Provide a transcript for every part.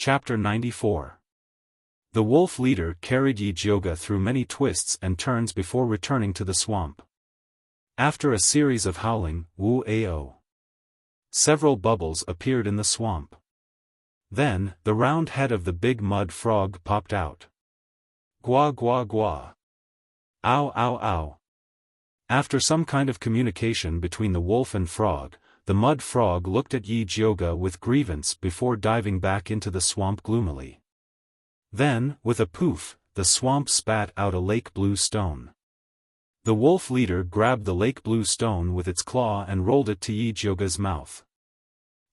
Chapter 94. The wolf leader carried Yi-Jioge through many twists and turns before returning to the swamp. After a series of howling, woo-ao, several bubbles appeared in the swamp. Then, the round head of the big mud frog popped out. Gua gua gua. Ow ow ow. After some kind of communication between the wolf and frog, the mud frog looked at Yi-Jioge with grievance before diving back into the swamp gloomily. Then, with a poof, the swamp spat out a lake blue stone. The wolf leader grabbed the lake blue stone with its claw and rolled it to Yi-Jioge's mouth.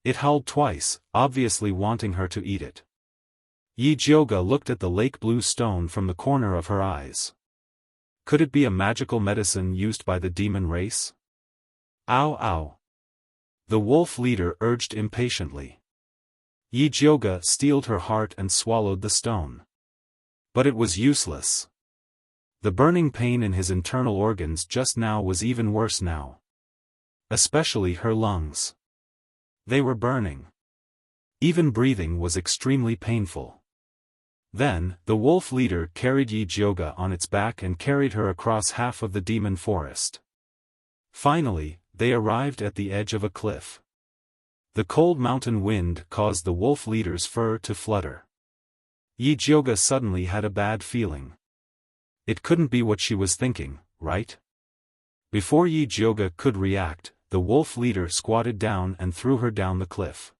It howled twice, obviously wanting her to eat it. Yi-Jioge looked at the lake blue stone from the corner of her eyes. Could it be a magical medicine used by the demon race? Ow ow. The wolf leader urged impatiently. Yi-Jioge steeled her heart and swallowed the stone. But it was useless. The burning pain in his internal organs just now was even worse now. Especially her lungs. They were burning. Even breathing was extremely painful. Then, the wolf leader carried Yi-Jioge on its back and carried her across half of the demon forest. Finally, they arrived at the edge of a cliff. The cold mountain wind caused the wolf leader's fur to flutter. Yi-Jioge suddenly had a bad feeling. It couldn't be what she was thinking, right? Before Yi-Jioge could react, the wolf leader squatted down and threw her down the cliff.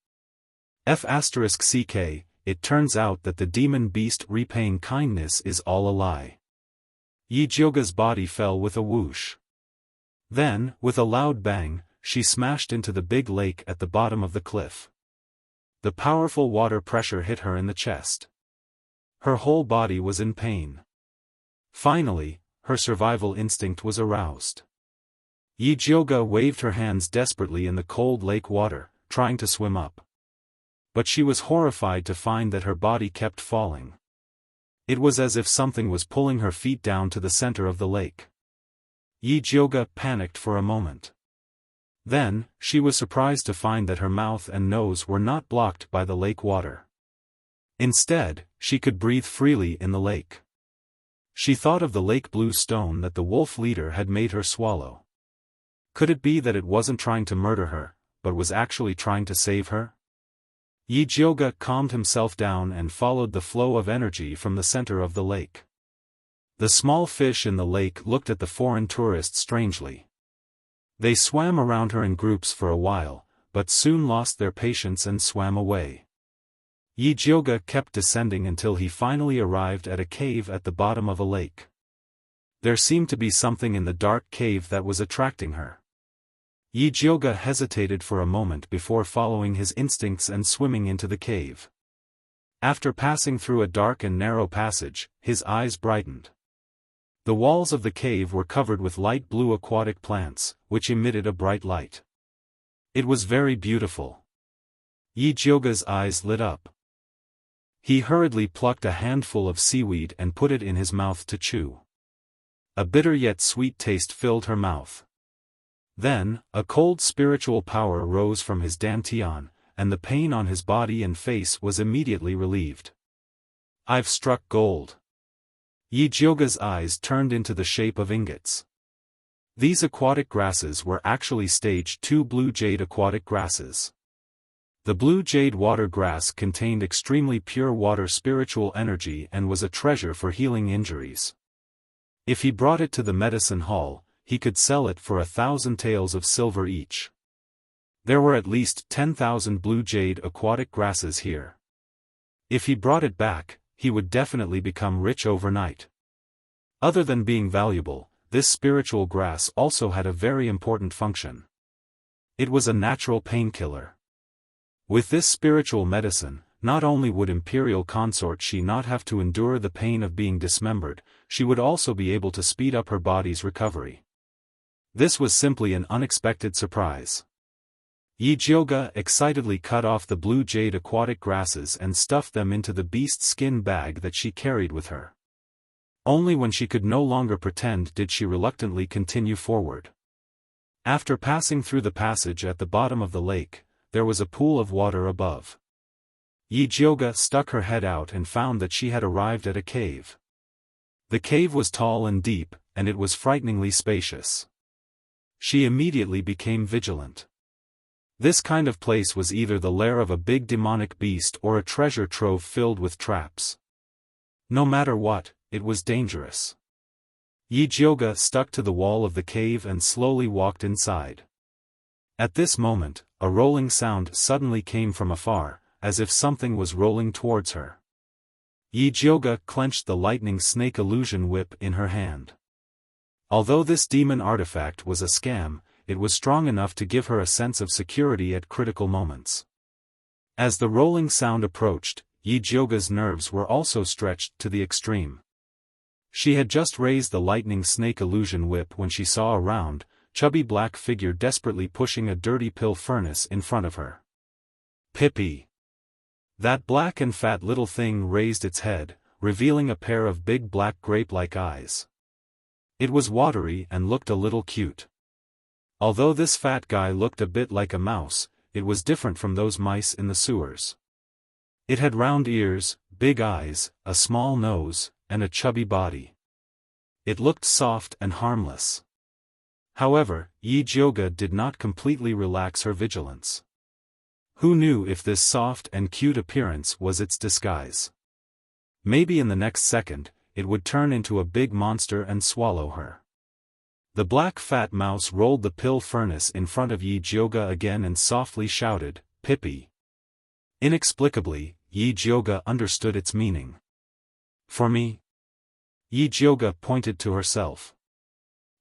F***ck, it turns out that the demon beast repaying kindness is all a lie. Yi-Jioge's body fell with a whoosh. Then, with a loud bang, she smashed into the big lake at the bottom of the cliff. The powerful water pressure hit her in the chest. Her whole body was in pain. Finally, her survival instinct was aroused. Yi-Jioge waved her hands desperately in the cold lake water, trying to swim up. But she was horrified to find that her body kept falling. It was as if something was pulling her feet down to the center of the lake. Yi-Jioge panicked for a moment. Then, she was surprised to find that her mouth and nose were not blocked by the lake water. Instead, she could breathe freely in the lake. She thought of the lake blue stone that the wolf leader had made her swallow. Could it be that it wasn't trying to murder her, but was actually trying to save her? Yi-Jioge calmed himself down and followed the flow of energy from the center of the lake. The small fish in the lake looked at the foreign tourist strangely. They swam around her in groups for a while, but soon lost their patience and swam away. Yi-Jioge kept descending until he finally arrived at a cave at the bottom of a lake. There seemed to be something in the dark cave that was attracting her. Yi-Jioge hesitated for a moment before following his instincts and swimming into the cave. After passing through a dark and narrow passage, his eyes brightened. The walls of the cave were covered with light blue aquatic plants, which emitted a bright light. It was very beautiful. Yi-Jioge's eyes lit up. He hurriedly plucked a handful of seaweed and put it in his mouth to chew. A bitter yet sweet taste filled her mouth. Then, a cold spiritual power rose from his dantian, and the pain on his body and face was immediately relieved. I've struck gold. Yi-Jioge's eyes turned into the shape of ingots. These aquatic grasses were actually stage 2 blue jade aquatic grasses. The blue jade water grass contained extremely pure water spiritual energy and was a treasure for healing injuries. If he brought it to the medicine hall, he could sell it for 1,000 taels of silver each. There were at least 10,000 blue jade aquatic grasses here. If he brought it back, he would definitely become rich overnight. Other than being valuable, this spiritual grass also had a very important function. It was a natural painkiller. With this spiritual medicine, not only would imperial consort Shi not have to endure the pain of being dismembered, she would also be able to speed up her body's recovery. This was simply an unexpected surprise. Yi-Jioge excitedly cut off the blue jade aquatic grasses and stuffed them into the beast skin bag that she carried with her. Only when she could no longer pretend did she reluctantly continue forward. After passing through the passage at the bottom of the lake, there was a pool of water above. Yi Jioga stuck her head out and found that she had arrived at a cave. The cave was tall and deep, and it was frighteningly spacious. She immediately became vigilant. This kind of place was either the lair of a big demonic beast or a treasure trove filled with traps. No matter what, it was dangerous. Yi Jioga stuck to the wall of the cave and slowly walked inside. At this moment, a rolling sound suddenly came from afar, as if something was rolling towards her. Yi Jioga clenched the lightning snake illusion whip in her hand. Although this demon artifact was a scam, it was strong enough to give her a sense of security at critical moments. As the rolling sound approached, Yi Jioga's nerves were also stretched to the extreme. She had just raised the lightning snake illusion whip when she saw a round, chubby black figure desperately pushing a dirty pill furnace in front of her. Pippi! That black and fat little thing raised its head, revealing a pair of big black grape-like eyes. It was watery and looked a little cute. Although this fat guy looked a bit like a mouse, it was different from those mice in the sewers. It had round ears, big eyes, a small nose, and a chubby body. It looked soft and harmless. However, Yi Jioga did not completely relax her vigilance. Who knew if this soft and cute appearance was its disguise? Maybe in the next second, it would turn into a big monster and swallow her. The black fat mouse rolled the pill furnace in front of Yi Jioga again and softly shouted, "Pippi." Inexplicably, Yi Jioga understood its meaning. "For me?" Yi Jioga pointed to herself.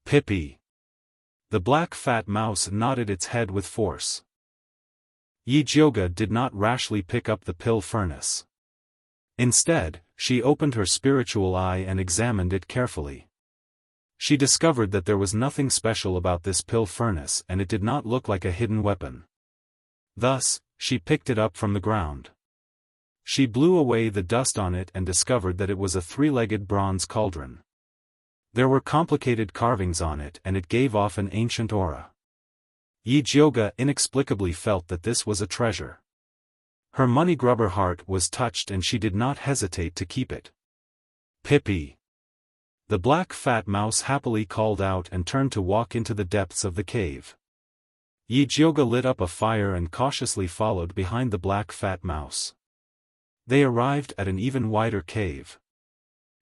"Pippi." The black fat mouse nodded its head with force. Yi Jioga did not rashly pick up the pill furnace. Instead, she opened her spiritual eye and examined it carefully. She discovered that there was nothing special about this pill furnace and it did not look like a hidden weapon. Thus, she picked it up from the ground. She blew away the dust on it and discovered that it was a three-legged bronze cauldron. There were complicated carvings on it and it gave off an ancient aura. Yi Jioga inexplicably felt that this was a treasure. Her money-grubber heart was touched and she did not hesitate to keep it. "Pippi!" The black fat mouse happily called out and turned to walk into the depths of the cave. Yi Jioga lit up a fire and cautiously followed behind the black fat mouse. They arrived at an even wider cave.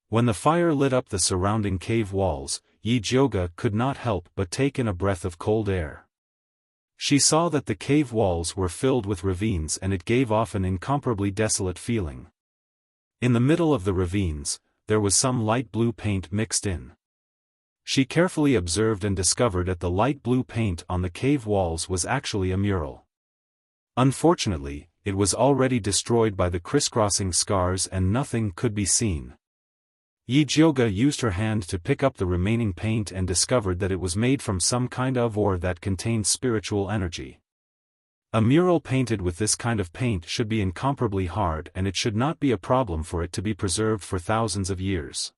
When the fire lit up the surrounding cave walls, Yi Jioga could not help but take in a breath of cold air. She saw that the cave walls were filled with ravines and it gave off an incomparably desolate feeling. In the middle of the ravines, there was some light blue paint mixed in. She carefully observed and discovered that the light blue paint on the cave walls was actually a mural. Unfortunately, it was already destroyed by the crisscrossing scars and nothing could be seen. Yi Jioga used her hand to pick up the remaining paint and discovered that it was made from some kind of ore that contained spiritual energy. A mural painted with this kind of paint should be incomparably hard and it should not be a problem for it to be preserved for thousands of years.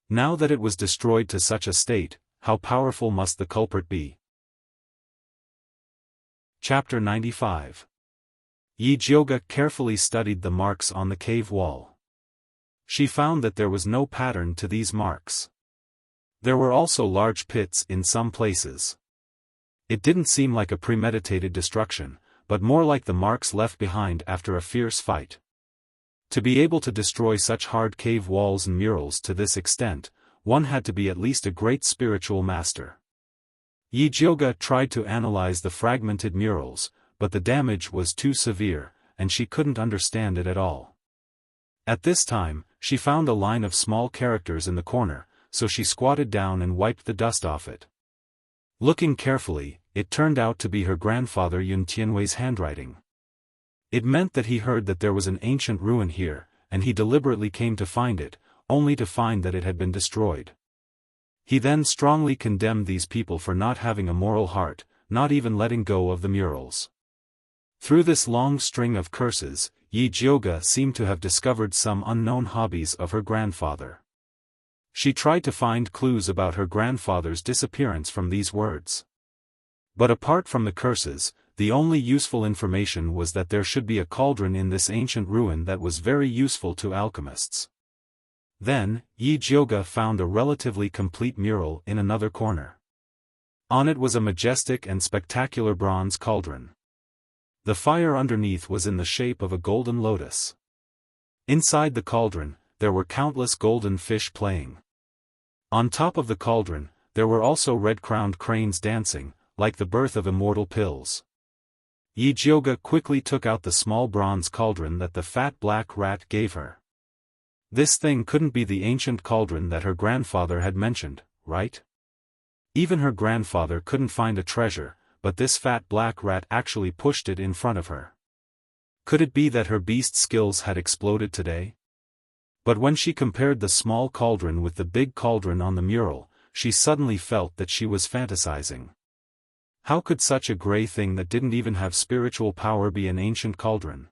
Now that it was destroyed to such a state, how powerful must the culprit be? Chapter 95. Yi Jioga carefully studied the marks on the cave wall. She found that there was no pattern to these marks. There were also large pits in some places. It didn't seem like a premeditated destruction, but more like the marks left behind after a fierce fight. To be able to destroy such hard cave walls and murals to this extent, one had to be at least a great spiritual master. Yi Jioga tried to analyze the fragmented murals, but the damage was too severe, and she couldn't understand it at all. At this time, she found a line of small characters in the corner, so she squatted down and wiped the dust off it. Looking carefully, it turned out to be her grandfather Yun Tianwei's handwriting. It meant that he heard that there was an ancient ruin here, and he deliberately came to find it, only to find that it had been destroyed. He then strongly condemned these people for not having a moral heart, not even letting go of the murals. Through this long string of curses, Yi Jioga seemed to have discovered some unknown hobbies of her grandfather. She tried to find clues about her grandfather's disappearance from these words. But apart from the curses, the only useful information was that there should be a cauldron in this ancient ruin that was very useful to alchemists. Then, Yi Jioge found a relatively complete mural in another corner. On it was a majestic and spectacular bronze cauldron. The fire underneath was in the shape of a golden lotus. Inside the cauldron, there were countless golden fish playing. On top of the cauldron, there were also red-crowned cranes dancing, like the birth of immortal pills. Yi Jioge quickly took out the small bronze cauldron that the fat black rat gave her. This thing couldn't be the ancient cauldron that her grandfather had mentioned, right? Even her grandfather couldn't find a treasure, but this fat black rat actually pushed it in front of her. Could it be that her beast skills had exploded today? But when she compared the small cauldron with the big cauldron on the mural, she suddenly felt that she was fantasizing. How could such a gray thing that didn't even have spiritual power be an ancient cauldron?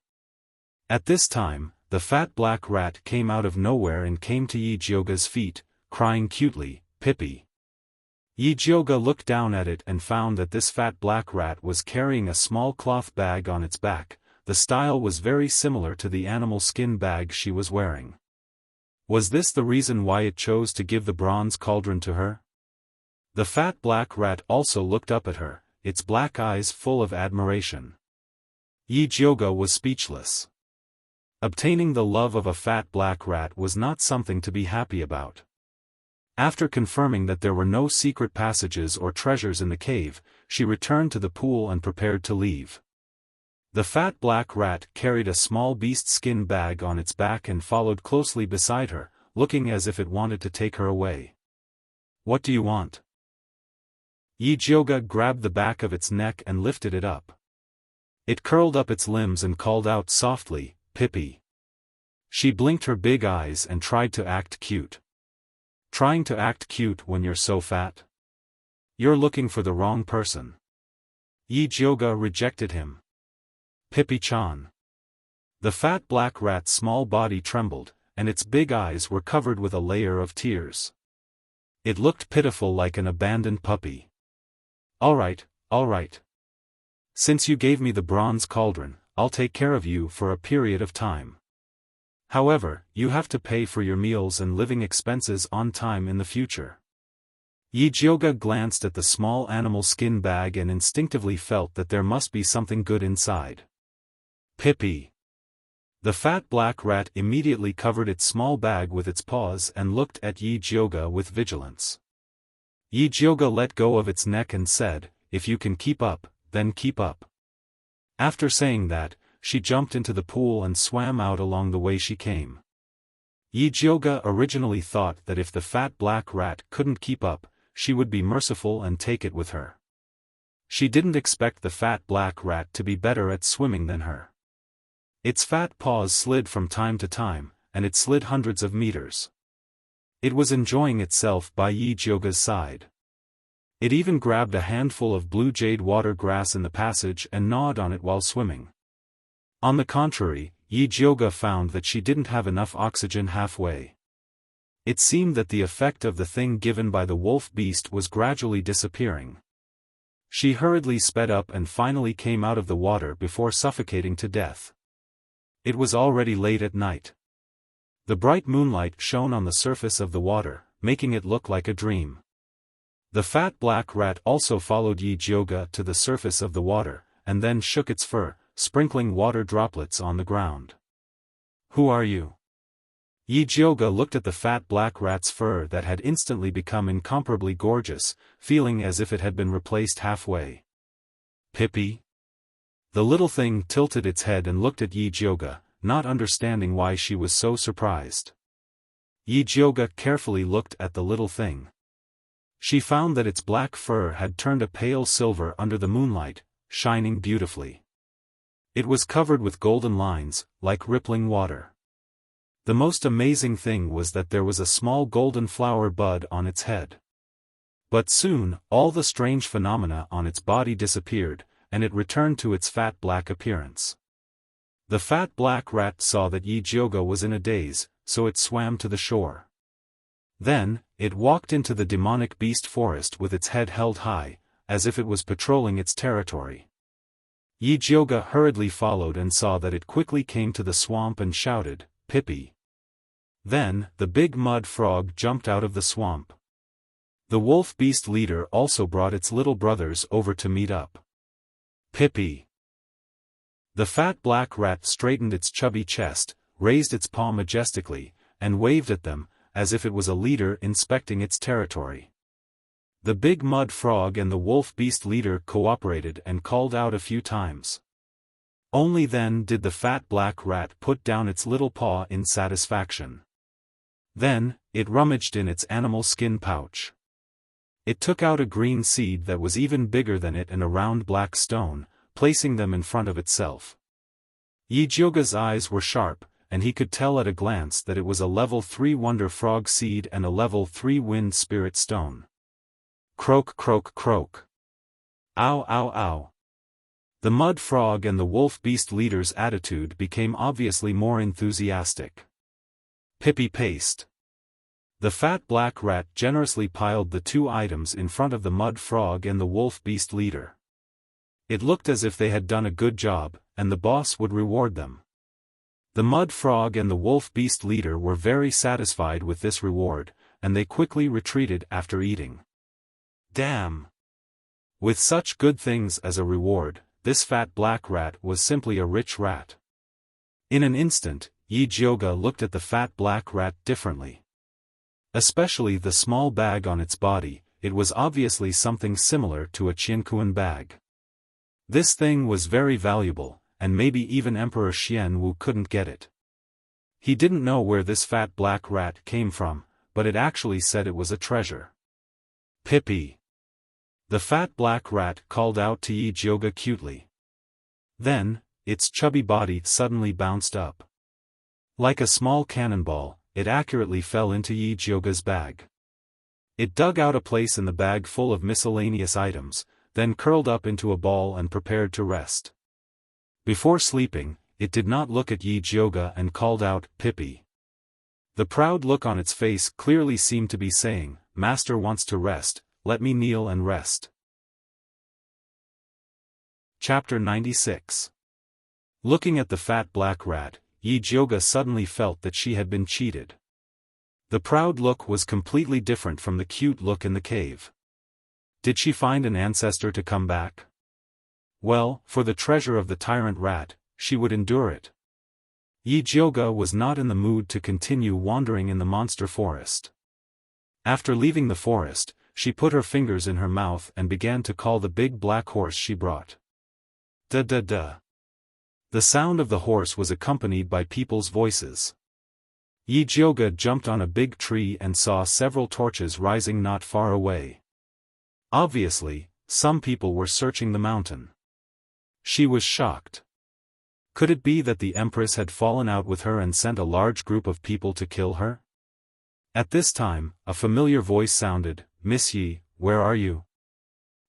At this time, the fat black rat came out of nowhere and came to Yi Jioge's feet, crying cutely, "Pippi." Yi Jioge looked down at it and found that this fat black rat was carrying a small cloth bag on its back. The style was very similar to the animal skin bag she was wearing. Was this the reason why it chose to give the bronze cauldron to her? The fat black rat also looked up at her, its black eyes full of admiration. Yi Jioge was speechless. Obtaining the love of a fat black rat was not something to be happy about. After confirming that there were no secret passages or treasures in the cave, she returned to the pool and prepared to leave. The fat black rat carried a small beast skin bag on its back and followed closely beside her, looking as if it wanted to take her away. "What do you want?" Yi Jioge grabbed the back of its neck and lifted it up. It curled up its limbs and called out softly, "Pippi." She blinked her big eyes and tried to act cute. Trying to act cute when you're so fat? You're looking for the wrong person. Yi Jioge rejected him. "Pippi-chan." The fat black rat's small body trembled, and its big eyes were covered with a layer of tears. It looked pitiful like an abandoned puppy. All right. Since you gave me the bronze cauldron, I'll take care of you for a period of time. However, you have to pay for your meals and living expenses on time in the future. Yi Jioge glanced at the small animal skin bag and instinctively felt that there must be something good inside. "Pippi." The fat black rat immediately covered its small bag with its paws and looked at Yi Jioge with vigilance. Yi Jioge let go of its neck and said, "If you can keep up, then keep up." After saying that, she jumped into the pool and swam out along the way she came. Yi Jioge originally thought that if the fat black rat couldn't keep up, she would be merciful and take it with her. She didn't expect the fat black rat to be better at swimming than her. Its fat paws slid from time to time, and it slid hundreds of meters. It was enjoying itself by Yi Jioge's side. It even grabbed a handful of blue jade water grass in the passage and gnawed on it while swimming. On the contrary, Yi Jioge found that she didn't have enough oxygen halfway. It seemed that the effect of the thing given by the wolf beast was gradually disappearing. She hurriedly sped up and finally came out of the water before suffocating to death. It was already late at night. The bright moonlight shone on the surface of the water, making it look like a dream. The fat black rat also followed Yi Jioge to the surface of the water, and then shook its fur, sprinkling water droplets on the ground. "Who are you?" Yi Jioge looked at the fat black rat's fur that had instantly become incomparably gorgeous, feeling as if it had been replaced halfway. "Pippi?" The little thing tilted its head and looked at Yi Jioge, not understanding why she was so surprised. Yi Jioge carefully looked at the little thing. She found that its black fur had turned a pale silver under the moonlight, shining beautifully. It was covered with golden lines, like rippling water. The most amazing thing was that there was a small golden flower bud on its head. But soon, all the strange phenomena on its body disappeared, and it returned to its fat black appearance. The fat black rat saw that Yi Jioge was in a daze, so it swam to the shore. Then, it walked into the demonic beast forest with its head held high, as if it was patrolling its territory. Yi Jioga hurriedly followed and saw that it quickly came to the swamp and shouted, "Pippi." Then, the big mud frog jumped out of the swamp. The wolf beast leader also brought its little brothers over to meet up. "Pippi." The fat black rat straightened its chubby chest, raised its paw majestically, and waved at them, as if it was a leader inspecting its territory. The big mud frog and the wolf beast leader cooperated and called out a few times. Only then did the fat black rat put down its little paw in satisfaction. Then, it rummaged in its animal skin pouch. It took out a green seed that was even bigger than it and a round black stone, placing them in front of itself. Yi Jioga's eyes were sharp, and he could tell at a glance that it was a level 3 wonder frog seed and a level 3 wind spirit stone. Croak croak croak. Ow ow ow. The mud frog and the wolf beast leader's attitude became obviously more enthusiastic. Pippi paste. The fat black rat generously piled the 2 items in front of the mud frog and the wolf beast leader. It looked as if they had done a good job, and the boss would reward them. The mud frog and the wolf beast leader were very satisfied with this reward, and they quickly retreated after eating. Damn! With such good things as a reward, this fat black rat was simply a rich rat. In an instant, Yi Jioga looked at the fat black rat differently. Especially the small bag on its body, it was obviously something similar to a Qiankuan bag. This thing was very valuable, and maybe even Emperor Xian Wu couldn't get it. He didn't know where this fat black rat came from, but it actually said it was a treasure. Pippi. The fat black rat called out to Yi Jioga cutely. Then, its chubby body suddenly bounced up. Like a small cannonball, it accurately fell into Yi Jioga's bag. It dug out a place in the bag full of miscellaneous items, then curled up into a ball and prepared to rest. Before sleeping, it did not look at Yi Jioga and called out, "Pippi." The proud look on its face clearly seemed to be saying, "Master wants to rest, let me kneel and rest." Chapter 96. Looking at the fat black rat, Yi Jioga suddenly felt that she had been cheated. The proud look was completely different from the cute look in the cave. Did she find an ancestor to come back? Well, for the treasure of the tyrant rat, she would endure it. Yi Jioga was not in the mood to continue wandering in the monster forest. After leaving the forest, she put her fingers in her mouth and began to call the big black horse she brought. Da-da-da. The sound of the horse was accompanied by people's voices. Yi Jioga jumped on a big tree and saw several torches rising not far away. Obviously, some people were searching the mountain. She was shocked. Could it be that the Empress had fallen out with her and sent a large group of people to kill her? At this time, a familiar voice sounded, "Miss Yi, where are you?"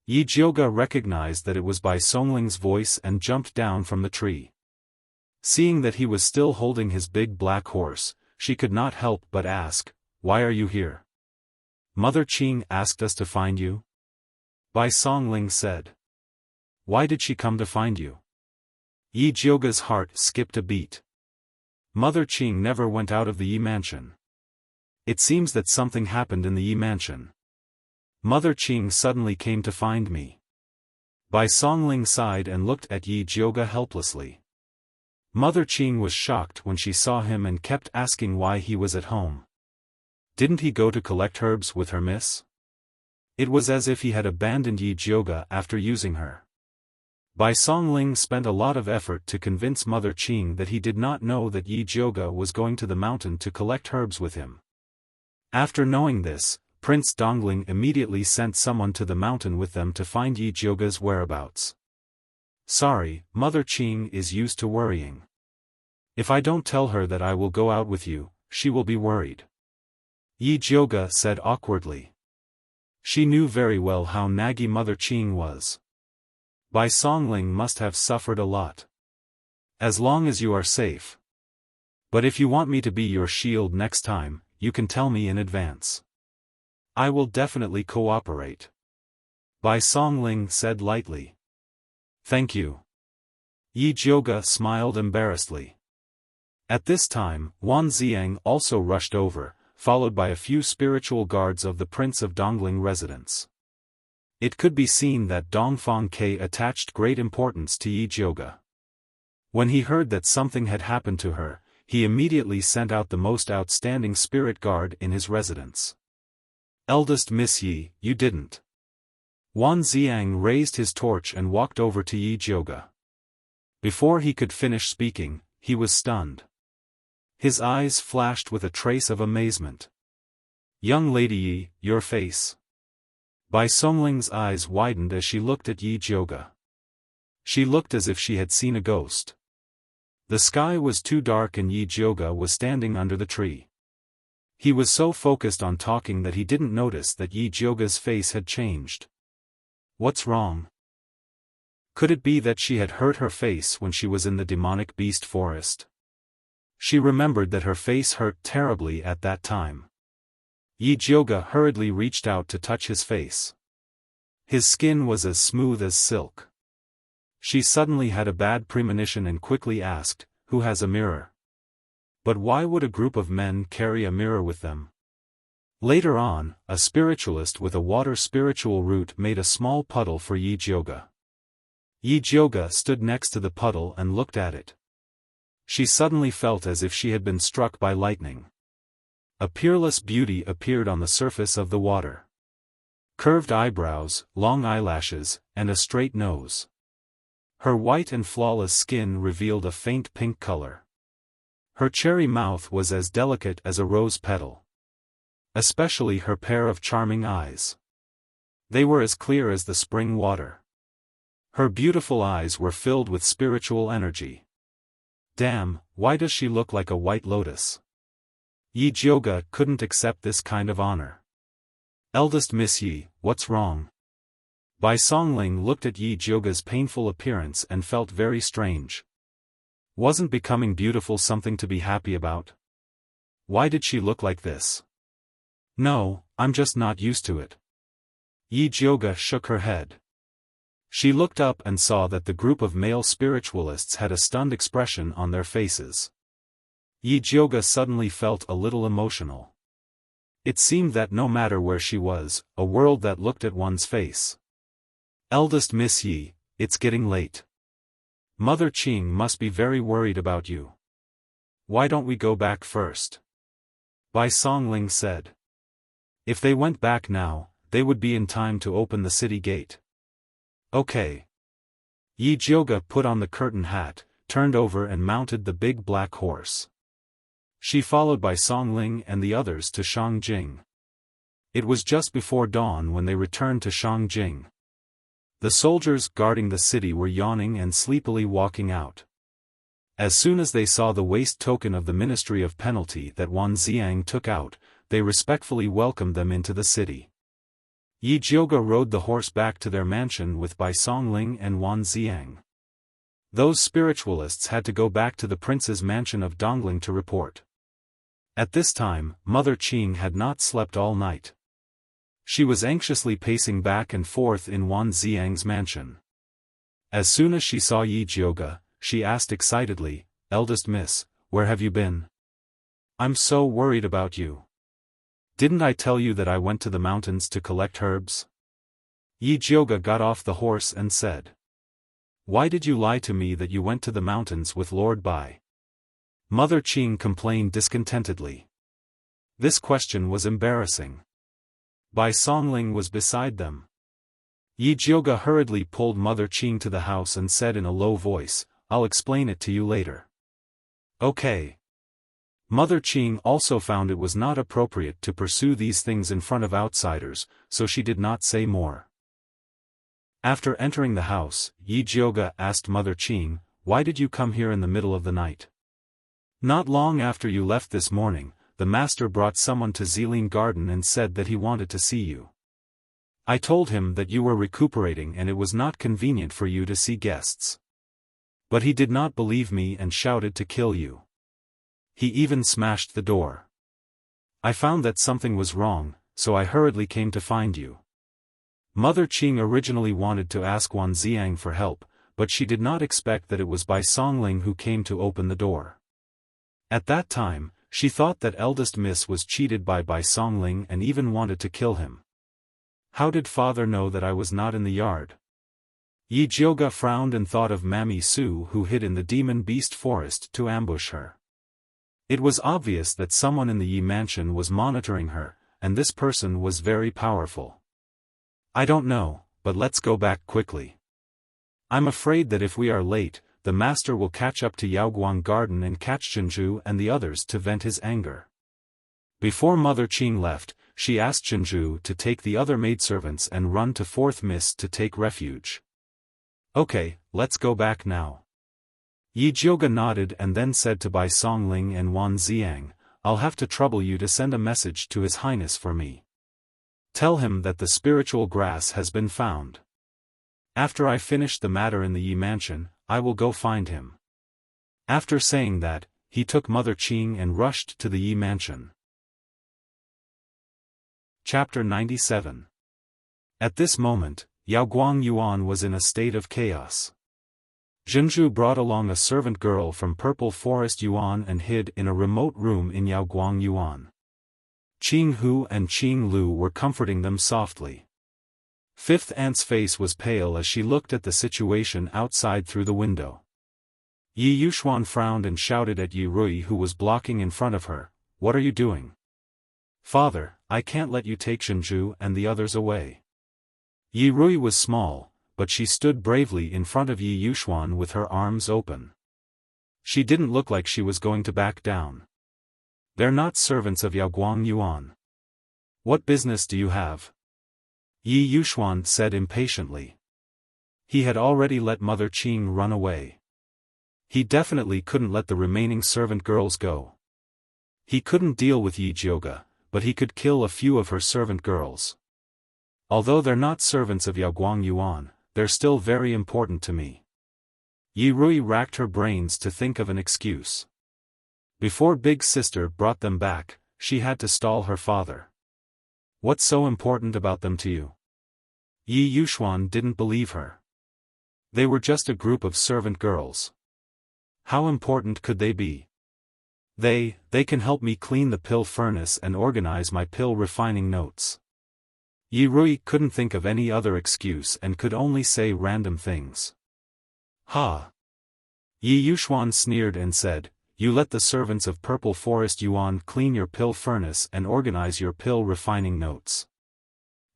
Yi Jioga recognized that it was Bai Songling's voice and jumped down from the tree. Seeing that he was still holding his big black horse, she could not help but ask, "Why are you here?" "Mother Qing asked us to find you," Bai Songling said. "Why did she come to find you?" Yi Jioga's heart skipped a beat. Mother Qing never went out of the Yi mansion. It seems that something happened in the Yi mansion. Mother Qing suddenly came to find me. Bai Songling sighed and looked at Yi Jioga helplessly. Mother Qing was shocked when she saw him and kept asking why he was at home. Didn't he go to collect herbs with her miss? It was as if he had abandoned Yi Jioga after using her. Bai Songling spent a lot of effort to convince Mother Qing that he did not know that Yi Jioga was going to the mountain to collect herbs with him. After knowing this, Prince Dongling immediately sent someone to the mountain with them to find Yi Jioga's whereabouts. "Sorry, Mother Qing is used to worrying. If I don't tell her that I will go out with you, she will be worried," Yi Jioga said awkwardly. She knew very well how naggy Mother Qing was. Bai Songling must have suffered a lot. "As long as you are safe. But if you want me to be your shield next time, you can tell me in advance. I will definitely cooperate," Bai Songling said lightly. "Thank you. Yi Jiuge smiled embarrassedly. At this time, Wan Xiang also rushed over, followed by a few spiritual guards of the Prince of Dongling residence. It could be seen that Dongfang Ke attached great importance to Yi Jiuge. When he heard that something had happened to her, he immediately sent out the most outstanding spirit guard in his residence. Eldest Miss Yi, you didn't. Wan Xiang raised his torch and walked over to Yi Jiuge. Before he could finish speaking, he was stunned. His eyes flashed with a trace of amazement. Young lady Yi, your face. Bai Songling's eyes widened as she looked at Yi Jiuge. She looked as if she had seen a ghost. The sky was too dark and Yi Jiuge was standing under the tree. He was so focused on talking that he didn't notice that Yi Jiuge's face had changed. What's wrong? Could it be that she had hurt her face when she was in the demonic beast forest? She remembered that her face hurt terribly at that time. Yi Jiuge hurriedly reached out to touch his face. His skin was as smooth as silk. She suddenly had a bad premonition and quickly asked, "Who has a mirror?" But why would a group of men carry a mirror with them? Later on, a spiritualist with a water spiritual root made a small puddle for Yi Jiuge. Yi Jiuge stood next to the puddle and looked at it. She suddenly felt as if she had been struck by lightning. A peerless beauty appeared on the surface of the water. Curved eyebrows, long eyelashes, and a straight nose. Her white and flawless skin revealed a faint pink color. Her cherry mouth was as delicate as a rose petal. Especially her pair of charming eyes. They were as clear as the spring water. Her beautiful eyes were filled with spiritual energy. Damn, why does she look like a white lotus? Yi Jiuge couldn't accept this kind of honor. Eldest Miss Yi, what's wrong? Bai Songling looked at Yi Jiuge's painful appearance and felt very strange. Wasn't becoming beautiful something to be happy about? Why did she look like this? No, I'm just not used to it. Yi Jiuge shook her head. She looked up and saw that the group of male spiritualists had a stunned expression on their faces. Yi Jiuge suddenly felt a little emotional. It seemed that no matter where she was, a world that looked at one's face. Eldest Miss Yi, it's getting late. Mother Qing must be very worried about you. Why don't we go back first? Bai Songling said. If they went back now, they would be in time to open the city gate. Okay. Yi Jiuge put on the curtain hat, turned over and mounted the big black horse. She followed Bai Songling and the others to Shangjing. It was just before dawn when they returned to Shangjing. The soldiers guarding the city were yawning and sleepily walking out. As soon as they saw the waist token of the Ministry of Penalty that Wan Xiang took out, they respectfully welcomed them into the city. Yi Jiuge rode the horse back to their mansion with Bai Songling and Wan Xiang. Those spiritualists had to go back to the prince's mansion of Dongling to report. At this time, Mother Qing had not slept all night. She was anxiously pacing back and forth in Wan Xiang's mansion. As soon as she saw Yi Jiuge, she asked excitedly, "Eldest Miss, where have you been? I'm so worried about you. Didn't I tell you that I went to the mountains to collect herbs?" Yi Jiuge got off the horse and said. "Why did you lie to me that you went to the mountains with Lord Bai?" Mother Qing complained discontentedly. This question was embarrassing. Bai Songling was beside them. Yi Jiuge hurriedly pulled Mother Qing to the house and said in a low voice, "I'll explain it to you later." Okay. Mother Qing also found it was not appropriate to pursue these things in front of outsiders, so she did not say more. After entering the house, Yi Jiuge asked Mother Qing, "Why did you come here in the middle of the night? Not long after you left this morning, the master brought someone to Zilin Garden and said that he wanted to see you. I told him that you were recuperating and it was not convenient for you to see guests. But he did not believe me and shouted to kill you. He even smashed the door. I found that something was wrong, so I hurriedly came to find you." Mother Qing originally wanted to ask Wan Xiang for help, but she did not expect that it was Bai Songling who came to open the door. At that time, she thought that eldest miss was cheated by Bai Songling and even wanted to kill him. How did father know that I was not in the yard? Yi Jioga frowned and thought of Mammy Su who hid in the demon beast forest to ambush her. It was obvious that someone in the Yi mansion was monitoring her, and this person was very powerful. I don't know, but let's go back quickly. I'm afraid that if we are late, the master will catch up to Yaoguang Garden and catch Jinju and the others to vent his anger. Before Mother Qing left, she asked Jinju to take the other maidservants and run to 4th Miss to take refuge. Okay, let's go back now. Yi Jioga nodded and then said to Bai Songling and Wan Xiang, I'll have to trouble you to send a message to His Highness for me. Tell him that the spiritual grass has been found. After I finish the matter in the Yi mansion, I will go find him. After saying that, he took Mother Qing and rushed to the Yi mansion. Chapter 97. At this moment, Yaoguang Yuan was in a state of chaos. Jinju brought along a servant girl from Purple Forest Yuan and hid in a remote room in Yaoguang Yuan. Qing Hu and Qing Lu were comforting them softly. Fifth Aunt's face was pale as she looked at the situation outside through the window. Yi Yuxuan frowned and shouted at Yi Rui who was blocking in front of her, What are you doing? Father, I can't let you take Jinju and the others away. Yi Rui was small, but she stood bravely in front of Yi Yuxuan with her arms open. She didn't look like she was going to back down. They're not servants of Yaoguang Yuan. What business do you have? Yi Yuxuan said impatiently. He had already let Mother Qing run away. He definitely couldn't let the remaining servant girls go. He couldn't deal with Yi Jioga, but he could kill a few of her servant girls. Although they're not servants of Yaoguang Yuan, they're still very important to me. Yi Rui racked her brains to think of an excuse. Before Big Sister brought them back, she had to stall her father. What's so important about them to you? Yi Yuxuan didn't believe her. They were just a group of servant girls. How important could they be? They can help me clean the pill furnace and organize my pill refining notes. Yi Rui couldn't think of any other excuse and could only say random things. Ha! Yi Yuxuan sneered and said, You let the servants of Purple Forest Yuan clean your pill furnace and organize your pill refining notes.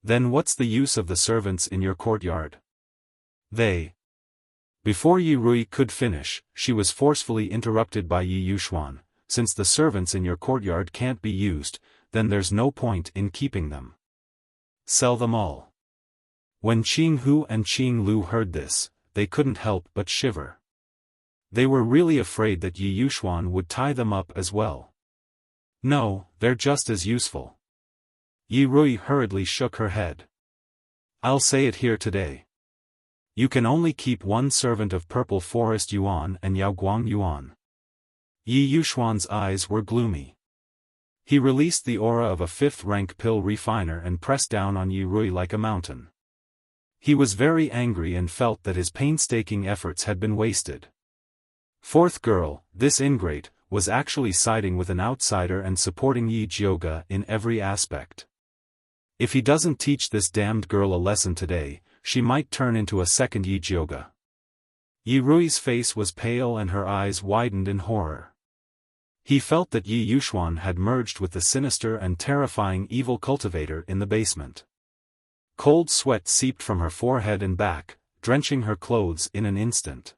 Then what's the use of the servants in your courtyard? Before Yi Rui could finish, she was forcefully interrupted by Yi Yuxuan. Since the servants in your courtyard can't be used, then there's no point in keeping them. Sell them all. When Qing Hu and Qing Lu heard this, they couldn't help but shiver. They were really afraid that Yi Yuxuan would tie them up as well. No, they're just as useful. Yi Rui hurriedly shook her head. I'll say it here today. You can only keep one servant of Purple Forest Yuan and Yaoguang Yuan. Yi Yuxuan's eyes were gloomy. He released the aura of a 5th-rank pill refiner and pressed down on Yi Rui like a mountain. He was very angry and felt that his painstaking efforts had been wasted. 4th girl, this ingrate, was actually siding with an outsider and supporting Yi Jioga in every aspect. If he doesn't teach this damned girl a lesson today, she might turn into a second Yi Jioga. Yi Rui's face was pale and her eyes widened in horror. He felt that Yi Yuxuan had merged with the sinister and terrifying evil cultivator in the basement. Cold sweat seeped from her forehead and back, drenching her clothes in an instant.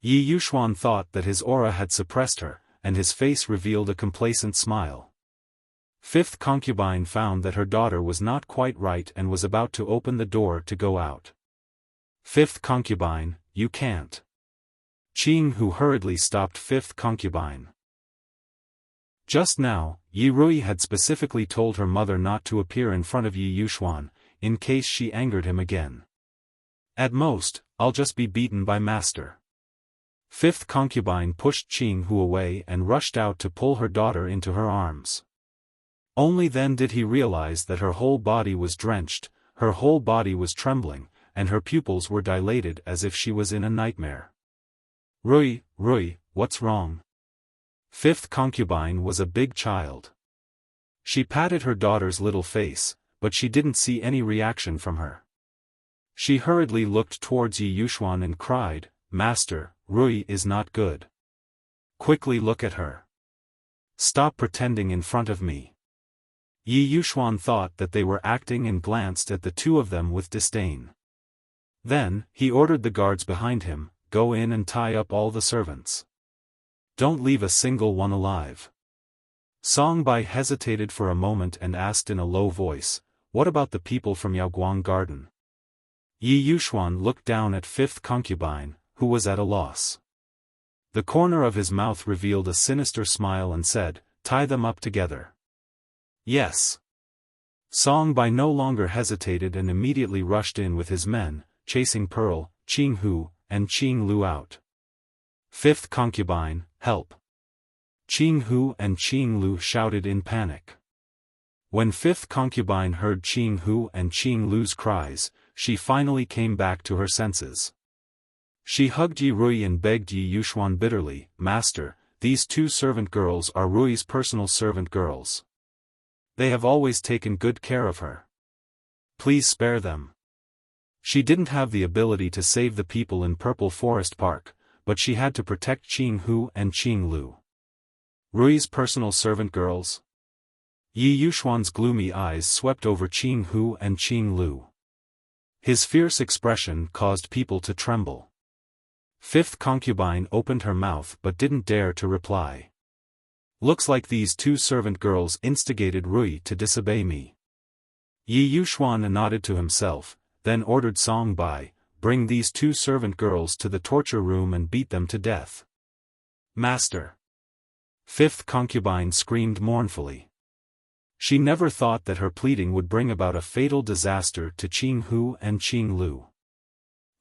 Yi Yuxuan thought that his aura had suppressed her, and his face revealed a complacent smile. 5th concubine found that her daughter was not quite right and was about to open the door to go out. 5th concubine, you can't. Qing Hu hurriedly stopped 5th concubine. Just now, Yi Rui had specifically told her mother not to appear in front of Yi Yuxuan, in case she angered him again. At most, I'll just be beaten by master. 5th concubine pushed Qing Hu away and rushed out to pull her daughter into her arms. Only then did he realize that her whole body was drenched, her whole body was trembling, and her pupils were dilated as if she was in a nightmare. Rui, what's wrong? Fifth concubine was a big child. She patted her daughter's little face, but she didn't see any reaction from her. She hurriedly looked towards Yi Yuxuan and cried, "Master, Rui is not good. Quickly look at her. Stop pretending in front of me." Yi Yuxuan thought that they were acting and glanced at the two of them with disdain. Then, he ordered the guards behind him, "Go in and tie up all the servants. Don't leave a single one alive." Songbai hesitated for a moment and asked in a low voice, "What about the people from Yaoguang Garden?" Yi Yuxuan looked down at fifth concubine, who was at a loss. The corner of his mouth revealed a sinister smile and said, "Tie them up together." "Yes." Songbai no longer hesitated and immediately rushed in with his men, chasing Pearl, Qing Hu, and Qing Lu out. Fifth concubine, help! Qing Hu and Qing Lu shouted in panic. When fifth concubine heard Qing Hu and Qing Lu's cries, she finally came back to her senses. She hugged Yi Rui and begged Yi Yuxuan bitterly, "Master, these two servant girls are Rui's personal servant girls. They have always taken good care of her. Please spare them." She didn't have the ability to save the people in Purple Forest Park, but she had to protect Qing Hu and Qing Lu. Rui's personal servant girls? Yi Yuxuan's gloomy eyes swept over Qing Hu and Qing Lu. His fierce expression caused people to tremble. Fifth concubine opened her mouth but didn't dare to reply. "Looks like these two servant girls instigated Rui to disobey me." Yi Yuxuan nodded to himself, then ordered Songbai, "Bring these two servant girls to the torture room and beat them to death." "Master!" Fifth concubine screamed mournfully. She never thought that her pleading would bring about a fatal disaster to Qing Hu and Qing Lu.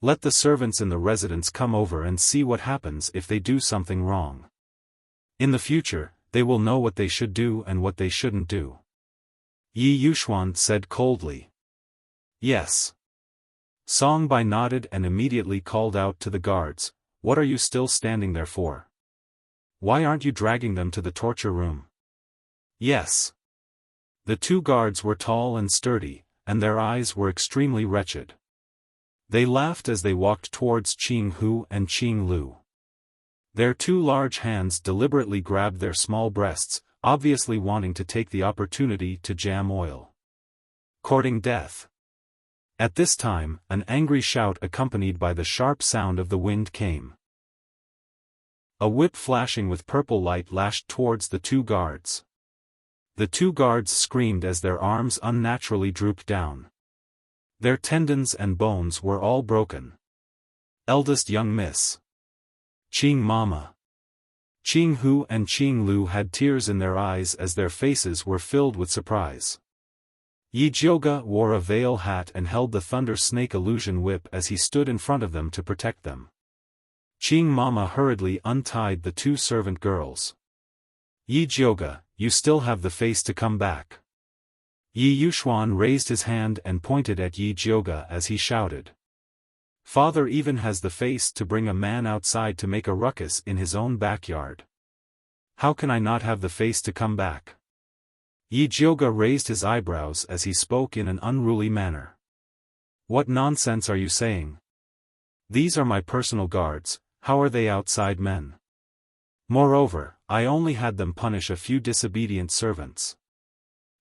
"Let the servants in the residence come over and see what happens if they do something wrong. In the future, they will know what they should do and what they shouldn't do." Yi Yuxuan said coldly. "Yes." Songbai nodded and immediately called out to the guards, "What are you still standing there for? Why aren't you dragging them to the torture room?" "Yes." The two guards were tall and sturdy, and their eyes were extremely wretched. They laughed as they walked towards Qing Hu and Qing Lu. Their two large hands deliberately grabbed their small breasts, obviously wanting to take the opportunity to jam oil. Courting death. At this time, an angry shout accompanied by the sharp sound of the wind came. A whip flashing with purple light lashed towards the two guards. The two guards screamed as their arms unnaturally drooped down. Their tendons and bones were all broken. "Eldest young miss. Qing Mama." Qing Hu and Qing Lu had tears in their eyes as their faces were filled with surprise. Yi Jioga wore a veil hat and held the Thunder Snake illusion whip as he stood in front of them to protect them. Qing Mama hurriedly untied the two servant girls. "Yi Jioga, you still have the face to come back." Yi Yuxuan raised his hand and pointed at Yi Jioga as he shouted. "Father even has the face to bring a man outside to make a ruckus in his own backyard. How can I not have the face to come back?" Yi Jioga raised his eyebrows as he spoke in an unruly manner. "What nonsense are you saying? These are my personal guards, how are they outside men? Moreover, I only had them punish a few disobedient servants.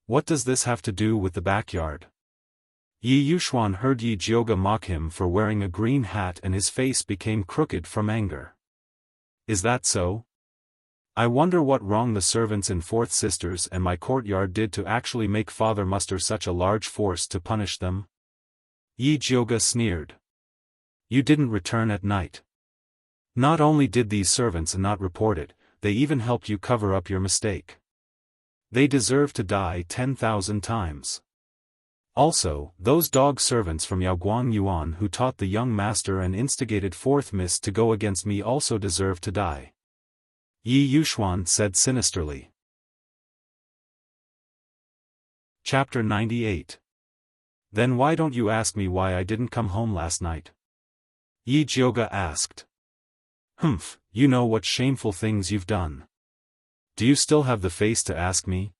What does this have to do with the backyard?" Yi Yuxuan heard Yi Jioga mock him for wearing a green hat and his face became crooked from anger. "Is that so? I wonder what wrong the servants in Fourth Sisters and my courtyard did to actually make father muster such a large force to punish them?" Yi Jioga sneered. "You didn't return at night. Not only did these servants not report it, they even helped you cover up your mistake. They deserve to die 10,000 times. Also, those dog servants from Yaoguang Yuan who taught the young master and instigated Fourth Miss to go against me also deserve to die." Yi Yuxuan said sinisterly. Chapter 98. Then why don't you ask me why I didn't come home last night? Yi Jioga asked. Humph, you know what shameful things you've done. Do you still have the face to ask me?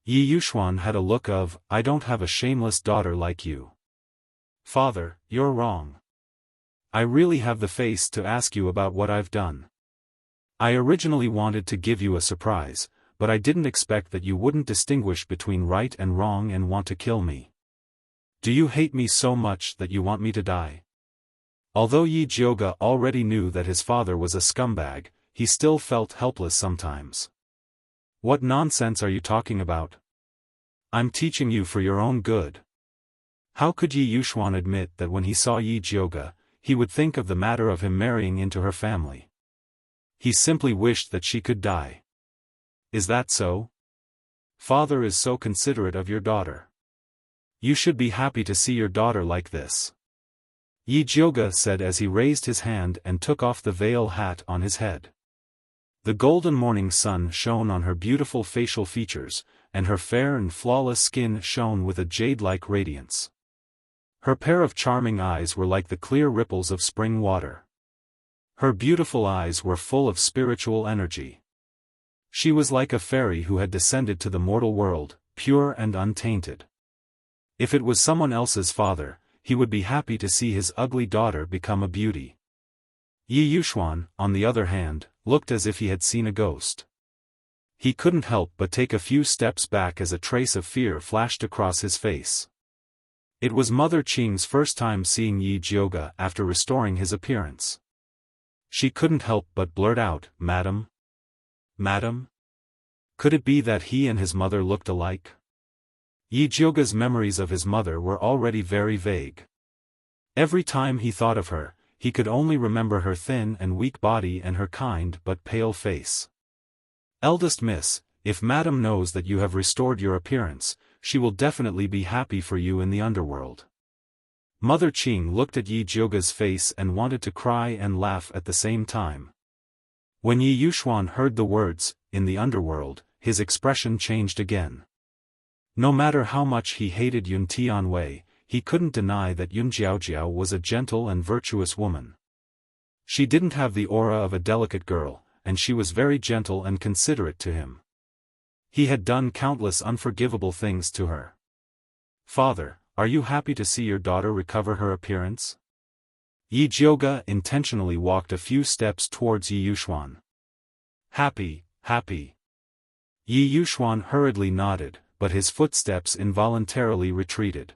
Yi Yuxuan had a look of, I don't have a shameless daughter like you. Father, you're wrong. I really have the face to ask you about what I've done. I originally wanted to give you a surprise, but I didn't expect that you wouldn't distinguish between right and wrong and want to kill me. Do you hate me so much that you want me to die? Although Yi Jioga already knew that his father was a scumbag, he still felt helpless sometimes. What nonsense are you talking about? I'm teaching you for your own good. How could Yi Yuxuan admit that when he saw Yi Jioga, he would think of the matter of him marrying into her family? He simply wished that she could die. Is that so? Father is so considerate of your daughter. You should be happy to see your daughter like this. Yi Jioga said as he raised his hand and took off the veil hat on his head. The golden morning sun shone on her beautiful facial features, and her fair and flawless skin shone with a jade-like radiance. Her pair of charming eyes were like the clear ripples of spring water. Her beautiful eyes were full of spiritual energy. She was like a fairy who had descended to the mortal world, pure and untainted. If it was someone else's father, he would be happy to see his ugly daughter become a beauty. Yi Yuxuan, on the other hand, looked as if he had seen a ghost. He couldn't help but take a few steps back as a trace of fear flashed across his face. It was Mother Qing's first time seeing Yi Jioga after restoring his appearance. She couldn't help but blurt out, Madam? Madam? Could it be that he and his mother looked alike? Yi Jioga's memories of his mother were already very vague. Every time he thought of her, he could only remember her thin and weak body and her kind but pale face. Eldest Miss, if Madam knows that you have restored your appearance, she will definitely be happy for you in the underworld. Mother Qing looked at Yi Jioga's face and wanted to cry and laugh at the same time. When Yi Yuxuan heard the words, in the underworld, his expression changed again. No matter how much he hated Yun Tianwei, he couldn't deny that Yun Jiaojiao was a gentle and virtuous woman. She didn't have the aura of a delicate girl, and she was very gentle and considerate to him. He had done countless unforgivable things to her. Father, are you happy to see your daughter recover her appearance? Yi Jioga intentionally walked a few steps towards Yi Yuxuan. Happy, happy. Yi Yuxuan hurriedly nodded, but his footsteps involuntarily retreated.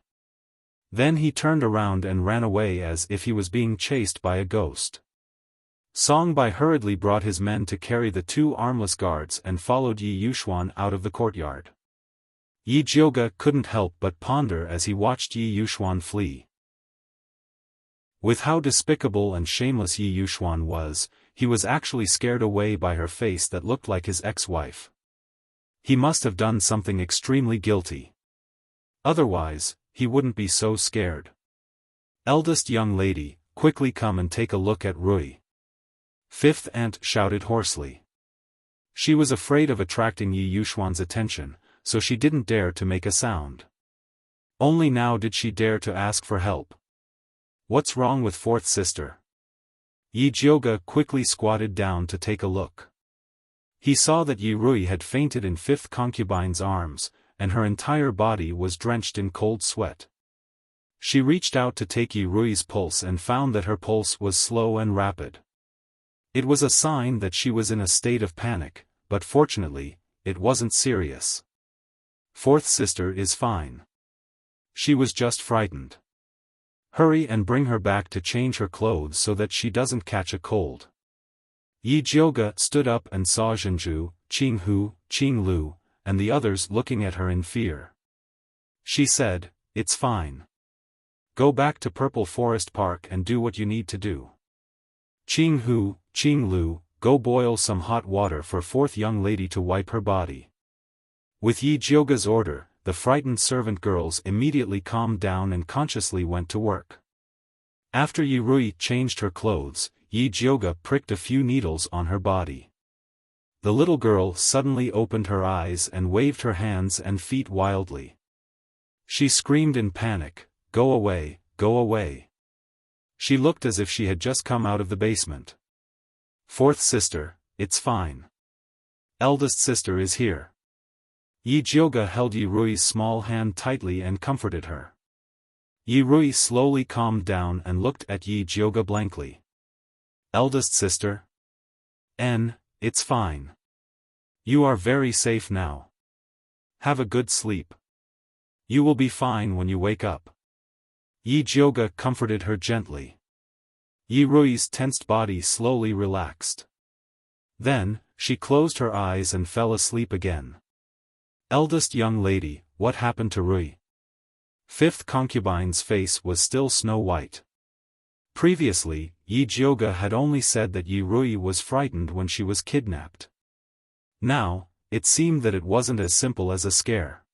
Then he turned around and ran away as if he was being chased by a ghost. Songbai hurriedly brought his men to carry the two armless guards and followed Yi Yuxuan out of the courtyard. Yi Jioga couldn't help but ponder as he watched Yi Yuxuan flee. With how despicable and shameless Yi Yuxuan was, he was actually scared away by her face that looked like his ex-wife. He must have done something extremely guilty. Otherwise, he wouldn't be so scared. Eldest young lady, quickly come and take a look at Rui. Fifth aunt shouted hoarsely. She was afraid of attracting Yi Yuxuan's attention, so she didn't dare to make a sound. Only now did she dare to ask for help. What's wrong with fourth sister? Yi Jioga quickly squatted down to take a look. He saw that Yi Rui had fainted in fifth concubine's arms, and her entire body was drenched in cold sweat. She reached out to take Yi Rui's pulse and found that her pulse was slow and rapid. It was a sign that she was in a state of panic, but fortunately, it wasn't serious. Fourth sister is fine. She was just frightened. Hurry and bring her back to change her clothes so that she doesn't catch a cold. Yi Jioga stood up and saw Zhenju, Qinghu, Qinglu, and the others looking at her in fear. She said, "It's fine. Go back to Purple Forest Park and do what you need to do. Qinghu, Qinglu, go boil some hot water for fourth young lady to wipe her body." With Yi Jioga's order, the frightened servant girls immediately calmed down and consciously went to work. After Yi Rui changed her clothes, Yi Jioga pricked a few needles on her body. The little girl suddenly opened her eyes and waved her hands and feet wildly. She screamed in panic, "Go away, go away." She looked as if she had just come out of the basement. "Fourth sister, it's fine. Eldest sister is here." Yi Jioge held Yi Rui's small hand tightly and comforted her. Yi Rui slowly calmed down and looked at Yi Jioge blankly. "Eldest sister? It's fine. You are very safe now. Have a good sleep. You will be fine when you wake up." Yi Jioge comforted her gently. Yi Rui's tensed body slowly relaxed. Then, she closed her eyes and fell asleep again. "Eldest young lady, what happened to Rui?" Fifth concubine's face was still snow-white. Previously, Yi Jioge had only said that Yi Rui was frightened when she was kidnapped. Now, it seemed that it wasn't as simple as a scare.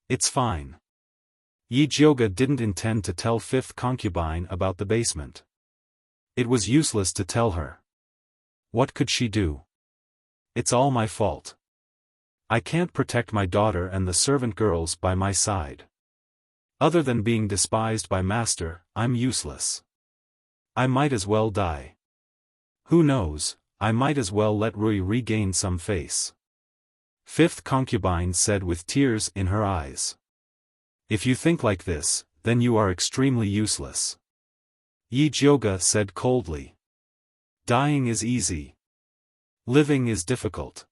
"It's fine." Yi Jioge didn't intend to tell fifth concubine about the basement. It was useless to tell her. What could she do? "It's all my fault. I can't protect my daughter and the servant girls by my side. Other than being despised by master, I'm useless. I might as well die. Who knows, I might as well let Rui regain some face." Fifth concubine said with tears in her eyes. "If you think like this, then you are extremely useless." Yi Jioge said coldly. "Dying is easy. Living is difficult.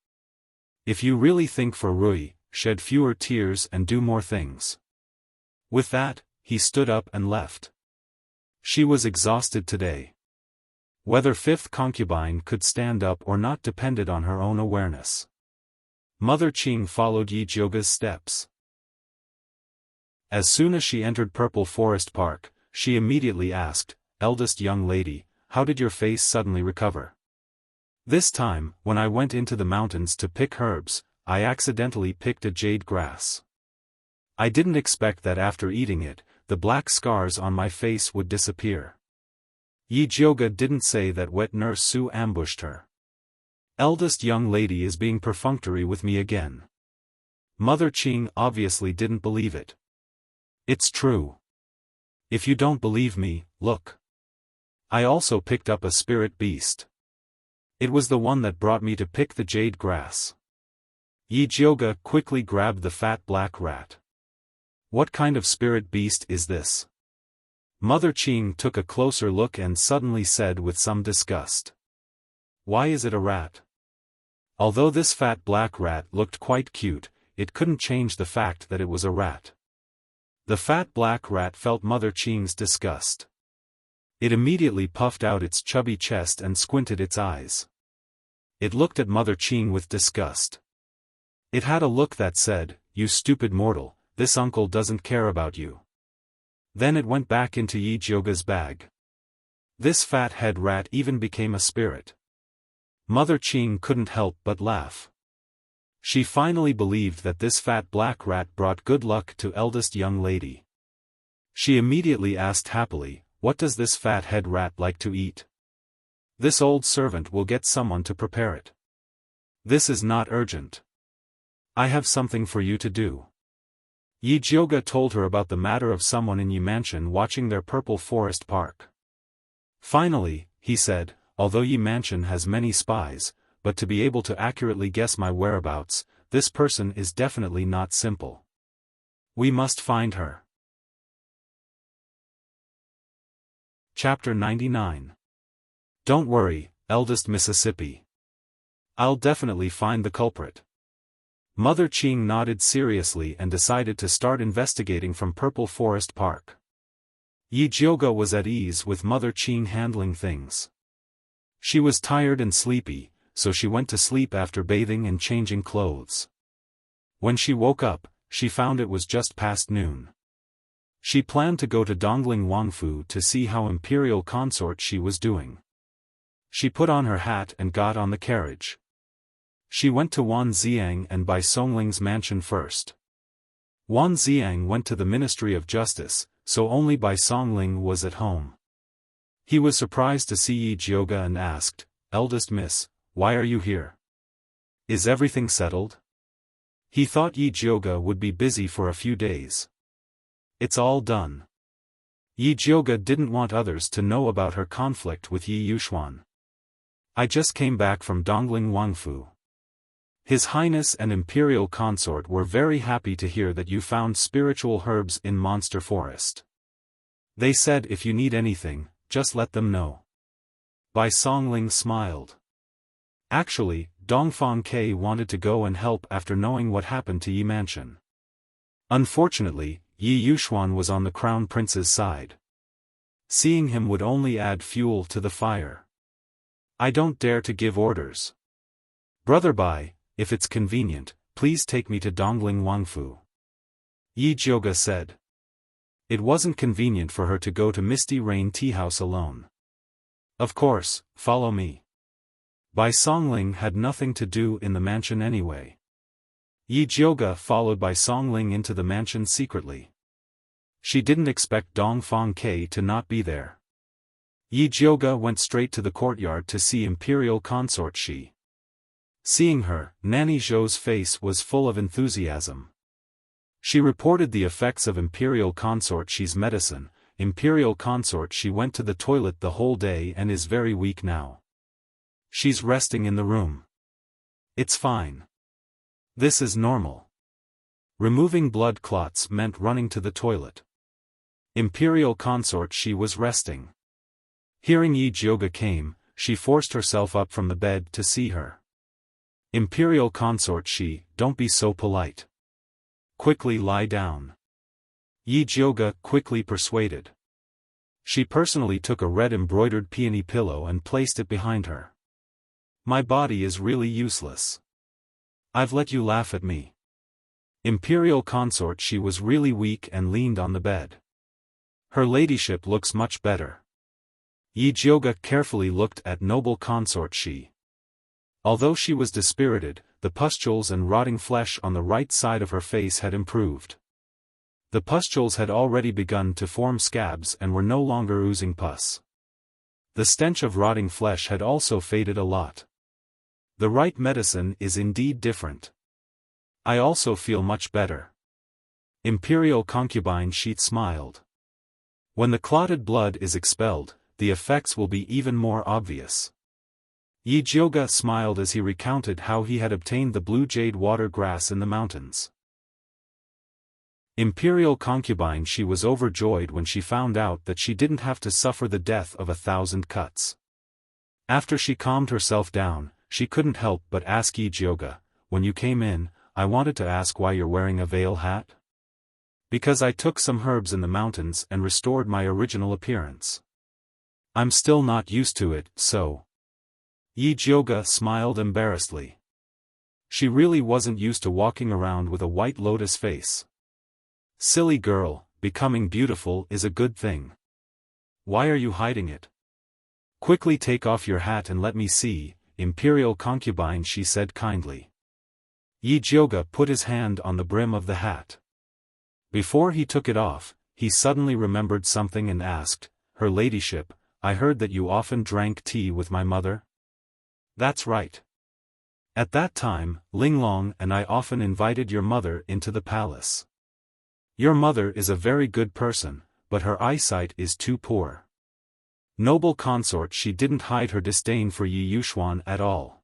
If you really think for Rui, shed fewer tears and do more things." With that, he stood up and left. She was exhausted today. Whether fifth concubine could stand up or not depended on her own awareness. Mother Qing followed Yi Jioge's steps. As soon as she entered Purple Forest Park, she immediately asked, "Eldest young lady, how did your face suddenly recover?" "This time, when I went into the mountains to pick herbs, I accidentally picked a jade grass. I didn't expect that after eating it, the black scars on my face would disappear." Yi Jioge didn't say that wet nurse Su ambushed her. Eldest young lady is being perfunctory with me again. Mother Qing obviously didn't believe it. "It's true. If you don't believe me, look. I also picked up a spirit beast. It was the one that brought me to pick the jade grass." Yi Jioge quickly grabbed the fat black rat. "What kind of spirit beast is this?" Mother Qing took a closer look and suddenly said with some disgust. "Why is it a rat?" Although this fat black rat looked quite cute, it couldn't change the fact that it was a rat. The fat black rat felt Mother Qing's disgust. It immediately puffed out its chubby chest and squinted its eyes. It looked at Mother Qing with disgust. It had a look that said, "You stupid mortal, this uncle doesn't care about you." Then it went back into Yi Jioge's bag. This fat head rat even became a spirit. Mother Qing couldn't help but laugh. She finally believed that this fat black rat brought good luck to eldest young lady. She immediately asked happily, "What does this fat head rat like to eat?" "This old servant will get someone to prepare it. This is not urgent. I have something for you to do." Yi Jioge told her about the matter of someone in Yi Mansion watching their Purple Forest Park. "Finally," he said, "although Yi Mansion has many spies, but to be able to accurately guess my whereabouts, this person is definitely not simple. We must find her." Chapter 99. Don't worry, eldest Mississippi. I'll definitely find the culprit. Mother Qing nodded seriously and decided to start investigating from Purple Forest Park. Yi Jioge was at ease with Mother Qing handling things. She was tired and sleepy, so she went to sleep after bathing and changing clothes. When she woke up, she found it was just past noon. She planned to go to Dongling Wangfu to see how imperial consort she was doing. She put on her hat and got on the carriage. She went to Wan Xiang and by Songling's mansion first. Wan Xiang went to the Ministry of Justice, so only Bai Songling was at home. He was surprised to see Yi Jioge and asked, "Eldest miss, why are you here? Is everything settled?" He thought Yi Jioge would be busy for a few days. It's all done. Yi Jiuge didn't want others to know about her conflict with Yi Yuxuan. I just came back from Dongling Wangfu. His Highness and Imperial Consort were very happy to hear that you found spiritual herbs in Monster Forest. They said if you need anything, just let them know. Bai Songling smiled. Actually, Dongfang Ke wanted to go and help after knowing what happened to Yi Mansion. Unfortunately, Yi Yuxuan was on the Crown Prince's side. Seeing him would only add fuel to the fire. I don't dare to give orders. Brother Bai, if it's convenient, please take me to Dongling Wangfu. Yi Jiuge said. It wasn't convenient for her to go to Misty Rain Tea House alone. Of course, follow me. Bai Songling had nothing to do in the mansion anyway. Yi Jiuge followed Bai Songling into the mansion secretly. She didn't expect Dongfang Ke to not be there. Yi Jiuge went straight to the courtyard to see Imperial Consort Shi. Seeing her, Nanny Zhou's face was full of enthusiasm. She reported the effects of Imperial Consort Shi's medicine. Imperial Consort Shi went to the toilet the whole day and is very weak now. She's resting in the room. It's fine. This is normal. Removing blood clots meant running to the toilet. Imperial Consort Shi was resting. Hearing Yi Jiuge came, she forced herself up from the bed to see her. Imperial Consort Shi, don't be so polite. Quickly lie down. Yi Jiuge quickly persuaded. She personally took a red embroidered peony pillow and placed it behind her. My body is really useless. I've let you laugh at me. Imperial Consort Shi was really weak and leaned on the bed. Her ladyship looks much better. Yi Jiuge carefully looked at noble Consort Shi. Although she was dispirited, the pustules and rotting flesh on the right side of her face had improved. The pustules had already begun to form scabs and were no longer oozing pus. The stench of rotting flesh had also faded a lot. The right medicine is indeed different. I also feel much better. Imperial concubine Shi smiled. When the clotted blood is expelled, the effects will be even more obvious. Yi Jiuge smiled as he recounted how he had obtained the blue jade water grass in the mountains. Imperial concubine Shi was overjoyed when she found out that she didn't have to suffer the death of 1,000 cuts. After she calmed herself down, she couldn't help but ask Yi Jiuge, when you came in, I wanted to ask why you're wearing a veil hat? Because I took some herbs in the mountains and restored my original appearance. I'm still not used to it, so. Yi Jiuge smiled embarrassedly. She really wasn't used to walking around with a white lotus face. Silly girl, becoming beautiful is a good thing. Why are you hiding it? Quickly take off your hat and let me see, Imperial concubine Shi said kindly. Yi Jiuge put his hand on the brim of the hat. Before he took it off, he suddenly remembered something and asked, Her ladyship, I heard that you often drank tea with my mother? That's right. At that time, Linglong and I often invited your mother into the palace. Your mother is a very good person, but her eyesight is too poor. Noble consort She didn't hide her disdain for Yi Yuxuan at all.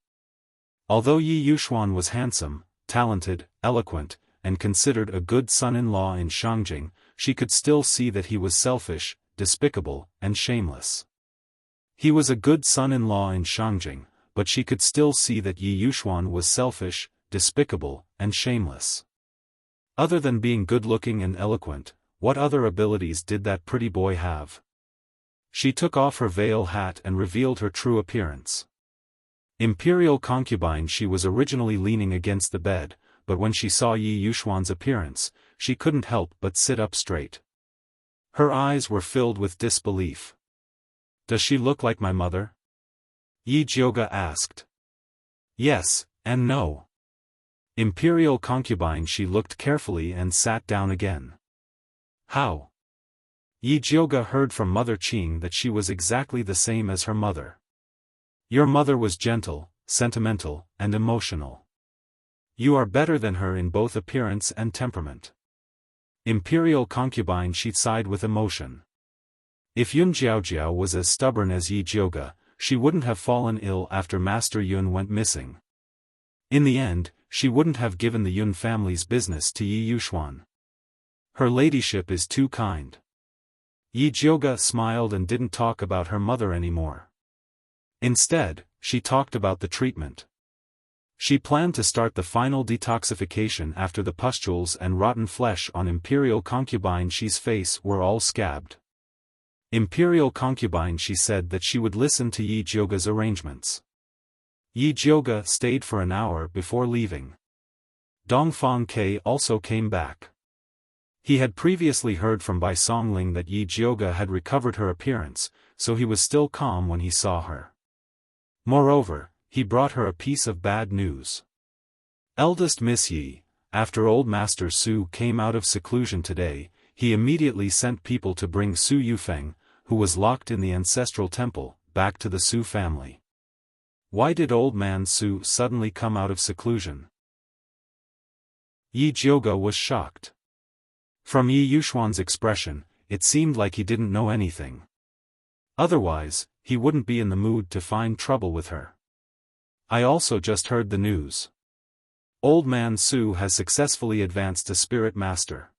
Although Yi Yuxuan was handsome, talented, eloquent, and considered a good son-in-law in Shangjing, she could still see that he was selfish, despicable, and shameless. He was a good son-in-law in Shangjing, but she could still see that Yi Yuxuan was selfish, despicable, and shameless. Other than being good-looking and eloquent, what other abilities did that pretty boy have? She took off her veil hat and revealed her true appearance. Imperial concubine She was originally leaning against the bed, but when she saw Yi Yuxuan's appearance, she couldn't help but sit up straight. Her eyes were filled with disbelief. Does she look like my mother? Yi Jiuge asked. Yes, and no. Imperial concubine She looked carefully and sat down again. How? Yi Jiuge heard from Mother Qing that she was exactly the same as her mother. Your mother was gentle, sentimental, and emotional. You are better than her in both appearance and temperament. Imperial concubine, she sighed with emotion. If Yun Jiaojiao was as stubborn as Yi Jioga, she wouldn't have fallen ill after Master Yun went missing. In the end, she wouldn't have given the Yun family's business to Yi Yuxuan. Her ladyship is too kind. Yi Jioga smiled and didn't talk about her mother anymore. Instead, she talked about the treatment. She planned to start the final detoxification after the pustules and rotten flesh on Imperial concubine Shi's face were all scabbed. Imperial concubine Shi said that she would listen to Yi Jioga's arrangements. Yi Jioga stayed for an hour before leaving. Dongfang Ke also came back. He had previously heard from Bai Songling that Yi Jioga had recovered her appearance, so he was still calm when he saw her. Moreover, he brought her a piece of bad news. Eldest Miss Yi, after old Master Su came out of seclusion today, he immediately sent people to bring Su Yufeng, who was locked in the ancestral temple, back to the Su family. Why did old man Su suddenly come out of seclusion? Yi Jioga was shocked. From Yi Yuxuan's expression, it seemed like he didn't know anything. Otherwise, he wouldn't be in the mood to find trouble with her. I also just heard the news. Old man Su has successfully advanced to Spirit Master.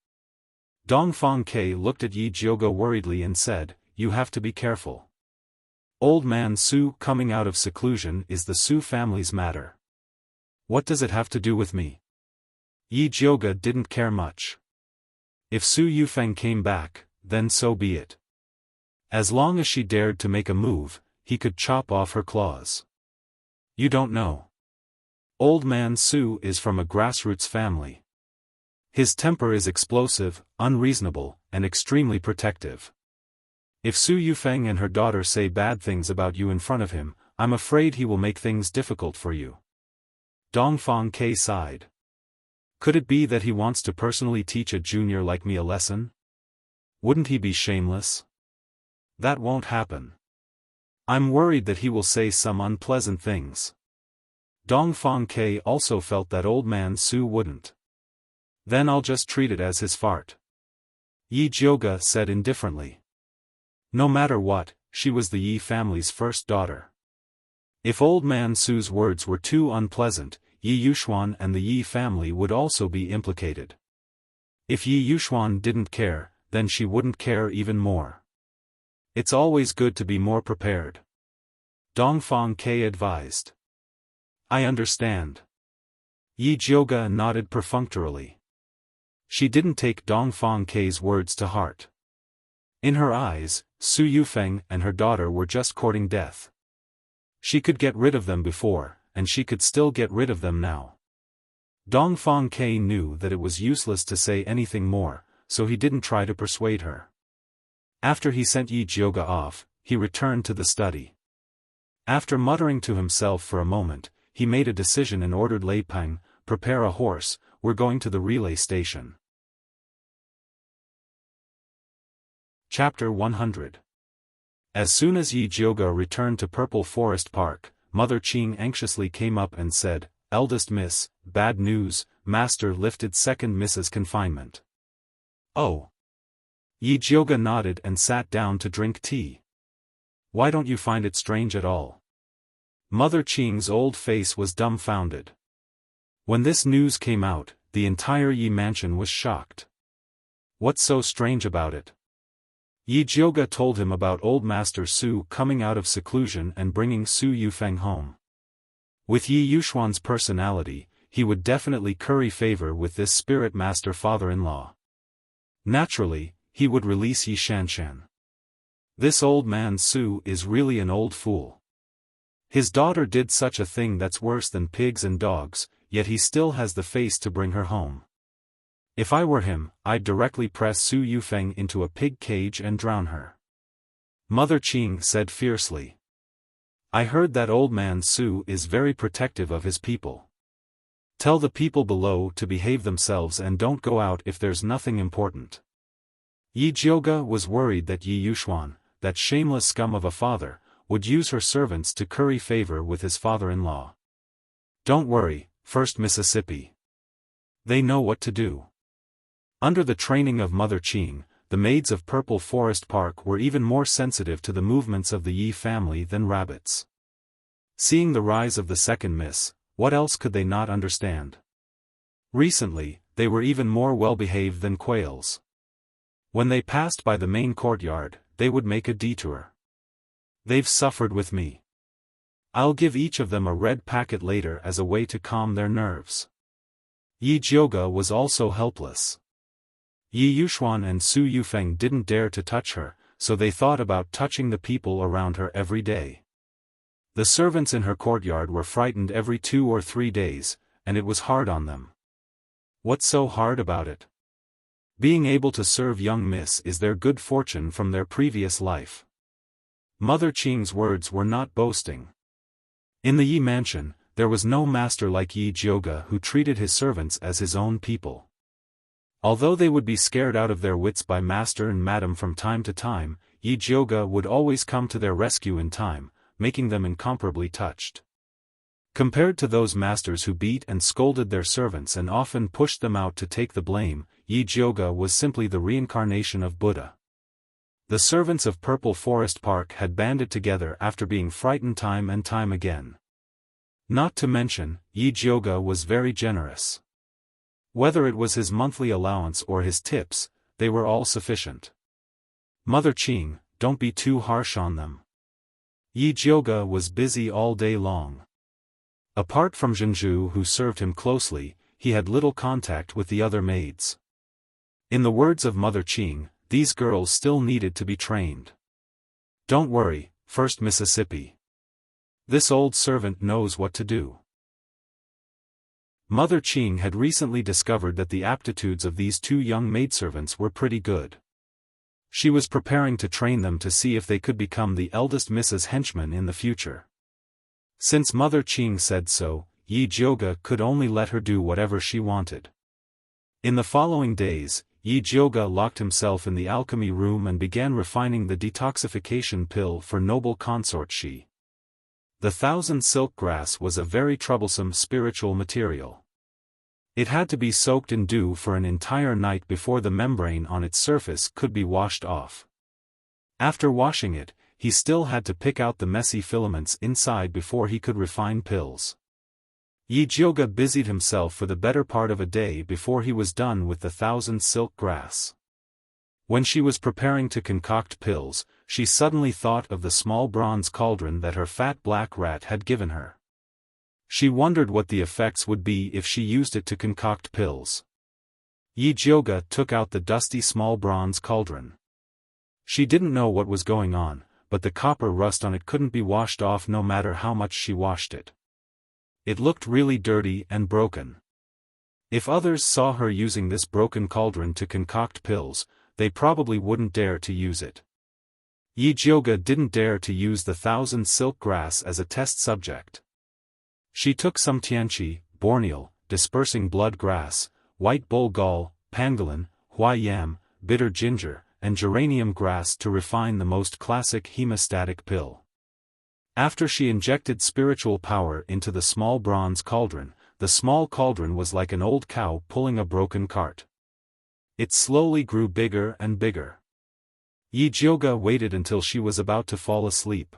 Dongfang Ke looked at Yi Jioga worriedly and said, "You have to be careful. Old man Su coming out of seclusion is the Su family's matter. What does it have to do with me?" Yi Jioga didn't care much. If Su Yufeng came back, then so be it. As long as she dared to make a move, he could chop off her claws. You don't know. Old man Su is from a grassroots family. His temper is explosive, unreasonable, and extremely protective. If Su Yufeng and her daughter say bad things about you in front of him, I'm afraid he will make things difficult for you. Dongfang Ke sighed. Could it be that he wants to personally teach a junior like me a lesson? Wouldn't he be shameless? That won't happen. I'm worried that he will say some unpleasant things. Dongfang Ke also felt that old man Su wouldn't. Then I'll just treat it as his fart. Yi Jioga said indifferently. No matter what, she was the Yi family's first daughter. If old man Su's words were too unpleasant, Yi Yuxuan and the Yi family would also be implicated. If Yi Yuxuan didn't care, then she wouldn't care even more. It's always good to be more prepared. Dongfang Ke advised. I understand. Yi Jioga nodded perfunctorily. She didn't take Dongfang Ke's words to heart. In her eyes, Su Yufeng and her daughter were just courting death. She could get rid of them before, and she could still get rid of them now. Dongfang Ke knew that it was useless to say anything more, so he didn't try to persuade her. After he sent Yi Jioga off, he returned to the study. After muttering to himself for a moment, he made a decision and ordered Lei Peng, prepare a horse, we're going to the relay station. Chapter 100. As soon as Yi Jioga returned to Purple Forest Park, Mother Qing anxiously came up and said, Eldest Miss, bad news, Master lifted second Miss's confinement. Oh. Yi Jioga nodded and sat down to drink tea. Why don't you find it strange at all? Mother Qing's old face was dumbfounded. When this news came out, the entire Yi mansion was shocked. What's so strange about it? Yi Jioga told him about old Master Su coming out of seclusion and bringing Su Yufeng home. With Yi Yuxuan's personality, he would definitely curry favor with this spirit master father-in-law. Naturally, he would release Yi Shanshan. This old man Su is really an old fool. His daughter did such a thing that's worse than pigs and dogs, yet he still has the face to bring her home. If I were him, I'd directly press Su Yufeng into a pig cage and drown her. Mother Qing said fiercely. I heard that old man Su is very protective of his people. Tell the people below to behave themselves and don't go out if there's nothing important. Yi Jioga was worried that Yi Yuxuan, that shameless scum of a father, would use her servants to curry favor with his father-in-law. Don't worry, First Mississippi. They know what to do. Under the training of Mother Qing, the maids of Purple Forest Park were even more sensitive to the movements of the Yi family than rabbits. Seeing the rise of the second miss, what else could they not understand? Recently, they were even more well-behaved than quails. When they passed by the main courtyard, they would make a detour. They've suffered with me. I'll give each of them a red packet later as a way to calm their nerves. Yi Jiuge was also helpless. Yi Yuxuan and Su Yufeng didn't dare to touch her, so they thought about touching the people around her every day. The servants in her courtyard were frightened every 2 or 3 days, and it was hard on them. What's so hard about it? Being able to serve young miss is their good fortune from their previous life. Mother Qing's words were not boasting. In the Yi mansion, there was no master like Yi Jiuge who treated his servants as his own people. Although they would be scared out of their wits by master and madam from time to time, Yi Jiuge would always come to their rescue in time, making them incomparably touched. Compared to those masters who beat and scolded their servants and often pushed them out to take the blame, Yi Jiuge was simply the reincarnation of Buddha. The servants of Purple Forest Park had banded together after being frightened time and time again. Not to mention, Yi Jiuge was very generous. Whether it was his monthly allowance or his tips, they were all sufficient. Mother Qing, don't be too harsh on them. Yi Jiuge was busy all day long. Apart from Zhenzhu who served him closely, he had little contact with the other maids. In the words of Mother Qing, these girls still needed to be trained. Don't worry, First Mississippi. This old servant knows what to do. Mother Qing had recently discovered that the aptitudes of these 2 young maidservants were pretty good. She was preparing to train them to see if they could become the eldest Mrs. Henchmen in the future. Since Mother Qing said so, Yi Jiuge could only let her do whatever she wanted. In the following days, Yi Jiuge locked himself in the alchemy room and began refining the detoxification pill for noble consort Shi. The 1,000 silk grass was a very troublesome spiritual material. It had to be soaked in dew for an entire night before the membrane on its surface could be washed off. After washing it, he still had to pick out the messy filaments inside before he could refine pills. Yi Jiuge busied himself for the better part of a day before he was done with the 1,000 silk grass. When she was preparing to concoct pills, she suddenly thought of the small bronze cauldron that her fat black rat had given her. She wondered what the effects would be if she used it to concoct pills. Yi Jiuge took out the dusty small bronze cauldron. She didn't know what was going on, but the copper rust on it couldn't be washed off no matter how much she washed it. It looked really dirty and broken. If others saw her using this broken cauldron to concoct pills, they probably wouldn't dare to use it. Yi Jiuge didn't dare to use the 1,000 silk grass as a test subject. She took some tianqi, borneal, dispersing blood grass, white bull gall, pangolin, hua yam, bitter ginger, and geranium grass to refine the most classic hemostatic pill. After she injected spiritual power into the small bronze cauldron, the small cauldron was like an old cow pulling a broken cart. It slowly grew bigger and bigger. Yi Jiuge waited until she was about to fall asleep.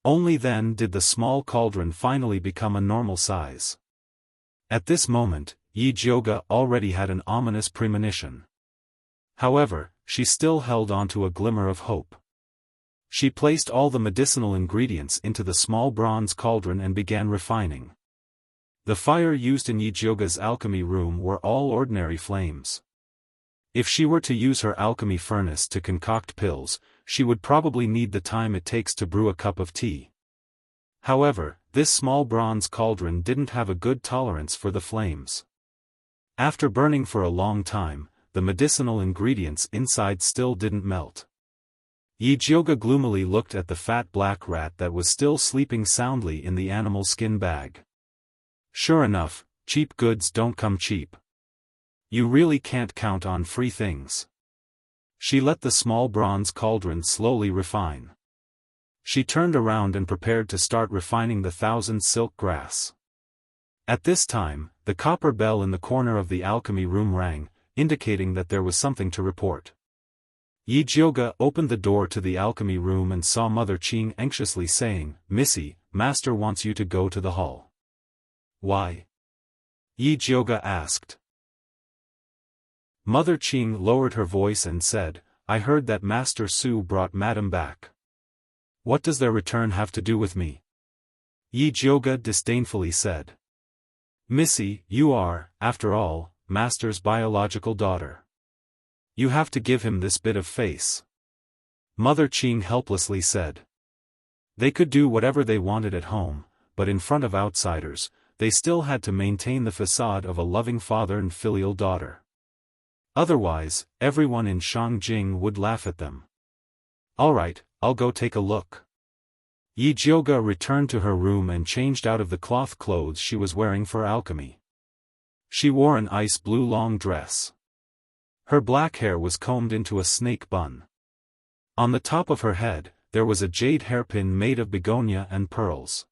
Only then did the small cauldron finally become a normal size. At this moment, Yi Jiuge already had an ominous premonition. However, she still held on to a glimmer of hope. She placed all the medicinal ingredients into the small bronze cauldron and began refining. The fire used in Yi Jiuge's alchemy room were all ordinary flames. If she were to use her alchemy furnace to concoct pills, she would probably need the time it takes to brew a cup of tea. However, this small bronze cauldron didn't have a good tolerance for the flames. After burning for a long time, the medicinal ingredients inside still didn't melt. Yi Jiuge gloomily looked at the fat black rat that was still sleeping soundly in the animal skin bag. Sure enough, cheap goods don't come cheap. You really can't count on free things. She let the small bronze cauldron slowly refine. She turned around and prepared to start refining the 1,000 silk grass. At this time, the copper bell in the corner of the alchemy room rang, indicating that there was something to report. Yi Jioge opened the door to the alchemy room and saw Mother Qing anxiously saying, "Missy, Master wants you to go to the hall." "Why?" Yi Jioge asked. Mother Qing lowered her voice and said, "I heard that Master Su brought Madam back. What does their return have to do with me?" Yi Jioge disdainfully said. "Missy, you are, after all, Master's biological daughter. You have to give him this bit of face." Mother Qing helplessly said. They could do whatever they wanted at home, but in front of outsiders, they still had to maintain the facade of a loving father and filial daughter. Otherwise, everyone in Shangjing would laugh at them. "All right, I'll go take a look." Yi Jioge returned to her room and changed out of the cloth clothes she was wearing for alchemy. She wore an ice blue long dress. Her black hair was combed into a snake bun. On the top of her head, there was a jade hairpin made of begonia and pearls.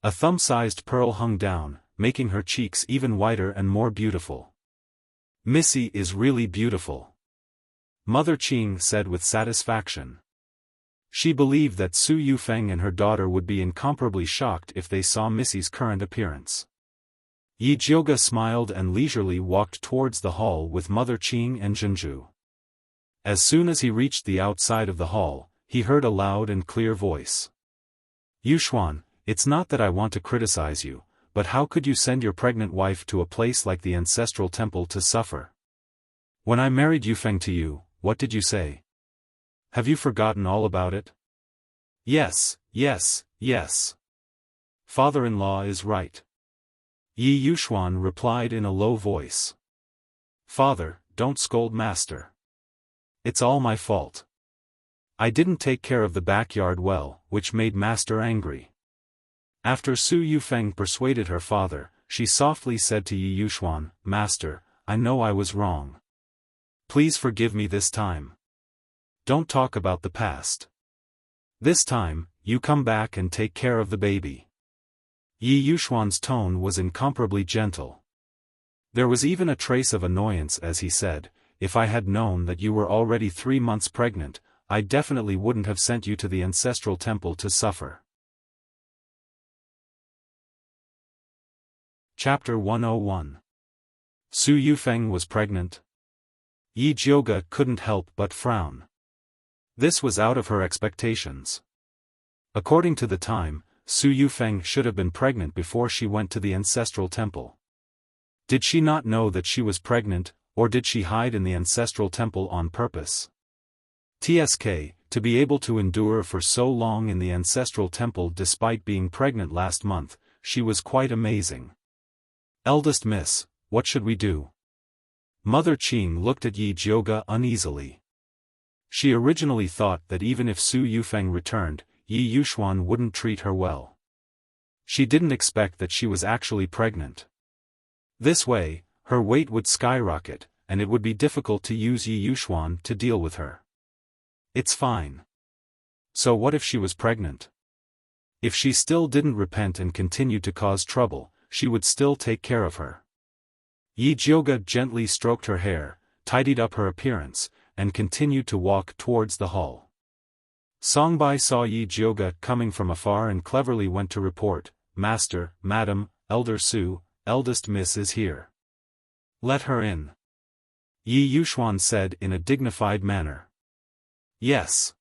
A thumb-sized pearl hung down, making her cheeks even whiter and more beautiful. "Missy is really beautiful," Mother Qing said with satisfaction. She believed that Su Yufeng and her daughter would be incomparably shocked if they saw Missy's current appearance. Yi Jioge smiled and leisurely walked towards the hall with Mother Qing and Zhenju. As soon as he reached the outside of the hall, he heard a loud and clear voice. "Yuxuan, it's not that I want to criticize you, but how could you send your pregnant wife to a place like the ancestral temple to suffer? When I married Yufeng to you, what did you say? Have you forgotten all about it?" "Yes, yes, yes. Father-in-law is right," Yi Yuxuan replied in a low voice. "Father, don't scold Master. It's all my fault. I didn't take care of the backyard well, which made Master angry." After Su Yufeng persuaded her father, she softly said to Yi Yuxuan, "Master, I know I was wrong. Please forgive me this time. Don't talk about the past. This time, you come back and take care of the baby." Yi Yuxuan's tone was incomparably gentle. There was even a trace of annoyance as he said, "If I had known that you were already 3 months pregnant, I definitely wouldn't have sent you to the ancestral temple to suffer." Chapter 101. Su Yufeng was pregnant? Yi Jioge couldn't help but frown. This was out of her expectations. According to the time, Su Yufeng should have been pregnant before she went to the ancestral temple. Did she not know that she was pregnant, or did she hide in the ancestral temple on purpose? TSK, to be able to endure for so long in the ancestral temple despite being pregnant last month, she was quite amazing. "Eldest miss, what should we do?" Mother Qing looked at Yi Jioge uneasily. She originally thought that even if Su Yufeng returned, Yi Yuxuan wouldn't treat her well. She didn't expect that she was actually pregnant. This way, her weight would skyrocket, and it would be difficult to use Yi Yuxuan to deal with her. "It's fine." So what if she was pregnant? If she still didn't repent and continued to cause trouble, she would still take care of her. Yi Jioge gently stroked her hair, tidied up her appearance, and continued to walk towards the hall. Songbai saw Yi Jioge coming from afar and cleverly went to report, "Master, Madam, Elder Su, eldest miss is here. Let her in." Yi Yuxuan said in a dignified manner. "Yes."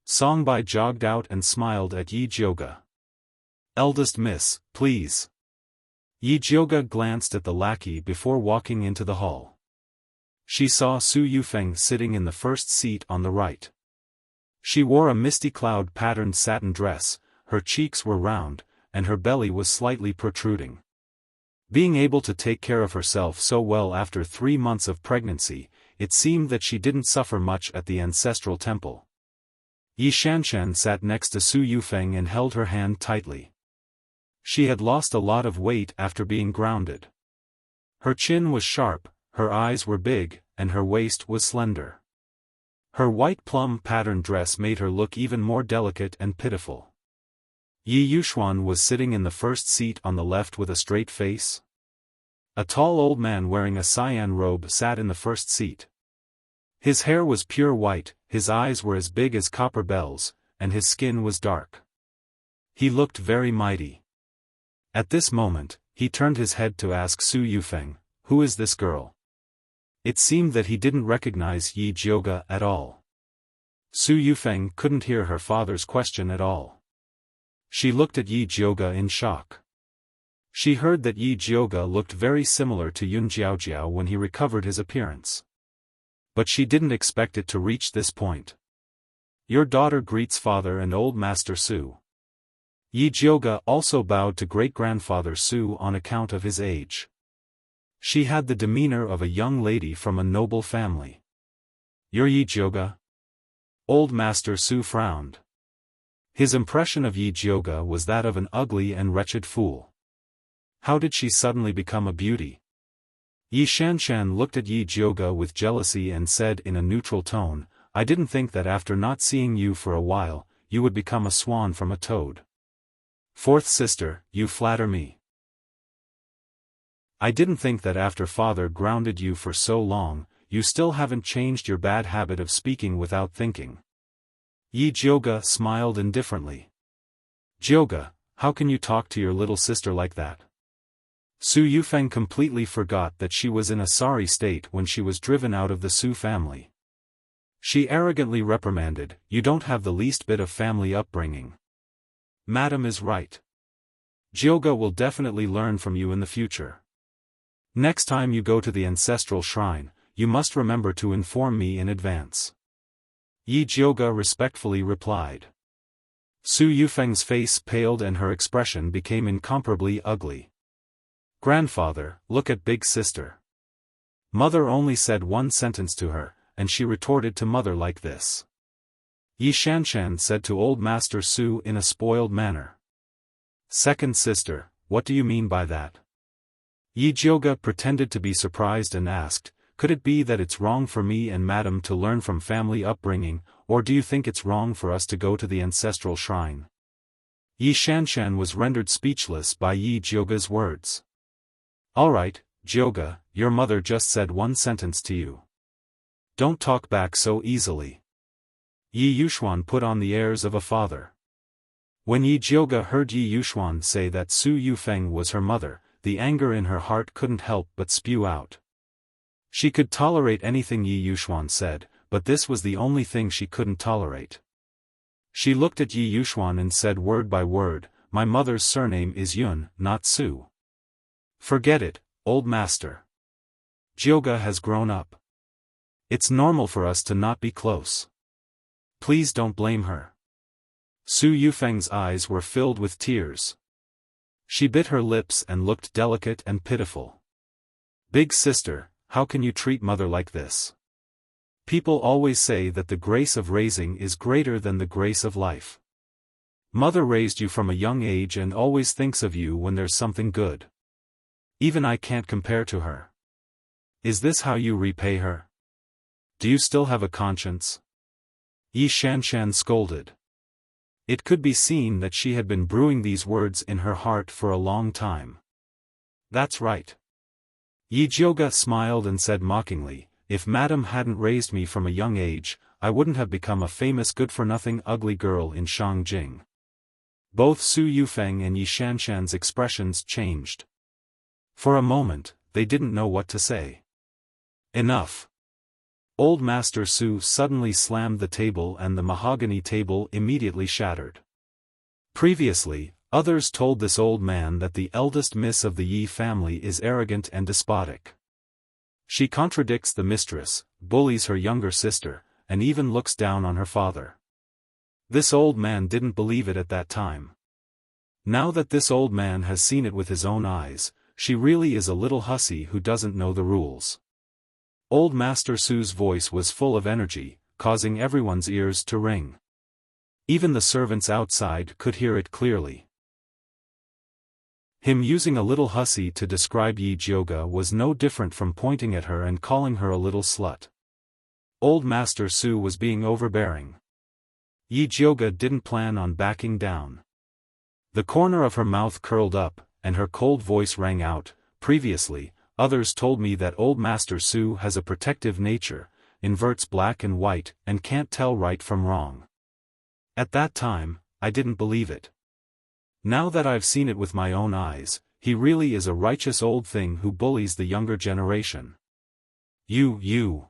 Songbai jogged out and smiled at Yi Jioge. "Eldest miss, please." Yi Jioge glanced at the lackey before walking into the hall. She saw Su Yufeng sitting in the first seat on the right. She wore a misty cloud-patterned satin dress, her cheeks were round, and her belly was slightly protruding. Being able to take care of herself so well after 3 months of pregnancy, it seemed that she didn't suffer much at the ancestral temple. Yi Shanshan sat next to Su Yufeng and held her hand tightly. She had lost a lot of weight after being grounded. Her chin was sharp, her eyes were big, and her waist was slender. Her white plum-patterned dress made her look even more delicate and pitiful. Yi Yuxuan was sitting in the first seat on the left with a straight face. A tall old man wearing a cyan robe sat in the first seat. His hair was pure white, his eyes were as big as copper bells, and his skin was dark. He looked very mighty. At this moment, he turned his head to ask Su Yufeng, "Who is this girl?" It seemed that he didn't recognize Yi Jiuge at all. Su Yufeng couldn't hear her father's question at all. She looked at Yi Jiuge in shock. She heard that Yi Jiuge looked very similar to Yun Jiaojiao when he recovered his appearance. But she didn't expect it to reach this point. "Your daughter greets father and old Master Su." Yi Jiuge also bowed to great-grandfather Su on account of his age. She had the demeanor of a young lady from a noble family. "You're Yi Jiuge?" Old Master Su frowned. His impression of Yi Jiuge was that of an ugly and wretched fool. How did she suddenly become a beauty? Yi Shanshan looked at Yi Jiuge with jealousy and said in a neutral tone, "I didn't think that after not seeing you for a while, you would become a swan from a toad. Fourth sister, you flatter me. I didn't think that after father grounded you for so long, you still haven't changed your bad habit of speaking without thinking." Yi Jiuge smiled indifferently. "Jiuge, how can you talk to your little sister like that?" Su Yufeng completely forgot that she was in a sorry state when she was driven out of the Su family. She arrogantly reprimanded, "You don't have the least bit of family upbringing. Madam is right. Jiuge will definitely learn from you in the future. Next time you go to the ancestral shrine, you must remember to inform me in advance." Yi Jiuge respectfully replied. Su Yufeng's face paled and her expression became incomparably ugly. "Grandfather, look at big sister. Mother only said one sentence to her, and she retorted to mother like this." Yi Shanshan said to old Master Su in a spoiled manner. "Second sister, what do you mean by that?" Yi Jiuge pretended to be surprised and asked, "Could it be that it's wrong for me and madam to learn from family upbringing, or do you think it's wrong for us to go to the ancestral shrine?" Yi Shanshan was rendered speechless by Yi Jiuge's words. "All right, Jiuge, your mother just said one sentence to you. Don't talk back so easily." Yi Yuxuan put on the airs of a father. When Yi Jiuge heard Yi Yuxuan say that Su Yufeng was her mother, the anger in her heart couldn't help but spew out. She could tolerate anything Yi Yuxuan said, but this was the only thing she couldn't tolerate. She looked at Yi Yuxuan and said word by word, "My mother's surname is Yun, not Su. Forget it, old master. Jiuge has grown up. It's normal for us to not be close. Please don't blame her." Su Yufeng's eyes were filled with tears. She bit her lips and looked delicate and pitiful. "Big sister, how can you treat mother like this? People always say that the grace of raising is greater than the grace of life. Mother raised you from a young age and always thinks of you when there's something good. Even I can't compare to her. Is this how you repay her? Do you still have a conscience?" Yi Shanshan scolded. It could be seen that she had been brewing these words in her heart for a long time. "That's right." Yi Jiuge smiled and said mockingly, "If madam hadn't raised me from a young age, I wouldn't have become a famous good-for-nothing ugly girl in Shangjing." Both Su Yufeng and Yi Shanshan's expressions changed. For a moment, they didn't know what to say. "Enough." Old Master Su suddenly slammed the table and the mahogany table immediately shattered. Previously, others told this old man that the eldest miss of the Yi family is arrogant and despotic. She contradicts the mistress, bullies her younger sister, and even looks down on her father. This old man didn't believe it at that time. Now that this old man has seen it with his own eyes, she really is a little hussy who doesn't know the rules. Old Master Su's voice was full of energy, causing everyone's ears to ring. Even the servants outside could hear it clearly. Him using a little hussy to describe Yi Jiuge was no different from pointing at her and calling her a little slut. Old Master Su was being overbearing. Yi Jiuge didn't plan on backing down. The corner of her mouth curled up, and her cold voice rang out, "Previously, others told me that old Master Su has a protective nature, inverts black and white, and can't tell right from wrong. At that time, I didn't believe it. Now that I've seen it with my own eyes, he really is a righteous old thing who bullies the younger generation. You.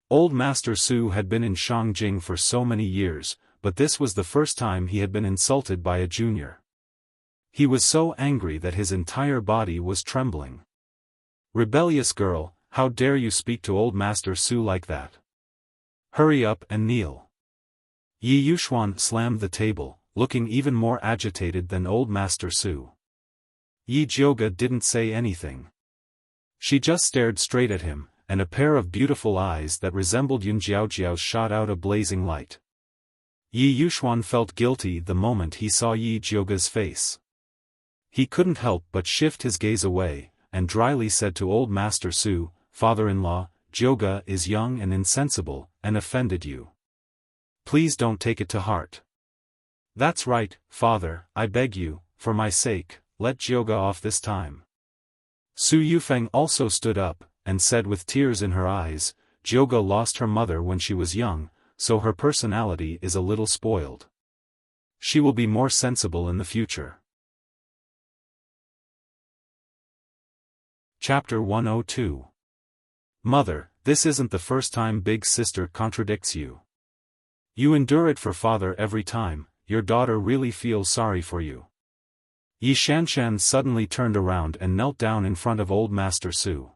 Old Master Su had been in Shangjing for so many years, but this was the first time he had been insulted by a junior. He was so angry that his entire body was trembling. Rebellious girl, how dare you speak to old Master Su like that? Hurry up and kneel. Yi Yuxuan slammed the table, looking even more agitated than old Master Su. Yi Jioga didn't say anything. She just stared straight at him, and a pair of beautiful eyes that resembled Yun Jiaojiao's shot out a blazing light. Yi Yuxuan felt guilty the moment he saw Yi Jioga's face. He couldn't help but shift his gaze away, and dryly said to old Master Su, "Father-in-law, Jioga is young and insensible, and offended you. Please don't take it to heart." "That's right, father, I beg you, for my sake, let Jioga off this time." Su Yufeng also stood up, and said with tears in her eyes, "Jioga lost her mother when she was young, so her personality is a little spoiled. She will be more sensible in the future." Chapter 102. Mother, this isn't the first time big sister contradicts you. You endure it for father every time, your daughter really feels sorry for you. Yi Shanshan suddenly turned around and knelt down in front of old Master Su.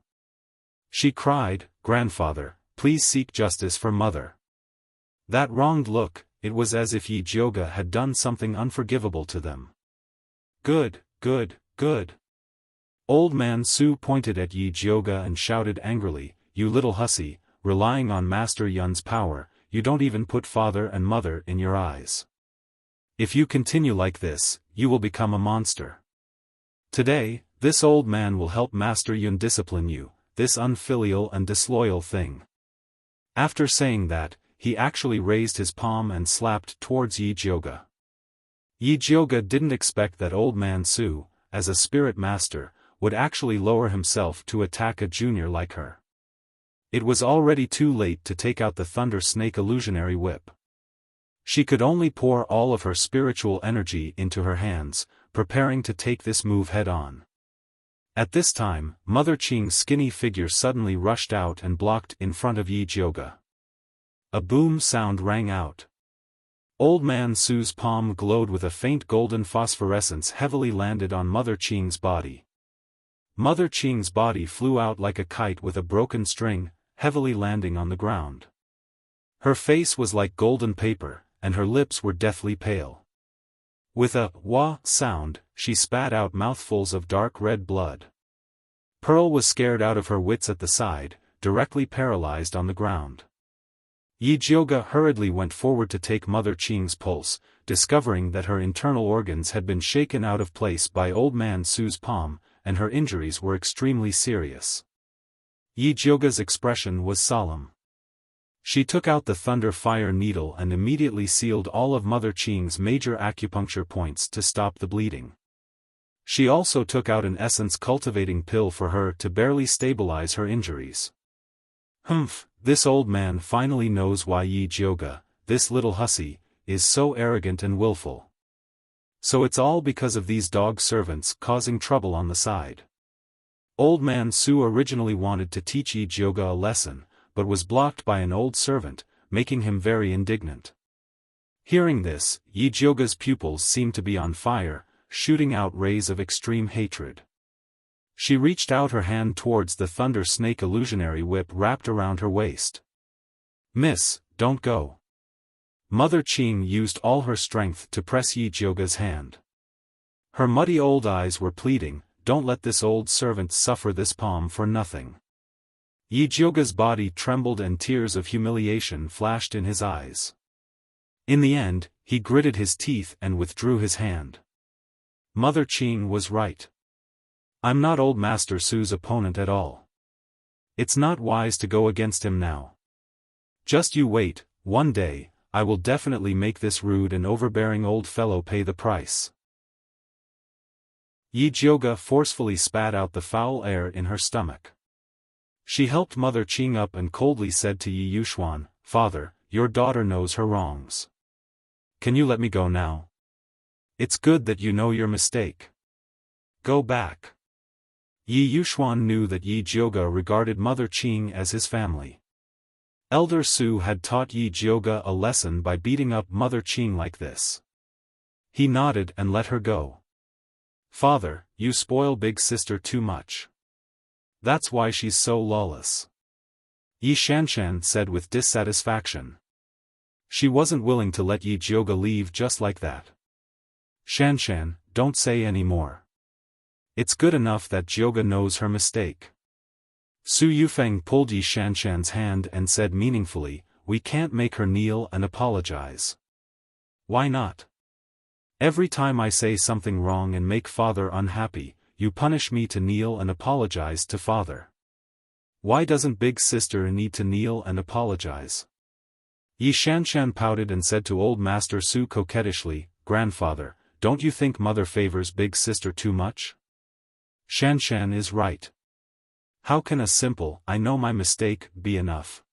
She cried, "Grandfather, please seek justice for mother." That wronged look, it was as if Yi Jioga had done something unforgivable to them. Good. Old man Su pointed at Yi Jioga and shouted angrily, "You little hussy, relying on Master Yun's power, you don't even put father and mother in your eyes. If you continue like this, you will become a monster. Today, this old man will help Master Yun discipline you, this unfilial and disloyal thing." After saying that, he actually raised his palm and slapped towards Yi Jioga. Yi Jioga didn't expect that old man Su, as a spirit master, would actually lower himself to attack a junior like her. It was already too late to take out the Thunder Snake illusionary whip. She could only pour all of her spiritual energy into her hands, preparing to take this move head-on. At this time, Mother Qing's skinny figure suddenly rushed out and blocked in front of Yi Jioga. A boom sound rang out. Old man Su's palm glowed with a faint golden phosphorescence heavily landed on Mother Qing's body. Mother Qing's body flew out like a kite with a broken string, heavily landing on the ground. Her face was like golden paper, and her lips were deathly pale. With a wah sound, she spat out mouthfuls of dark red blood. Pearl was scared out of her wits at the side, directly paralyzed on the ground. Yi Jioga hurriedly went forward to take Mother Qing's pulse, discovering that her internal organs had been shaken out of place by old man Su's palm, and her injuries were extremely serious. Yi Jioga's expression was solemn. She took out the thunder fire needle and immediately sealed all of Mother Qing's major acupuncture points to stop the bleeding. She also took out an essence cultivating pill for her to barely stabilize her injuries. Humph, this old man finally knows why Yi Jioga, this little hussy, is so arrogant and willful. So it's all because of these dog servants causing trouble on the side. Old man Su originally wanted to teach Yi Jioga a lesson, but was blocked by an old servant, making him very indignant. Hearing this, Yi Jioga's pupils seemed to be on fire, shooting out rays of extreme hatred. She reached out her hand towards the Thunder Snake illusionary whip wrapped around her waist. "Miss, don't go." Mother Qing used all her strength to press Yi Jioga's hand. Her muddy old eyes were pleading, "Don't let this old servant suffer this palm for nothing." Yi Jioga's body trembled and tears of humiliation flashed in his eyes. In the end, he gritted his teeth and withdrew his hand. Mother Qing was right. I'm not old Master Su's opponent at all. It's not wise to go against him now. Just you wait, one day, I will definitely make this rude and overbearing old fellow pay the price. Yi Jioga forcefully spat out the foul air in her stomach. She helped Mother Qing up and coldly said to Yi Yuxuan, "Father, your daughter knows her wrongs. Can you let me go now? It's good that you know your mistake. Go back." Yi Yuxuan knew that Yi Jioga regarded Mother Qing as his family. Elder Su had taught Yi Jioga a lesson by beating up Mother Qing like this. He nodded and let her go. "Father, you spoil big sister too much. That's why she's so lawless," Yi Shanshan said with dissatisfaction. She wasn't willing to let Yi Jioga leave just like that. "Shanshan, don't say any more. It's good enough that Jioga knows her mistake." Su Yufeng pulled Yi Shanshan's hand and said meaningfully, "We can't make her kneel and apologize." "Why not? Every time I say something wrong and make father unhappy, you punish me to kneel and apologize to father. Why doesn't big sister need to kneel and apologize?" Yi Shanshan pouted and said to old Master Su coquettishly, "Grandfather, don't you think mother favors big sister too much? Shanshan is right. How can a simple, 'I know my mistake,' be enough?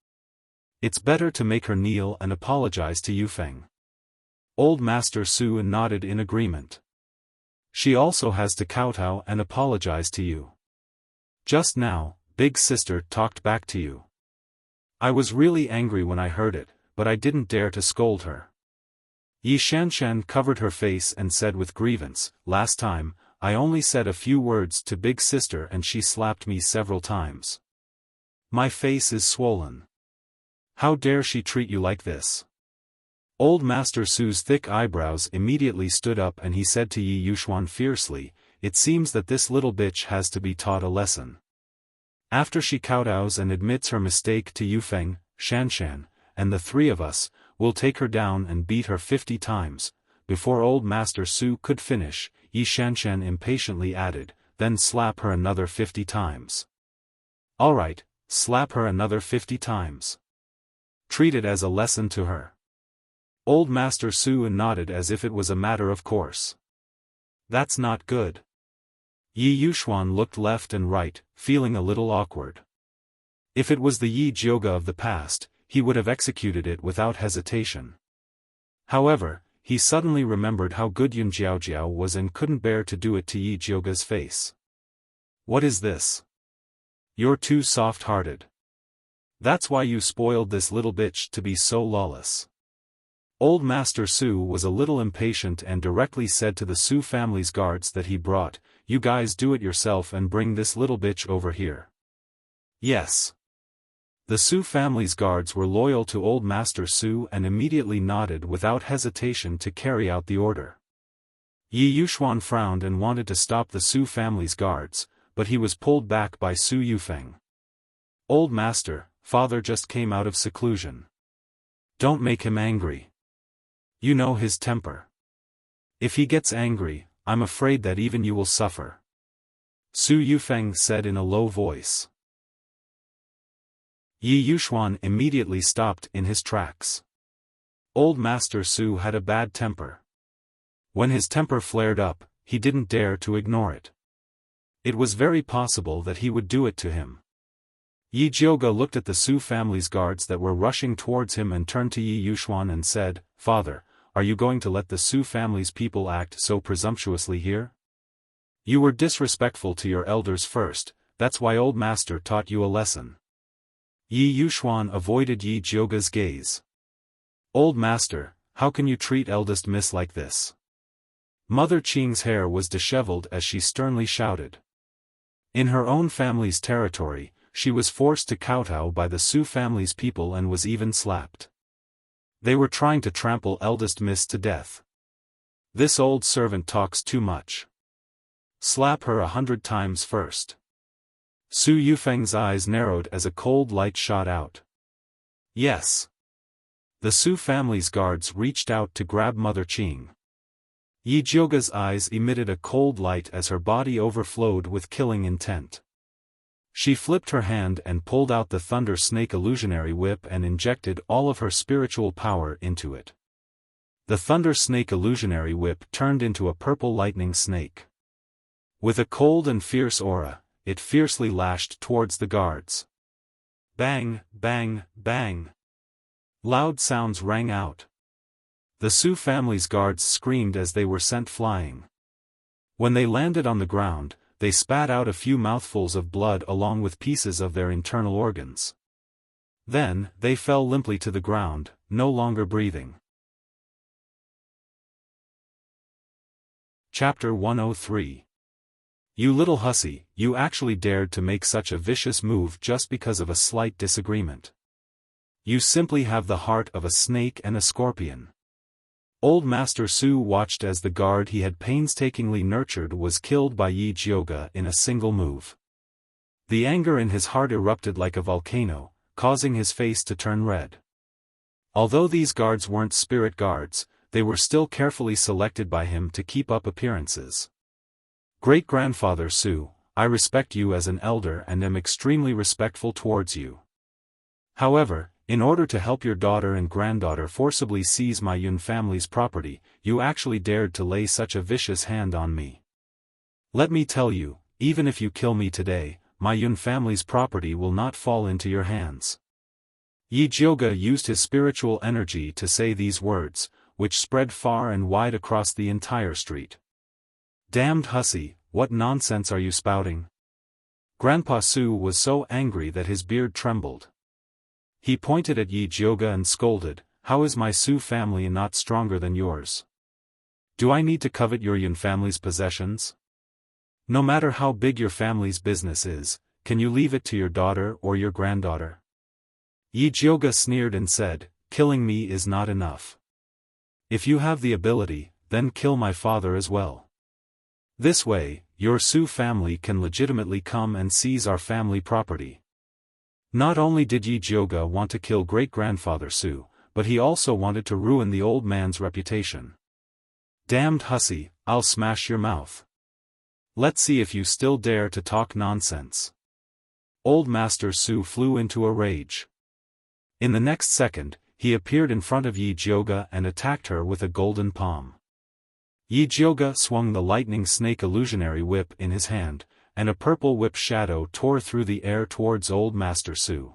It's better to make her kneel and apologize to Yufeng." Old Master Su nodded in agreement. "She also has to kowtow and apologize to you. Just now, big sister talked back to you. I was really angry when I heard it, but I didn't dare to scold her." Yi Shanshan covered her face and said with grievance, "Last time, I only said a few words to big sister and she slapped me several times. My face is swollen. How dare she treat you like this?" Old Master Su's thick eyebrows immediately stood up and he said to Yi Yuxuan fiercely, "It seems that this little bitch has to be taught a lesson. After she kowtows and admits her mistake to Yufeng, Shanshan, and the three of us, we'll take her down and beat her 50 times. Before old Master Su could finish, Yi Shanshan impatiently added, "Then slap her another 50 times. All right, slap her another 50 times. Treat it as a lesson to her." Old Master Su nodded as if it was a matter of course. "That's not good." Yi Yuxuan looked left and right, feeling a little awkward. If it was the Yi Jioga of the past, he would have executed it without hesitation. However, he suddenly remembered how good Yun Jiaojiao was and couldn't bear to do it to Yi Jioga's face. "What is this? You're too soft-hearted. That's why you spoiled this little bitch to be so lawless." Old Master Su was a little impatient and directly said to the Su family's guards that he brought, "You guys do it yourself and bring this little bitch over here." "Yes." The Su family's guards were loyal to old Master Su and immediately nodded without hesitation to carry out the order. Yi Yuxuan frowned and wanted to stop the Su family's guards, but he was pulled back by Su Yufeng. "Old Master, father just came out of seclusion. Don't make him angry. You know his temper. If he gets angry, I'm afraid that even you will suffer," Su Yufeng said in a low voice. Yi Yuxuan immediately stopped in his tracks. Old Master Su had a bad temper. When his temper flared up, he didn't dare to ignore it. It was very possible that he would do it to him. Yi Jioga looked at the Su family's guards that were rushing towards him and turned to Yi Yuxuan and said, "Father, are you going to let the Su family's people act so presumptuously here? You were disrespectful to your elders first, that's why old master taught you a lesson." Yi Yuxuan avoided Yi Jioga's gaze. "Old master, how can you treat eldest miss like this?" Mother Qing's hair was disheveled as she sternly shouted. In her own family's territory, she was forced to kowtow by the Su family's people and was even slapped. They were trying to trample eldest miss to death. "This old servant talks too much. Slap her 100 times first." Su Yufeng's eyes narrowed as a cold light shot out. "Yes." The Su family's guards reached out to grab Mother Qing. Yi Jioga's eyes emitted a cold light as her body overflowed with killing intent. She flipped her hand and pulled out the Thunder Snake illusionary whip and injected all of her spiritual power into it. The Thunder Snake illusionary whip turned into a purple lightning snake. With a cold and fierce aura, it fiercely lashed towards the guards. Bang, bang, bang. Loud sounds rang out. The Su family's guards screamed as they were sent flying. When they landed on the ground, they spat out a few mouthfuls of blood along with pieces of their internal organs. Then, they fell limply to the ground, no longer breathing. Chapter 103. You little hussy, you actually dared to make such a vicious move just because of a slight disagreement. You simply have the heart of a snake and a scorpion. Old Master Su watched as the guard he had painstakingly nurtured was killed by Yi Jiuge in a single move. The anger in his heart erupted like a volcano, causing his face to turn red. Although these guards weren't spirit guards, they were still carefully selected by him to keep up appearances. Great-grandfather Su, I respect you as an elder and am extremely respectful towards you. However, in order to help your daughter and granddaughter forcibly seize my Yun family's property, you actually dared to lay such a vicious hand on me. Let me tell you, even if you kill me today, my Yun family's property will not fall into your hands. Yi Jiuge used his spiritual energy to say these words, which spread far and wide across the entire street. Damned hussy, what nonsense are you spouting? Grandpa Su was so angry that his beard trembled. He pointed at Yi Jiuge and scolded, how is my Su family not stronger than yours? Do I need to covet your Yun family's possessions? No matter how big your family's business is, can you leave it to your daughter or your granddaughter? Yi Jiuge sneered and said, killing me is not enough. If you have the ability, then kill my father as well. This way, your Su family can legitimately come and seize our family property. Not only did Yi Jiuge want to kill great-grandfather Su, but he also wanted to ruin the old man's reputation. Damned hussy, I'll smash your mouth. Let's see if you still dare to talk nonsense. Old Master Su flew into a rage. In the next second, he appeared in front of Yi Jiuge and attacked her with a golden palm. Yi Jiuge swung the lightning snake illusionary whip in his hand, and a purple whip shadow tore through the air towards Old Master Su.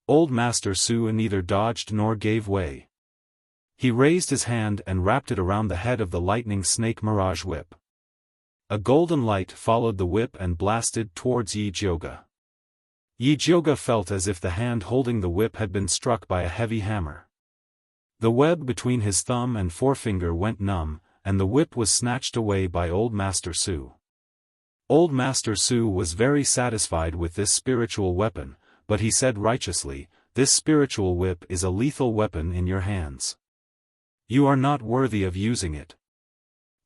Old Master Su neither dodged nor gave way. He raised his hand and wrapped it around the head of the lightning snake mirage whip. A golden light followed the whip and blasted towards Yi Jiuge. Yi Jiuge felt as if the hand holding the whip had been struck by a heavy hammer. The web between his thumb and forefinger went numb, and the whip was snatched away by Old Master Su. Old Master Su was very satisfied with this spiritual weapon, but he said righteously, this spiritual whip is a lethal weapon in your hands. You are not worthy of using it.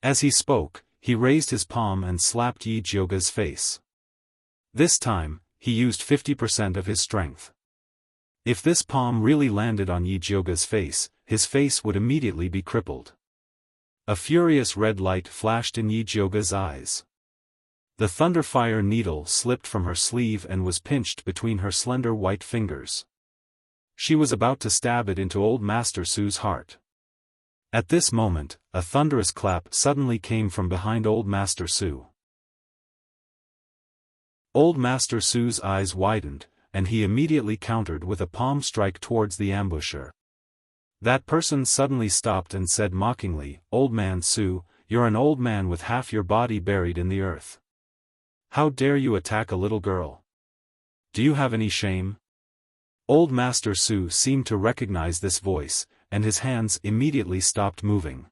As he spoke, he raised his palm and slapped Yi Jiuge's face. This time, he used 50% of his strength. If this palm really landed on Yi Jiuge's face, his face would immediately be crippled. A furious red light flashed in Yi Jiuge's eyes. The thunderfire needle slipped from her sleeve and was pinched between her slender white fingers. She was about to stab it into Old Master Su's heart. At this moment, a thunderous clap suddenly came from behind Old Master Su. Old Master Su's eyes widened, and he immediately countered with a palm strike towards the ambusher. That person suddenly stopped and said mockingly, Old Man Su, you're an old man with half your body buried in the earth. How dare you attack a little girl? Do you have any shame? Old Master Su seemed to recognize this voice, and his hands immediately stopped moving.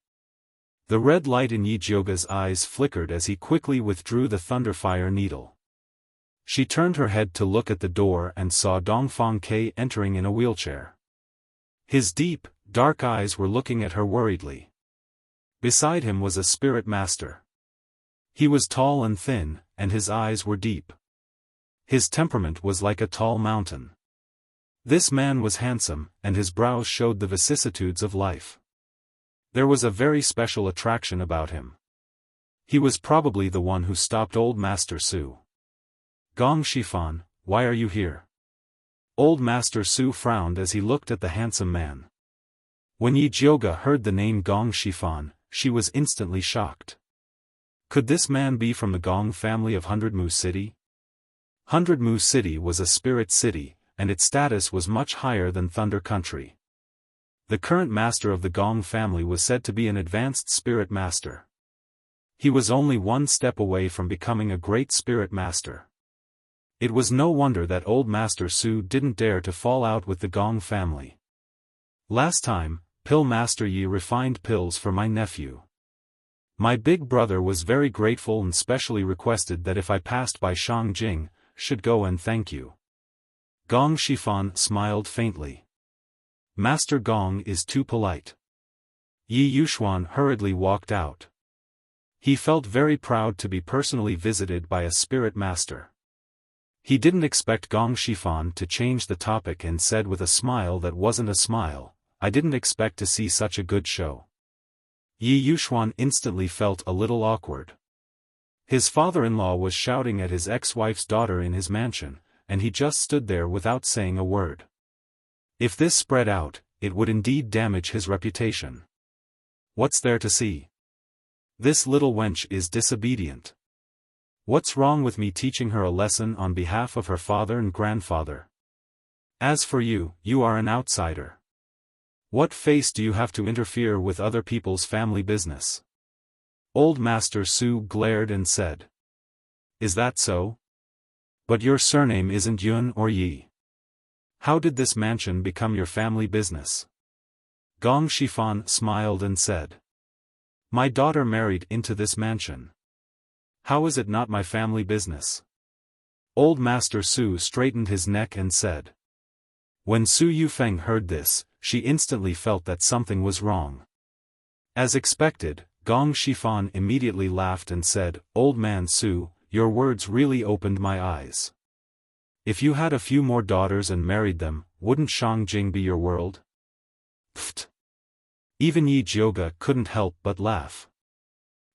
The red light in Yi Jiuge's eyes flickered as he quickly withdrew the thunderfire needle. She turned her head to look at the door and saw Dongfang Ke entering in a wheelchair. His deep, dark eyes were looking at her worriedly. Beside him was a spirit master. He was tall and thin, and his eyes were deep. His temperament was like a tall mountain. This man was handsome, and his brows showed the vicissitudes of life. There was a very special attraction about him. He was probably the one who stopped Old Master Su. Gong Xiaofan, why are you here? Old Master Su frowned as he looked at the handsome man. When Yi Jiuge heard the name Gong Xiaofan, she was instantly shocked. Could this man be from the Gong family of Hundred Mu City? Hundred Mu City was a spirit city, and its status was much higher than Thunder Country. The current master of the Gong family was said to be an advanced spirit master. He was only one step away from becoming a great spirit master. It was no wonder that old Master Su didn't dare to fall out with the Gong family. Last time, Pill Master Yi refined pills for my nephew. My big brother was very grateful and specially requested that if I passed by Shangjing, should go and thank you. Gong Xiaofan smiled faintly. Master Gong is too polite. Yi Yuxuan hurriedly walked out. He felt very proud to be personally visited by a spirit master. He didn't expect Gong Xiaofan to change the topic and said with a smile that wasn't a smile, I didn't expect to see such a good show. Yi Yuxuan instantly felt a little awkward. His father-in-law was shouting at his ex-wife's daughter in his mansion, and he just stood there without saying a word. If this spread out, it would indeed damage his reputation. What's there to see? This little wench is disobedient. What's wrong with me teaching her a lesson on behalf of her father and grandfather? As for you, you are an outsider. What face do you have to interfere with other people's family business? Old Master Su glared and said. Is that so? But your surname isn't Yun or Yi. How did this mansion become your family business? Gong Xiaofan smiled and said. My daughter married into this mansion. How is it not my family business? Old Master Su straightened his neck and said. When Su Yufeng heard this, she instantly felt that something was wrong. As expected, Gong Xiaofan immediately laughed and said, Old man Su, your words really opened my eyes. If you had a few more daughters and married them, wouldn't Shangjing be your world? Pfft. Even Yi Jioga couldn't help but laugh.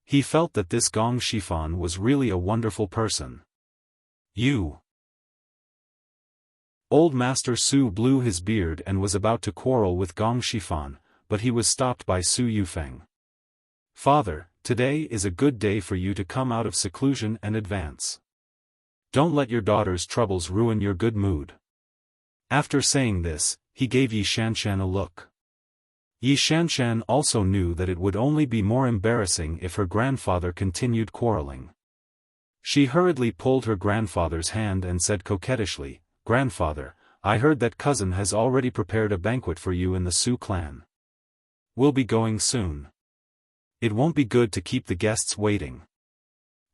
He felt that this Gong Xiaofan was really a wonderful person. You. Old Master Su blew his beard and was about to quarrel with Gong Xiaofan, but he was stopped by Su Yufeng. Father, today is a good day for you to come out of seclusion and advance. Don't let your daughter's troubles ruin your good mood. After saying this, he gave Yi Shanshan a look. Yi Shanshan also knew that it would only be more embarrassing if her grandfather continued quarreling. She hurriedly pulled her grandfather's hand and said coquettishly, Grandfather, I heard that cousin has already prepared a banquet for you in the Su clan. We'll be going soon. It won't be good to keep the guests waiting.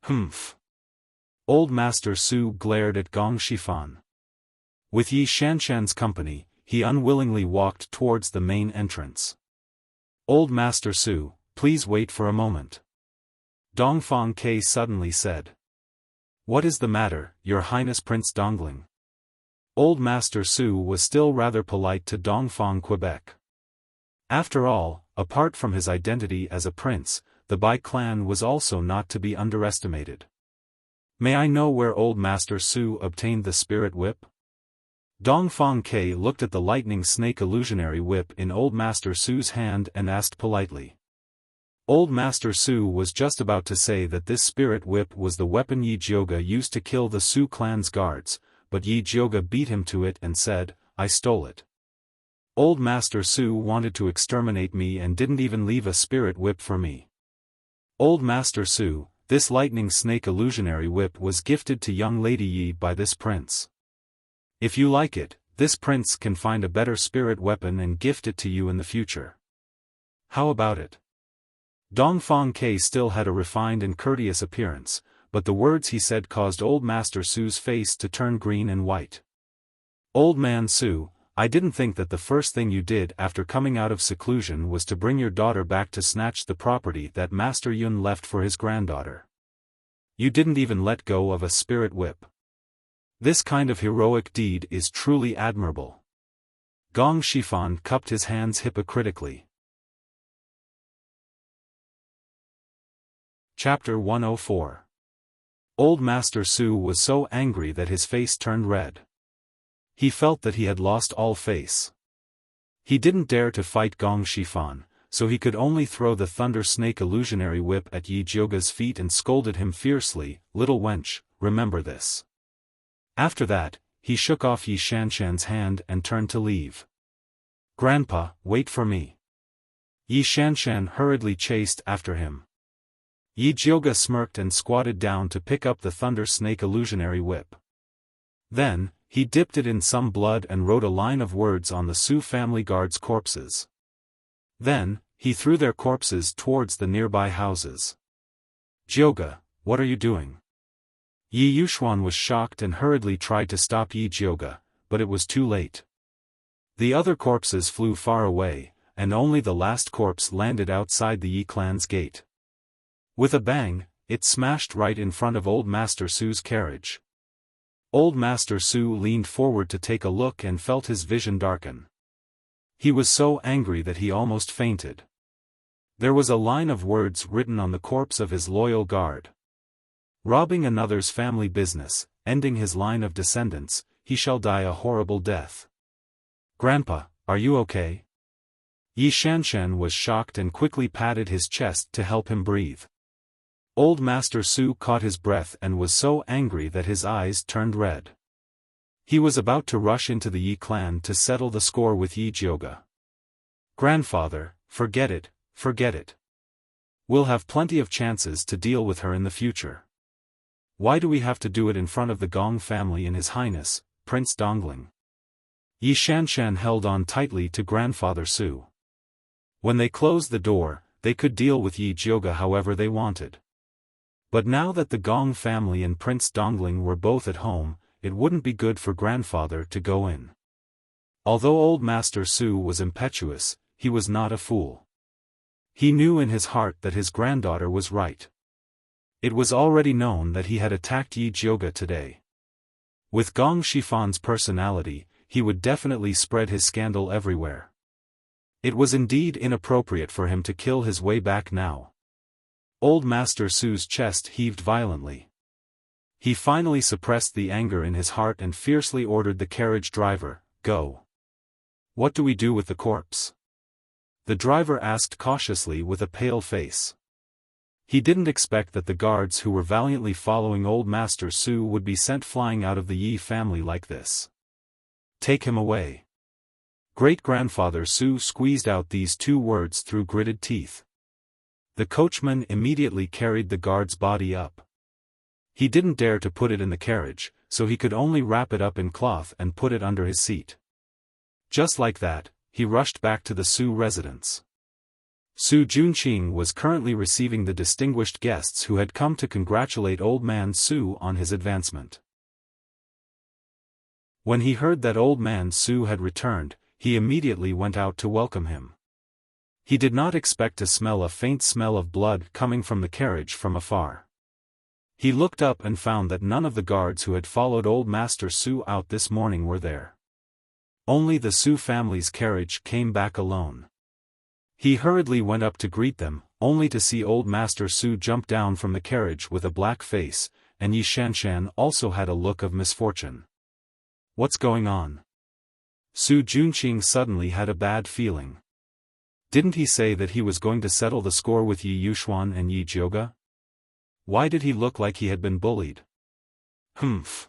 Humph. Old Master Su glared at Gong Xiaofan. With Yi Shanshan's company, he unwillingly walked towards the main entrance. Old Master Su, please wait for a moment. Dongfang Ke suddenly said. What is the matter, Your Highness Prince Dongling? Old Master Su was still rather polite to Dongfang Quebec. After all, apart from his identity as a prince, the Bai clan was also not to be underestimated. May I know where old Master Su obtained the spirit whip? Dongfang Ke looked at the lightning snake illusionary whip in old Master Su's hand and asked politely. Old Master Su was just about to say that this spirit whip was the weapon Yi Jioga used to kill the Su clan's guards, but Yi Jioga beat him to it and said, I stole it. Old Master Su wanted to exterminate me and didn't even leave a spirit whip for me. Old Master Su, this lightning snake illusionary whip was gifted to young Lady Yi by this prince. If you like it, this prince can find a better spirit weapon and gift it to you in the future. How about it? Dongfang Ke still had a refined and courteous appearance, but the words he said caused old Master Su's face to turn green and white. Old man Su, I didn't think that the first thing you did after coming out of seclusion was to bring your daughter back to snatch the property that Master Yun left for his granddaughter. You didn't even let go of a spirit whip. This kind of heroic deed is truly admirable. Gong Xiaofan cupped his hands hypocritically. Chapter 104. Old Master Su was so angry that his face turned red. He felt that he had lost all face. He didn't dare to fight Gong Xiaofan, so he could only throw the Thunder Snake illusionary whip at Yi Jioga's feet and scolded him fiercely, "Little wench, remember this." After that, he shook off Yi Shanshan's hand and turned to leave. "Grandpa, wait for me." Yi Shanshan hurriedly chased after him. Yi Jioga smirked and squatted down to pick up the Thunder Snake illusionary whip. Then, he dipped it in some blood and wrote a line of words on the Su family guards' corpses. Then, he threw their corpses towards the nearby houses. "Jioga, what are you doing?" Yi Yuxuan was shocked and hurriedly tried to stop Yi Jioga, but it was too late. The other corpses flew far away, and only the last corpse landed outside the Yi clan's gate. With a bang, it smashed right in front of Old Master Su's carriage. Old Master Su leaned forward to take a look and felt his vision darken. He was so angry that he almost fainted. There was a line of words written on the corpse of his loyal guard. "Robbing another's family business, ending his line of descendants, he shall die a horrible death." "Grandpa, are you okay?" Yi Shanshan was shocked and quickly patted his chest to help him breathe. Old Master Su caught his breath and was so angry that his eyes turned red. He was about to rush into the Yi clan to settle the score with Yi Jioga. "Grandfather, forget it, forget it. We'll have plenty of chances to deal with her in the future. Why do we have to do it in front of the Gong family and His Highness, Prince Dongling?" Yi Shanshan held on tightly to Grandfather Su. When they closed the door, they could deal with Yi Jioga however they wanted. But now that the Gong family and Prince Dongling were both at home, it wouldn't be good for grandfather to go in. Although Old Master Su was impetuous, he was not a fool. He knew in his heart that his granddaughter was right. It was already known that he had attacked Yi Jioga today. With Gong Xiaofan's personality, he would definitely spread his scandal everywhere. It was indeed inappropriate for him to kill his way back now. Old Master Su's chest heaved violently. He finally suppressed the anger in his heart and fiercely ordered the carriage driver, "Go." "What do we do with the corpse?" the driver asked cautiously with a pale face. He didn't expect that the guards who were valiantly following Old Master Su would be sent flying out of the Yi family like this. "Take him away." Great-grandfather Su squeezed out these two words through gritted teeth. The coachman immediately carried the guard's body up. He didn't dare to put it in the carriage, so he could only wrap it up in cloth and put it under his seat. Just like that, he rushed back to the Su residence. Su Junqing was currently receiving the distinguished guests who had come to congratulate Old Man Su on his advancement. When he heard that Old Man Su had returned, he immediately went out to welcome him. He did not expect to smell a faint smell of blood coming from the carriage from afar. He looked up and found that none of the guards who had followed Old Master Su out this morning were there. Only the Su family's carriage came back alone. He hurriedly went up to greet them, only to see Old Master Su jump down from the carriage with a black face, and Yi Shanshan also had a look of misfortune. "What's going on?" Su Junqing suddenly had a bad feeling. Didn't he say that he was going to settle the score with Yi Yuxuan and Yi Jioga? Why did he look like he had been bullied? Humph.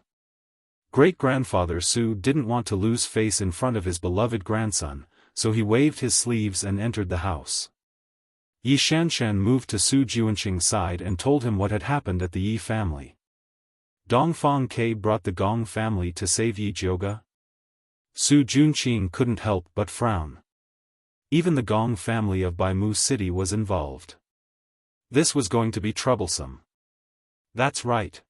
Great-grandfather Su didn't want to lose face in front of his beloved grandson, so he waved his sleeves and entered the house. Yi Shanshan moved to Su Junqing's side and told him what had happened at the Yi family. Dongfang Ke brought the Gong family to save Yi Jioga? Su Junqing couldn't help but frown. Even the Gong family of Baimu City was involved. This was going to be troublesome. That's right.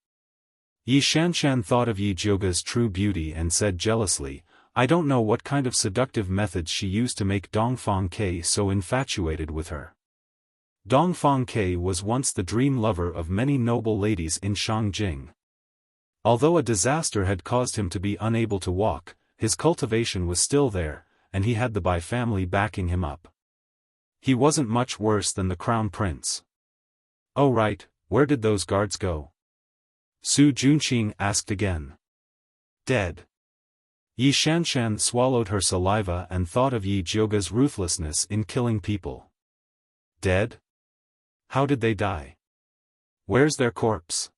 Yi Shanshan thought of Yi Jioga's true beauty and said jealously, "I don't know what kind of seductive methods she used to make Dongfang Ke so infatuated with her." Dongfang Ke was once the dream lover of many noble ladies in Shangjing. Although a disaster had caused him to be unable to walk, his cultivation was still there, and he had the Bai family backing him up. He wasn't much worse than the crown prince. "Oh right, where did those guards go?" Su Junqing asked again. "Dead." Yi Shanshan swallowed her saliva and thought of Yi Jioga's ruthlessness in killing people. Dead? How did they die? Where's their corpse?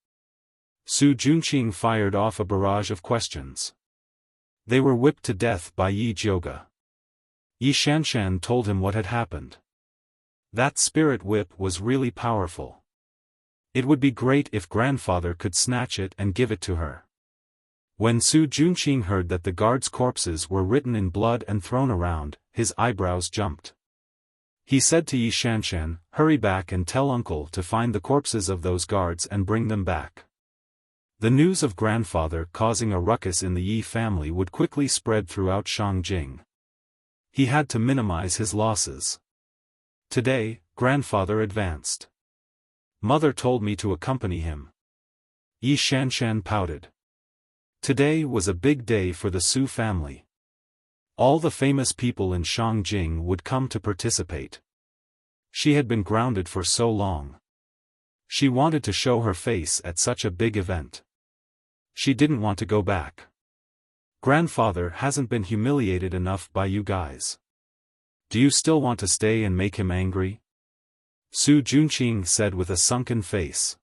Su Junqing fired off a barrage of questions. They were whipped to death by Yi Jioge. Yi Shanshan told him what had happened. That spirit whip was really powerful. It would be great if grandfather could snatch it and give it to her. When Su Junqing heard that the guards' corpses were written in blood and thrown around, his eyebrows jumped. He said to Yi Shanshan, "Hurry back and tell uncle to find the corpses of those guards and bring them back." The news of grandfather causing a ruckus in the Yi family would quickly spread throughout Shangjing. He had to minimize his losses. Today, grandfather advanced. Mother told me to accompany him. Yi Shanshan pouted. Today was a big day for the Su family. All the famous people in Shangjing would come to participate. She had been grounded for so long. She wanted to show her face at such a big event. She didn't want to go back. Grandfather hasn't been humiliated enough by you guys. Do you still want to stay and make him angry? Su Junqing said with a sunken face.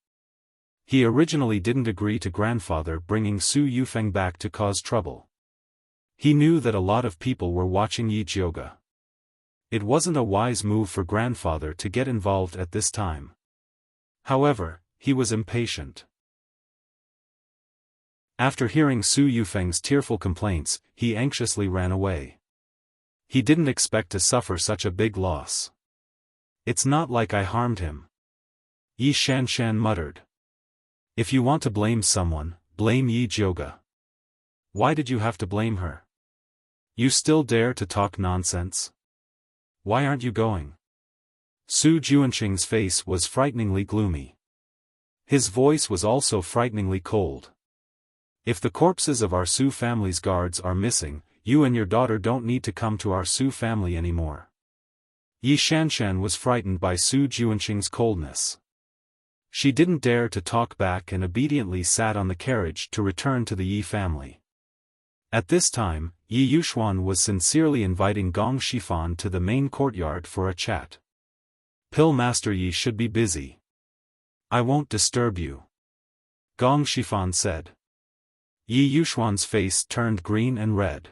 He originally didn't agree to grandfather bringing Su Yufeng back to cause trouble. He knew that a lot of people were watching Yi Jioge. It wasn't a wise move for grandfather to get involved at this time. However, he was impatient. After hearing Su Yufeng's tearful complaints, he anxiously ran away. He didn't expect to suffer such a big loss. It's not like I harmed him. Yi Shanshan muttered. If you want to blame someone, blame Yi Jioge. Why did you have to blame her? You still dare to talk nonsense? Why aren't you going? Su Junqing's face was frighteningly gloomy. His voice was also frighteningly cold. If the corpses of our Su family's guards are missing, you and your daughter don't need to come to our Su family anymore. Yi Shanshan was frightened by Su Junqing's coldness. She didn't dare to talk back and obediently sat on the carriage to return to the Yi family. At this time, Yi Yuxuan was sincerely inviting Gong Shifan to the main courtyard for a chat. Pill Master Yi should be busy. I won't disturb you. Gong Shifan said. Yi Yuxuan's face turned green and red.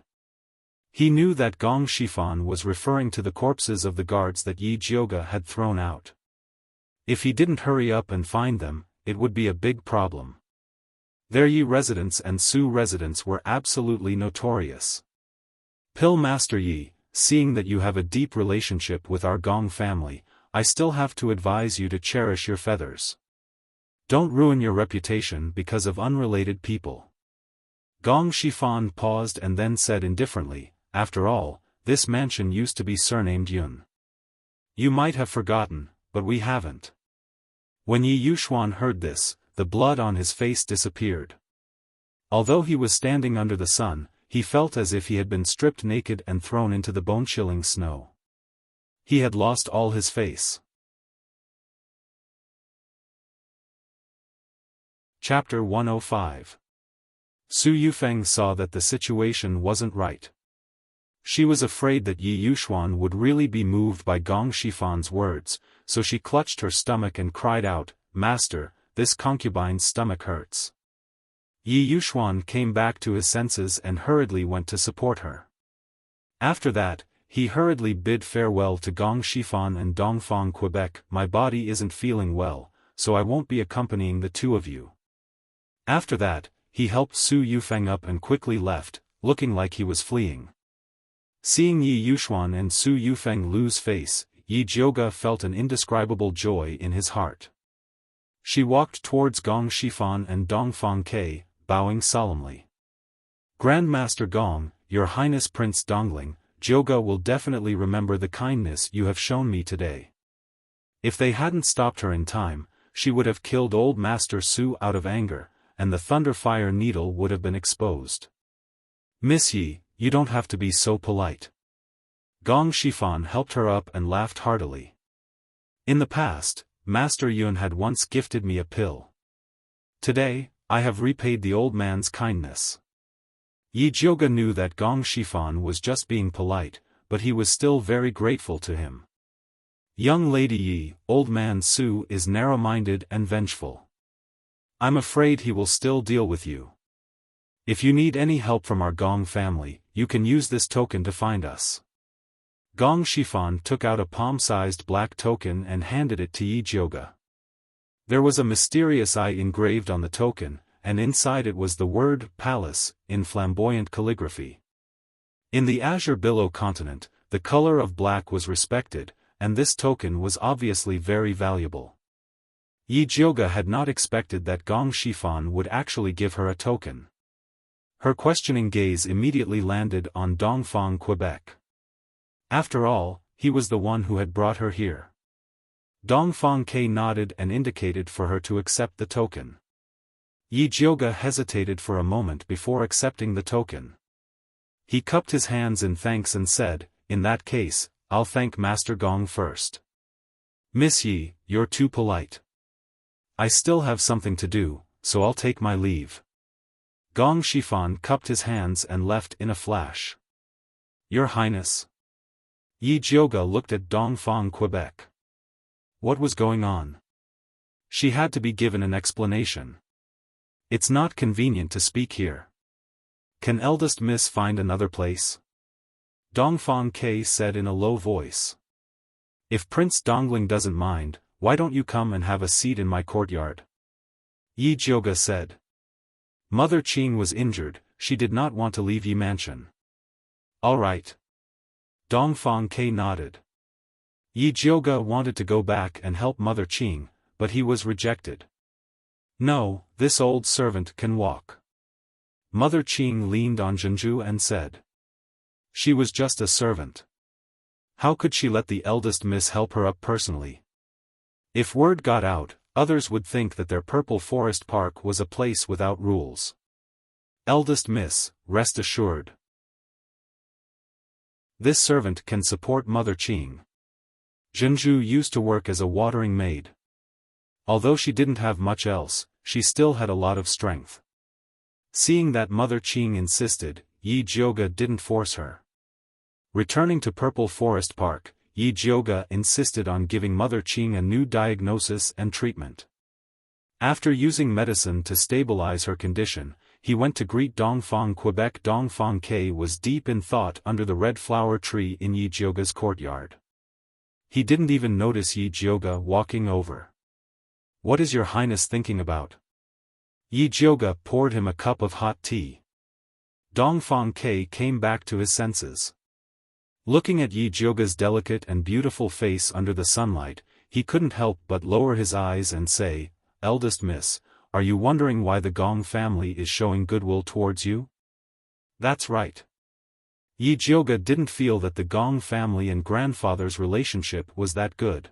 He knew that Gong Shifan was referring to the corpses of the guards that Yi Jioge had thrown out. If he didn't hurry up and find them, it would be a big problem. Their Yi residents and Su residents were absolutely notorious. Pill Master Yi, seeing that you have a deep relationship with our Gong family, I still have to advise you to cherish your feathers. Don't ruin your reputation because of unrelated people. Gong Shifan paused and then said indifferently, after all, this mansion used to be surnamed Yun. You might have forgotten, but we haven't. When Yi Yuxuan heard this, the blood on his face disappeared. Although he was standing under the sun, he felt as if he had been stripped naked and thrown into the bone-chilling snow. He had lost all his face. Chapter 105. Su Yufeng saw that the situation wasn't right. She was afraid that Yi Yuxuan would really be moved by Gong Shifan's words, so she clutched her stomach and cried out, "Master, this concubine's stomach hurts." Yi Yuxuan came back to his senses and hurriedly went to support her. After that, he hurriedly bid farewell to Gong Shifan and Dongfang Quebec. My body isn't feeling well, so I won't be accompanying the two of you. After that, he helped Su Yufeng up and quickly left, looking like he was fleeing. Seeing Yi Yuxuan and Su Yufeng lose face, Yi Jioge felt an indescribable joy in his heart. She walked towards Gong Shifan and Dongfang Ke, bowing solemnly. Grandmaster Gong, Your Highness Prince Dongling, Jioge will definitely remember the kindness you have shown me today. If they hadn't stopped her in time, she would have killed old Master Su out of anger, and the Thunderfire Needle would have been exposed. Miss Yi, you don't have to be so polite. Gong Shifan helped her up and laughed heartily. In the past, Master Yun had once gifted me a pill. Today, I have repaid the old man's kindness. Yi Jioge knew that Gong Shifan was just being polite, but he was still very grateful to him. Young Lady Yi, Old Man Su is narrow-minded and vengeful. I'm afraid he will still deal with you. If you need any help from our Gong family, you can use this token to find us. Gong Xiaofan took out a palm-sized black token and handed it to Yi Jioge. There was a mysterious eye engraved on the token, and inside it was the word palace in flamboyant calligraphy. In the Azure Billow continent, the color of black was respected, and this token was obviously very valuable. Yi Jioge had not expected that Gong Xiaofan would actually give her a token. Her questioning gaze immediately landed on Dongfang, Quebec. After all, he was the one who had brought her here. Dongfang nodded and indicated for her to accept the token. Yi Jioge hesitated for a moment before accepting the token. He cupped his hands in thanks and said, "In that case, I'll thank Master Gong first. Miss Yi, you're too polite. I still have something to do, so I'll take my leave." Gong Xiaofan cupped his hands and left in a flash. "Your Highness." Yi Jioge looked at Dongfang, Quebec. What was going on? She had to be given an explanation. It's not convenient to speak here. Can eldest miss find another place? Dongfang said in a low voice. If Prince Dongling doesn't mind, why don't you come and have a seat in my courtyard? Yi Jioge said. Mother Qing was injured, she did not want to leave Yi Mansion. All right. Dongfang nodded. Yi Jioge wanted to go back and help Mother Qing, but he was rejected. No, this old servant can walk. Mother Qing leaned on Zhenju and said. She was just a servant. How could she let the eldest miss help her up personally? If word got out, others would think that their Purple Forest Park was a place without rules. Eldest miss, rest assured. This servant can support Mother Qing. Zhenju used to work as a watering maid. Although she didn't have much else, she still had a lot of strength. Seeing that Mother Qing insisted, Yi Jioge didn't force her. Returning to Purple Forest Park, Yi Jioge insisted on giving Mother Qing a new diagnosis and treatment. After using medicine to stabilize her condition, he went to greet Dongfang, Quebec. Dongfang was deep in thought under the red flower tree in Yi Jioge's courtyard. He didn't even notice Yi Jioge walking over. What is your highness thinking about? Yi Jioge poured him a cup of hot tea. Dongfang came back to his senses. Looking at Yi Jioge's delicate and beautiful face under the sunlight, he couldn't help but lower his eyes and say, Eldest miss, are you wondering why the Gong family is showing goodwill towards you? That's right. Yi Jioge didn't feel that the Gong family and grandfather's relationship was that good.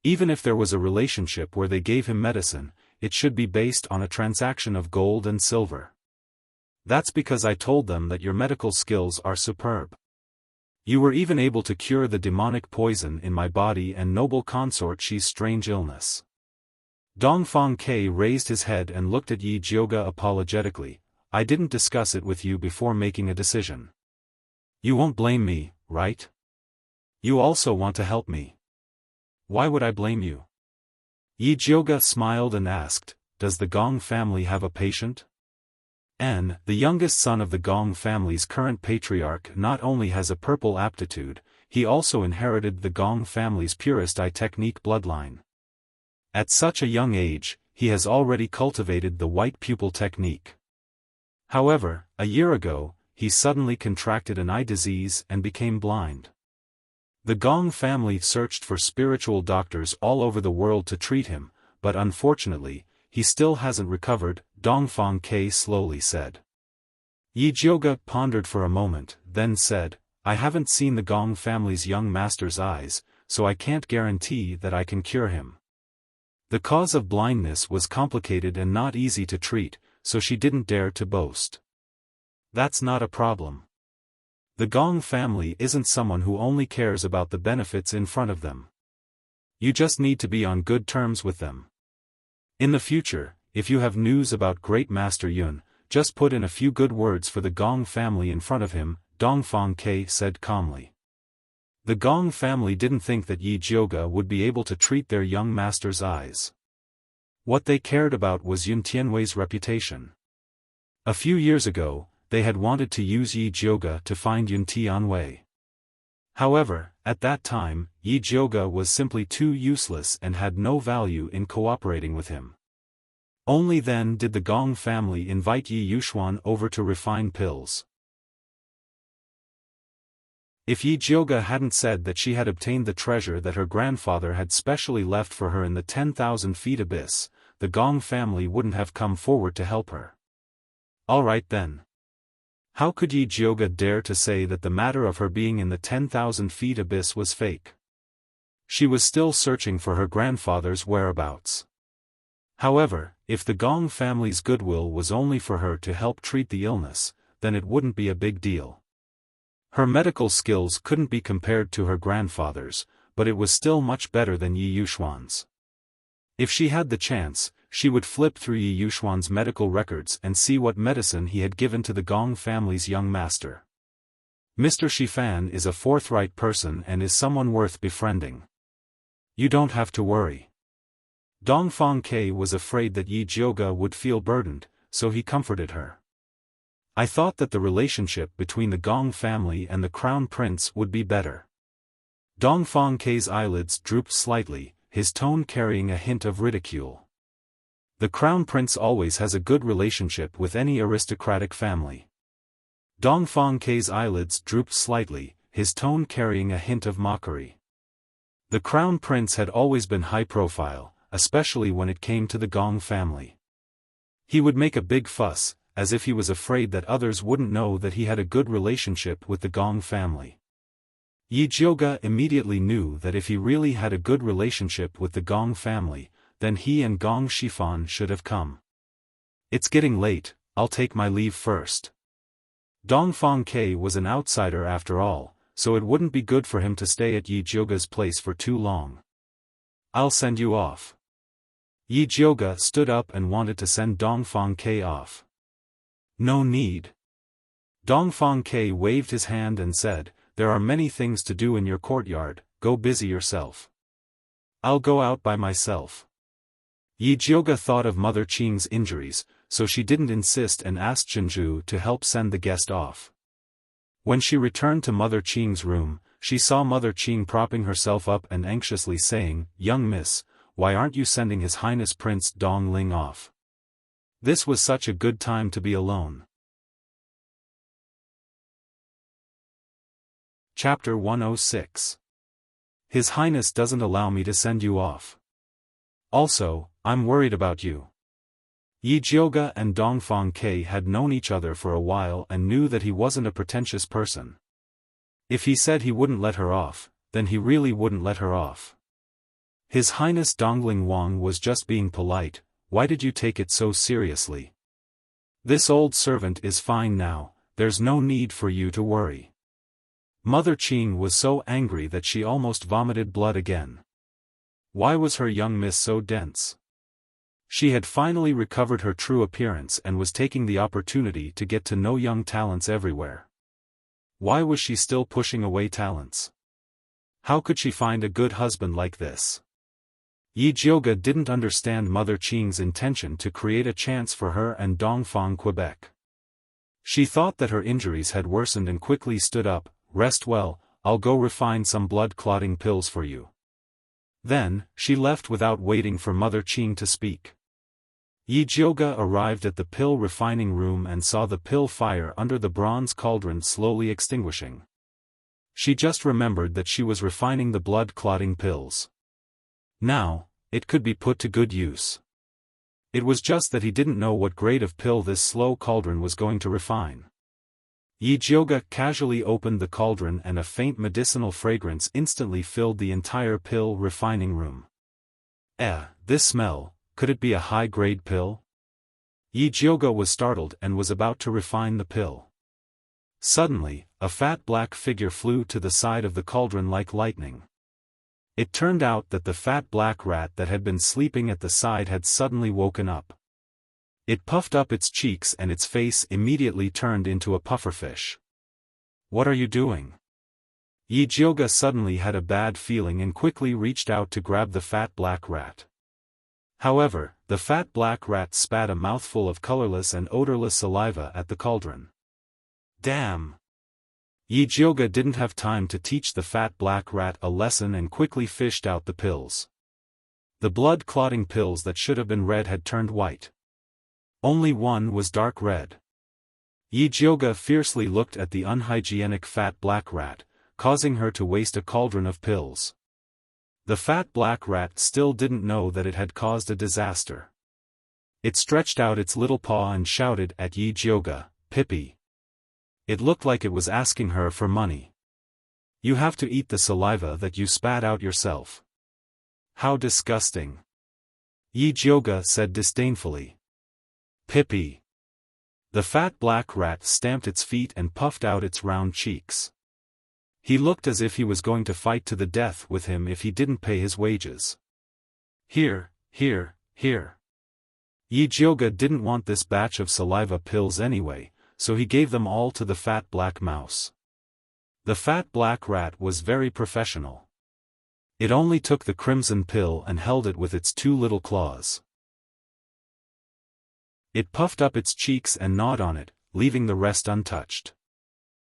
Even if there was a relationship where they gave him medicine, it should be based on a transaction of gold and silver. That's because I told them that your medical skills are superb. You were even able to cure the demonic poison in my body and noble consort Xi's strange illness. Dongfang raised his head and looked at Yi Jioge apologetically. I didn't discuss it with you before making a decision. You won't blame me, right? You also want to help me. Why would I blame you? Yi Jioge smiled and asked, does the Gong family have a patient? An, the youngest son of the Gong family's current patriarch, not only has a purple aptitude, he also inherited the Gong family's purest eye technique bloodline. At such a young age, he has already cultivated the white pupil technique. However, a year ago, he suddenly contracted an eye disease and became blind. The Gong family searched for spiritual doctors all over the world to treat him, but unfortunately, he still hasn't recovered, Dongfang slowly said. Yi Jioge pondered for a moment, then said, I haven't seen the Gong family's young master's eyes, so I can't guarantee that I can cure him. The cause of blindness was complicated and not easy to treat, so she didn't dare to boast. That's not a problem. The Gong family isn't someone who only cares about the benefits in front of them. You just need to be on good terms with them. In the future, if you have news about Great Master Yun, just put in a few good words for the Gong family in front of him, Dongfang said calmly. The Gong family didn't think that Yi Jioge would be able to treat their young master's eyes. What they cared about was Yun Tianwei's reputation. A few years ago, they had wanted to use Yi Jioge to find Yun Tianwei. However, at that time, Yi Jioge was simply too useless and had no value in cooperating with him. Only then did the Gong family invite Yi Yuxuan over to refine pills. If Yi Jioge hadn't said that she had obtained the treasure that her grandfather had specially left for her in the 10,000 feet abyss, the Gong family wouldn't have come forward to help her. Alright then. How could Yi Jioge dare to say that the matter of her being in the 10,000 feet abyss was fake? She was still searching for her grandfather's whereabouts. However, if the Gong family's goodwill was only for her to help treat the illness, then it wouldn't be a big deal. Her medical skills couldn't be compared to her grandfather's, but it was still much better than Yi Yuxuan's. If she had the chance, she would flip through Yi Yuxuan's medical records and see what medicine he had given to the Gong family's young master. Mr. Xiaofan is a forthright person and is someone worth befriending. You don't have to worry. Dongfang Ke was afraid that Yi Jioge would feel burdened, so he comforted her. I thought that the relationship between the Gong family and the Crown Prince would be better. Dongfang Ke's eyelids drooped slightly, his tone carrying a hint of ridicule. The Crown Prince always has a good relationship with any aristocratic family. Dongfang Ke's eyelids drooped slightly, his tone carrying a hint of mockery. The Crown Prince had always been high profile, especially when it came to the Gong family. He would make a big fuss, as if he was afraid that others wouldn't know that he had a good relationship with the Gong family. Yi Jioge immediately knew that if he really had a good relationship with the Gong family, then he and Gong Xiaofan should have come. It's getting late, I'll take my leave first. Dongfang Ke was an outsider after all, so it wouldn't be good for him to stay at Yi Jioge's place for too long. I'll send you off. Yi Jioge stood up and wanted to send Dongfang Ke off. No need. Dongfang Ke waved his hand and said, there are many things to do in your courtyard, go busy yourself. I'll go out by myself. Yi Jioge thought of Mother Qing's injuries, so she didn't insist and asked Zhenju to help send the guest off. When she returned to Mother Qing's room, she saw Mother Qing propping herself up and anxiously saying, young miss, why aren't you sending His Highness Prince Dongling off? This was such a good time to be alone. Chapter 106. His Highness doesn't allow me to send you off. Also, I'm worried about you. Yi Jioge and Dongfang Ke had known each other for a while and knew that he wasn't a pretentious person. If he said he wouldn't let her off, then he really wouldn't let her off. His Highness Dongling Wang was just being polite. Why did you take it so seriously? This old servant is fine now, there's no need for you to worry. Mother Qing was so angry that she almost vomited blood again. Why was her young miss so dense? She had finally recovered her true appearance and was taking the opportunity to get to know young talents everywhere. Why was she still pushing away talents? How could she find a good husband like this? Yi Jioge didn't understand Mother Qing's intention to create a chance for her and Dongfang Quebec. She thought that her injuries had worsened and quickly stood up, rest well, I'll go refine some blood-clotting pills for you. Then, she left without waiting for Mother Qing to speak. Yi Jioge arrived at the pill refining room and saw the pill fire under the bronze cauldron slowly extinguishing. She just remembered that she was refining the blood-clotting pills. Now, it could be put to good use. It was just that he didn't know what grade of pill this slow cauldron was going to refine. Yi Jioge casually opened the cauldron and a faint medicinal fragrance instantly filled the entire pill refining room. This smell, could it be a high-grade pill? Yi Jioge was startled and was about to refine the pill. Suddenly, a fat black figure flew to the side of the cauldron like lightning. It turned out that the fat black rat that had been sleeping at the side had suddenly woken up. It puffed up its cheeks and its face immediately turned into a pufferfish. What are you doing? Yi Jioga suddenly had a bad feeling and quickly reached out to grab the fat black rat. However, the fat black rat spat a mouthful of colorless and odorless saliva at the cauldron. Damn! Yi Jioga didn't have time to teach the fat black rat a lesson and quickly fished out the pills. The blood-clotting pills that should have been red had turned white. Only one was dark red. Yi Jioga fiercely looked at the unhygienic fat black rat, causing her to waste a cauldron of pills. The fat black rat still didn't know that it had caused a disaster. It stretched out its little paw and shouted at Yi Jioga, "Pippi." It looked like it was asking her for money. "You have to eat the saliva that you spat out yourself." "How disgusting," Yi Jioga said disdainfully. "Pippi." The fat black rat stamped its feet and puffed out its round cheeks. He looked as if he was going to fight to the death with him if he didn't pay his wages. Here. Yi Jioga didn't want this batch of saliva pills anyway, so he gave them all to the fat black mouse. The fat black rat was very professional. It only took the crimson pill and held it with its two little claws. It puffed up its cheeks and gnawed on it, leaving the rest untouched.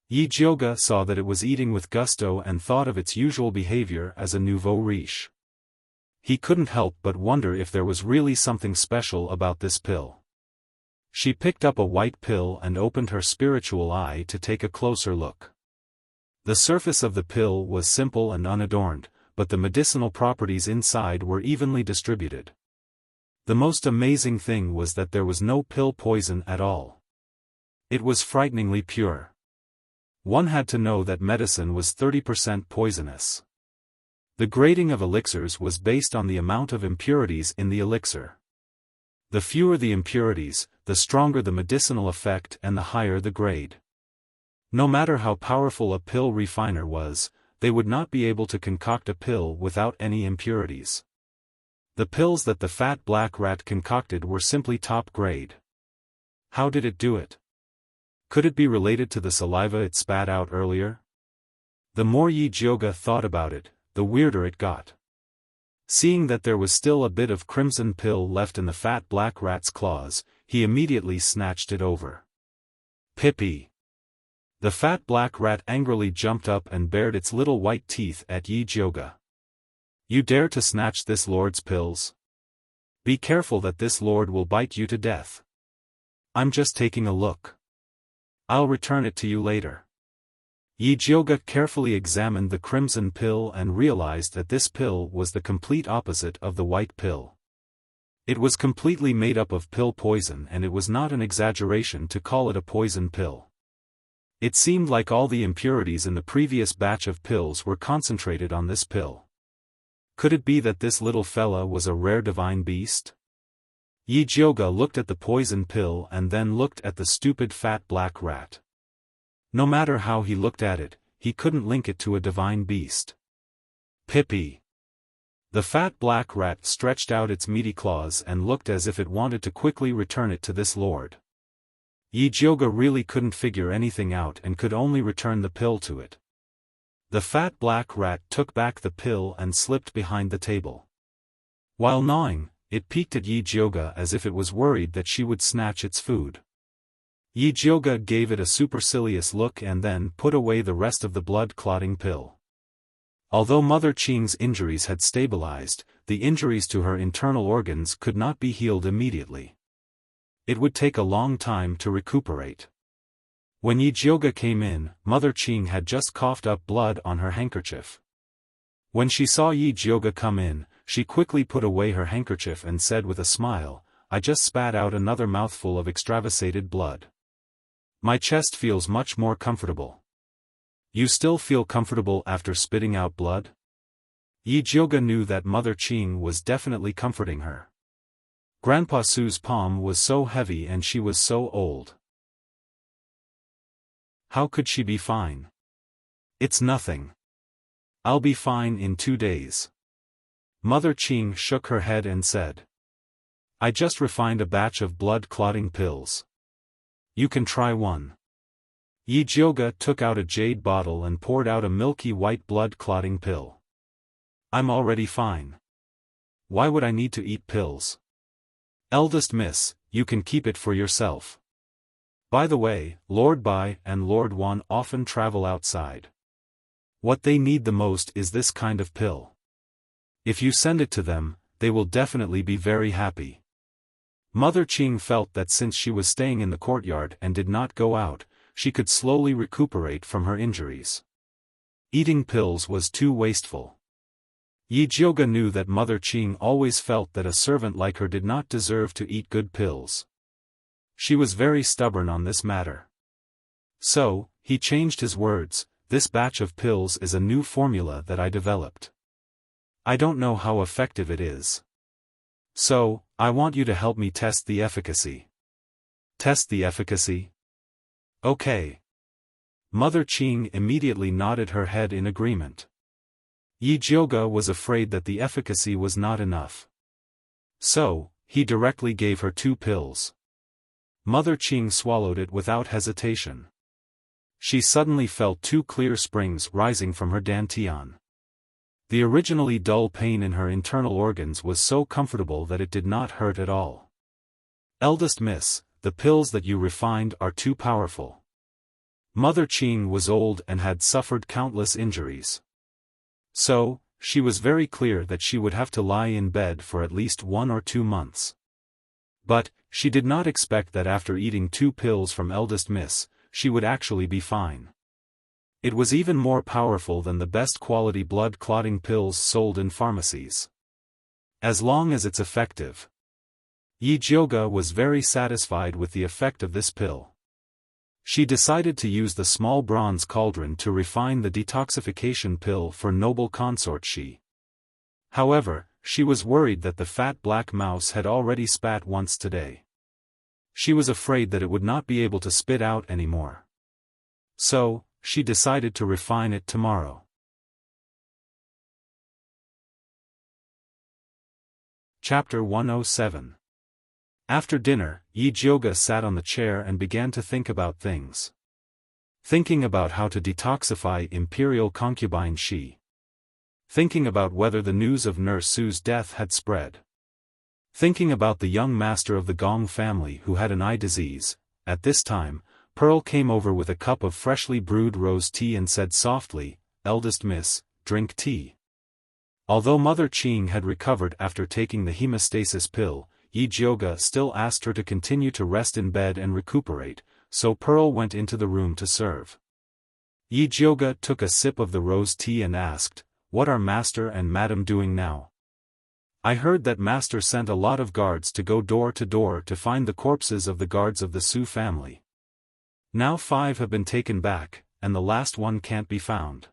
Yi Jioga saw that it was eating with gusto and thought of its usual behavior as a nouveau riche. He couldn't help but wonder if there was really something special about this pill. She picked up a white pill and opened her spiritual eye to take a closer look. The surface of the pill was simple and unadorned, but the medicinal properties inside were evenly distributed. The most amazing thing was that there was no pill poison at all. It was frighteningly pure. One had to know that medicine was 30% poisonous. The grading of elixirs was based on the amount of impurities in the elixir. The fewer the impurities, the stronger the medicinal effect and the higher the grade. No matter how powerful a pill refiner was, they would not be able to concoct a pill without any impurities. The pills that the fat black rat concocted were simply top grade. How did it do it? Could it be related to the saliva it spat out earlier? The more Yi Jioga thought about it, the weirder it got. Seeing that there was still a bit of crimson pill left in the fat black rat's claws, he immediately snatched it over. "Pippi!" The fat black rat angrily jumped up and bared its little white teeth at Yi Jioga. "You dare to snatch this lord's pills? Be careful that this lord will bite you to death." "I'm just taking a look. I'll return it to you later." Yi Jioga carefully examined the crimson pill and realized that this pill was the complete opposite of the white pill. It was completely made up of pill poison, and it was not an exaggeration to call it a poison pill. It seemed like all the impurities in the previous batch of pills were concentrated on this pill. Could it be that this little fella was a rare divine beast? Yi Jioga looked at the poison pill and then looked at the stupid fat black rat. No matter how he looked at it, he couldn't link it to a divine beast. "Pippi!" The fat black rat stretched out its meaty claws and looked as if it wanted to quickly return it to this lord. Yi Jioga really couldn't figure anything out and could only return the pill to it. The fat black rat took back the pill and slipped behind the table. While gnawing, it peeked at Yi Jioga as if it was worried that she would snatch its food. Yi Jioga gave it a supercilious look and then put away the rest of the blood-clotting pill. Although Mother Qing's injuries had stabilized, the injuries to her internal organs could not be healed immediately. It would take a long time to recuperate. When Yi Jioga came in, Mother Qing had just coughed up blood on her handkerchief. When she saw Yi Jioga come in, she quickly put away her handkerchief and said with a smile, "I just spat out another mouthful of extravasated blood. My chest feels much more comfortable." "You still feel comfortable after spitting out blood?" Yi Jioga knew that Mother Qing was definitely comforting her. Grandpa Su's palm was so heavy and she was so old. How could she be fine? "It's nothing. I'll be fine in 2 days." Mother Qing shook her head and said, "I just refined a batch of blood-clotting pills. You can try one." Yi Jioge took out a jade bottle and poured out a milky white blood-clotting pill. I'm already fine. Why would I need to eat pills? Eldest miss, you can keep it for yourself. By the way, Lord Bai and Lord Wan often travel outside. What they need the most is this kind of pill. If you send it to them, they will definitely be very happy. Mother Qing felt that since she was staying in the courtyard and did not go out, she could slowly recuperate from her injuries. Eating pills was too wasteful. Yi Jioge knew that Mother Qing always felt that a servant like her did not deserve to eat good pills. She was very stubborn on this matter. So, he changed his words, "This batch of pills is a new formula that I developed. I don't know how effective it is. So, I want you to help me test the efficacy." Test the efficacy? Okay. Mother Qing immediately nodded her head in agreement. Yi Jioge was afraid that the efficacy was not enough. So, he directly gave her 2 pills. Mother Qing swallowed it without hesitation. She suddenly felt 2 clear springs rising from her dantian. The originally dull pain in her internal organs was so comfortable that it did not hurt at all. Eldest miss, the pills that you refined are too powerful. Mother Qing was old and had suffered countless injuries. So, she was very clear that she would have to lie in bed for at least 1 or 2 months. But, she did not expect that after eating 2 pills from Eldest Miss, she would actually be fine. It was even more powerful than the best quality blood-clotting pills sold in pharmacies. As long as it's effective. Yi Jioge was very satisfied with the effect of this pill. She decided to use the small bronze cauldron to refine the detoxification pill for noble consort Shi. However, she was worried that the fat black mouse had already spat once today. She was afraid that it would not be able to spit out anymore. So, she decided to refine it tomorrow. Chapter 107. After dinner, Yi Jioge sat on the chair and began to think about things. Thinking about how to detoxify imperial concubine Shi. Thinking about whether the news of Nurse Su's death had spread. Thinking about the young master of the Gong family who had an eye disease. At this time, Pearl came over with a cup of freshly brewed rose tea and said softly, "Eldest miss, drink tea." Although Mother Qing had recovered after taking the hemostasis pill, Yi Jioge still asked her to continue to rest in bed and recuperate, so Pearl went into the room to serve. Yi Jioge took a sip of the rose tea and asked, "What are Master and Madam doing now?" "I heard that Master sent a lot of guards to go door to door to find the corpses of the guards of the Su family. Now 5 have been taken back, and the last one can't be found.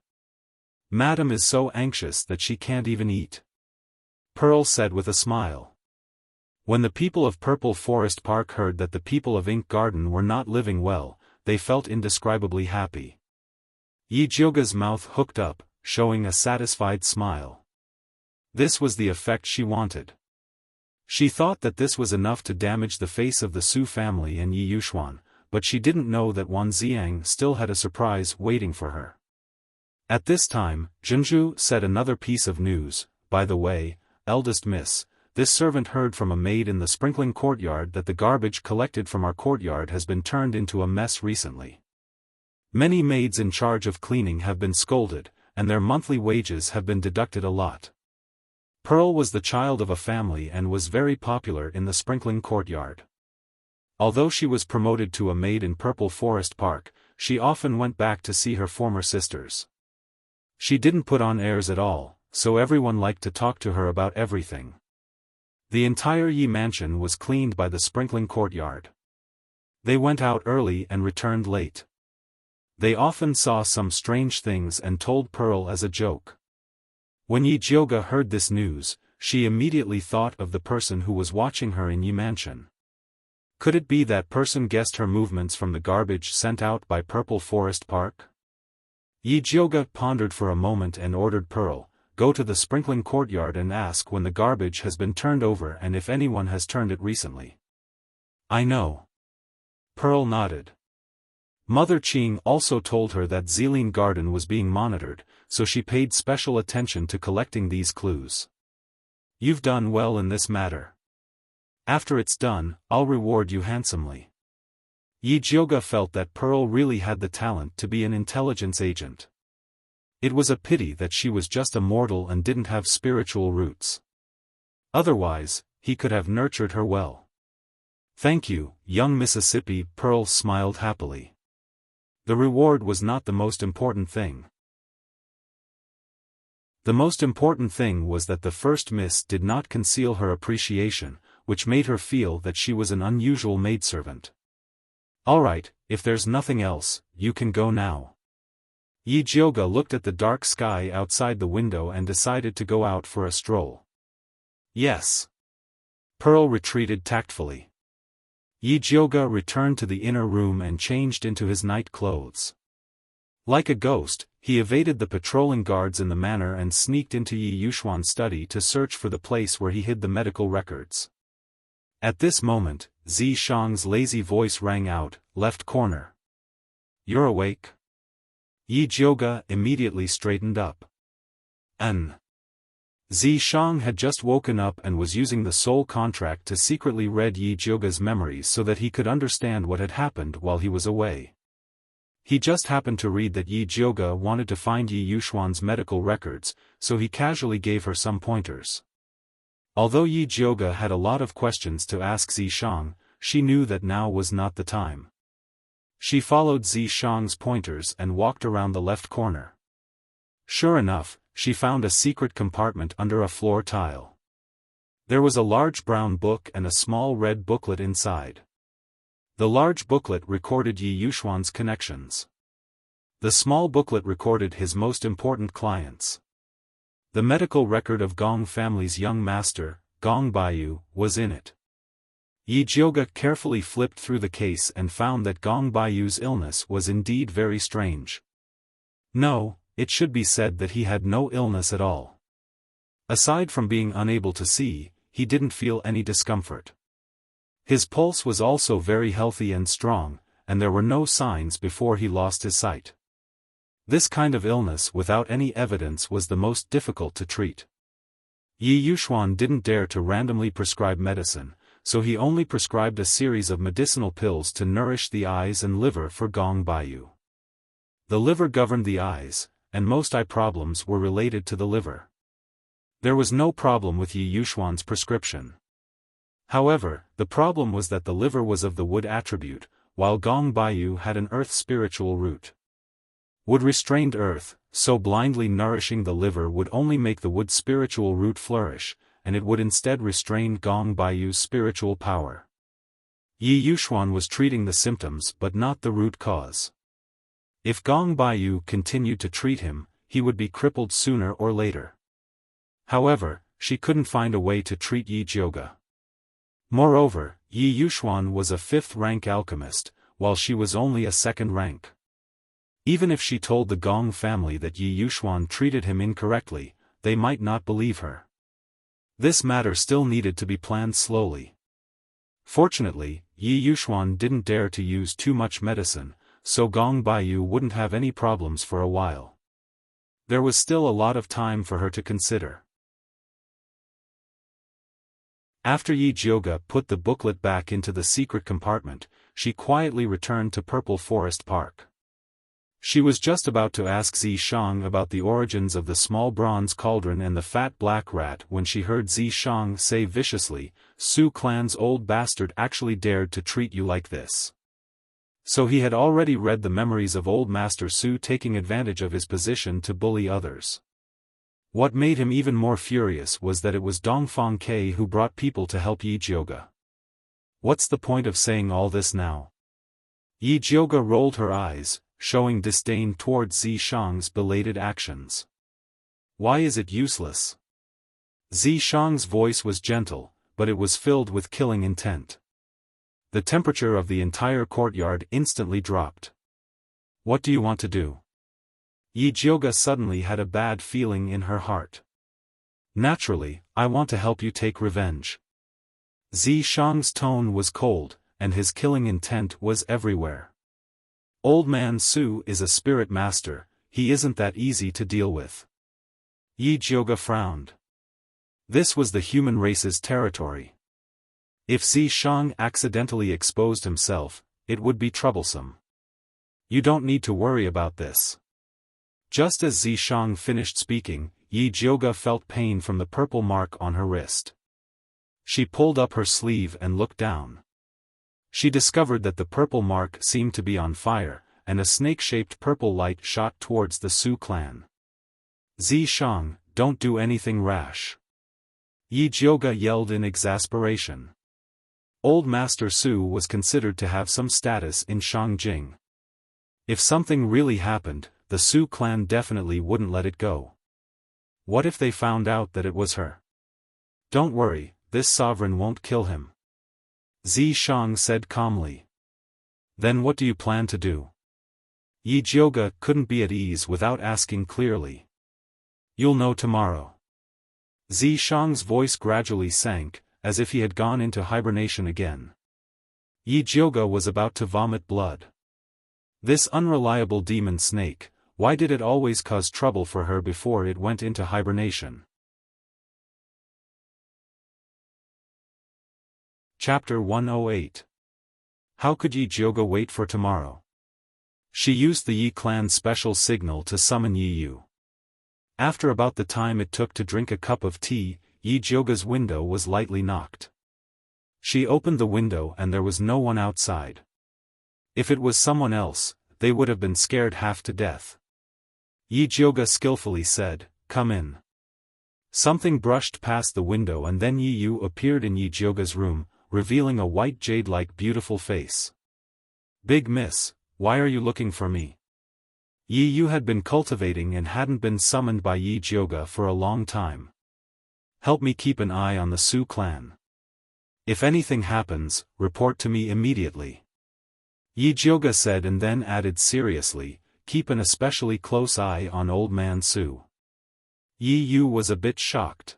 Madam is so anxious that she can't even eat," Pearl said with a smile. When the people of Purple Forest Park heard that the people of Ink Garden were not living well, they felt indescribably happy. Yi Jioge's mouth hooked up, showing a satisfied smile. This was the effect she wanted. She thought that this was enough to damage the face of the Su family and Yi Yuxuan, but she didn't know that Wan Xiang still had a surprise waiting for her. At this time, Zhenzhu said another piece of news. "By the way, eldest miss, this servant heard from a maid in the sprinkling courtyard that the garbage collected from our courtyard has been turned into a mess recently. Many maids in charge of cleaning have been scolded, and their monthly wages have been deducted a lot." Pearl was the child of a family and was very popular in the sprinkling courtyard. Although she was promoted to a maid in Purple Forest Park, she often went back to see her former sisters. She didn't put on airs at all, so everyone liked to talk to her about everything. The entire Yi mansion was cleaned by the sprinkling courtyard. They went out early and returned late. They often saw some strange things and told Pearl as a joke. When Yi Jioge heard this news, she immediately thought of the person who was watching her in Yi mansion. Could it be that person guessed her movements from the garbage sent out by Purple Forest Park? Yi Jioge pondered for a moment and ordered Pearl, "Go to the sprinkling courtyard and ask when the garbage has been turned over and if anyone has turned it recently." "I know." Pearl nodded. Mother Qing also told her that Xilin Garden was being monitored, so she paid special attention to collecting these clues. You've done well in this matter. After it's done, I'll reward you handsomely. Yi Jiuge felt that Pearl really had the talent to be an intelligence agent. It was a pity that she was just a mortal and didn't have spiritual roots. Otherwise, he could have nurtured her well. Thank you, young Mississippi, Pearl smiled happily. The reward was not the most important thing. The most important thing was that the first miss did not conceal her appreciation, which made her feel that she was an unusual maidservant. All right, if there's nothing else, you can go now. Yi Jiuge looked at the dark sky outside the window and decided to go out for a stroll. Yes. Pearl retreated tactfully. Yi Jiuge returned to the inner room and changed into his night clothes. Like a ghost, he evaded the patrolling guards in the manor and sneaked into Yi Yuxuan's study to search for the place where he hid the medical records. At this moment, Zi Shang's lazy voice rang out, left corner. You're awake? Yi Jiuge immediately straightened up. Zi Shang had just woken up and was using the soul contract to secretly read Yi Jiuge's memories so that he could understand what had happened while he was away. He just happened to read that Yi Jiuge wanted to find Yi Yuxuan's medical records, so he casually gave her some pointers. Although Yi Jiuge had a lot of questions to ask Zi Shang, she knew that now was not the time. She followed Zi Shang's pointers and walked around the left corner. Sure enough, she found a secret compartment under a floor tile. There was a large brown book and a small red booklet inside. The large booklet recorded Yi Yuxuan's connections. The small booklet recorded his most important clients. The medical record of Gong family's young master, Gong Baiyu, was in it. Yi Jiuge carefully flipped through the case and found that Gong Baiyu's illness was indeed very strange. No, it should be said that he had no illness at all. Aside from being unable to see, he didn't feel any discomfort. His pulse was also very healthy and strong, and there were no signs before he lost his sight. This kind of illness without any evidence was the most difficult to treat. Yi Yuxuan didn't dare to randomly prescribe medicine, so he only prescribed a series of medicinal pills to nourish the eyes and liver for Gong Baiyu. The liver governed the eyes, and most eye problems were related to the liver. There was no problem with Yi Yuxuan's prescription. However, the problem was that the liver was of the wood attribute, while Gong Baiyu had an earth spiritual root. Wood restrained earth, so blindly nourishing the liver would only make the wood spiritual root flourish, and it would instead restrain Gong Baiyu's spiritual power. Yi Yuxuan was treating the symptoms but not the root cause. If Gong Baiyu continued to treat him, he would be crippled sooner or later. However, she couldn't find a way to treat Yi Jiuge. Moreover, Yi Yuxuan was a 5th-rank alchemist, while she was only a 2nd rank. Even if she told the Gong family that Yi Yuxuan treated him incorrectly, they might not believe her. This matter still needed to be planned slowly. Fortunately, Yi Yuxuan didn't dare to use too much medicine, so Gong Baiyu wouldn't have any problems for a while. There was still a lot of time for her to consider. After Yi Jiuge put the booklet back into the secret compartment, she quietly returned to Purple Forest Park. She was just about to ask Zi Shang about the origins of the small bronze cauldron and the fat black rat when she heard Zi Shang say viciously, "Su clan's old bastard actually dared to treat you like this." So he had already read the memories of old Master Su taking advantage of his position to bully others. What made him even more furious was that it was Dongfang Ke who brought people to help Yi Jiuge. What's the point of saying all this now? Yi Jiuge rolled her eyes, showing disdain towards Zi Shang's belated actions. Why is it useless? Zi Shang's voice was gentle, but it was filled with killing intent. The temperature of the entire courtyard instantly dropped. What do you want to do? Yi Jiuge suddenly had a bad feeling in her heart. Naturally, I want to help you take revenge. Zi Shang's tone was cold, and his killing intent was everywhere. Old Man Su is a spirit master, he isn't that easy to deal with. Yi Jioge frowned. This was the human race's territory. If Zishang accidentally exposed himself, it would be troublesome. You don't need to worry about this. Just as Zishang finished speaking, Yi Jioge felt pain from the purple mark on her wrist. She pulled up her sleeve and looked down. She discovered that the purple mark seemed to be on fire, and a snake-shaped purple light shot towards the Su clan. Zishang, don't do anything rash. Yi Jioge yelled in exasperation. Old Master Su was considered to have some status in Shangjing. If something really happened, the Su clan definitely wouldn't let it go. What if they found out that it was her? Don't worry, this sovereign won't kill him. Zishang said calmly. Then what do you plan to do? Yi Jioge couldn't be at ease without asking clearly. You'll know tomorrow. Zishang's voice gradually sank, as if he had gone into hibernation again. Yi Jioge was about to vomit blood. This unreliable demon snake, why did it always cause trouble for her before it went into hibernation? Chapter 108. How could Yi Jioge wait for tomorrow? She used the Yi clan's special signal to summon Yi Yu. After about the time it took to drink a cup of tea, Yi Jioge's window was lightly knocked. She opened the window and there was no one outside. If it was someone else, they would have been scared half to death. Yi Jioge skillfully said, "Come in." Something brushed past the window and then Yi Yu appeared in Yi Jioge's room, revealing a white jade-like beautiful face. "Big miss, why are you looking for me?" Yi Yu had been cultivating and hadn't been summoned by Yi Jioge for a long time. "Help me keep an eye on the Su clan. If anything happens, report to me immediately." Yi Jioge said and then added seriously, "Keep an especially close eye on Old Man Su." Yi Yu was a bit shocked.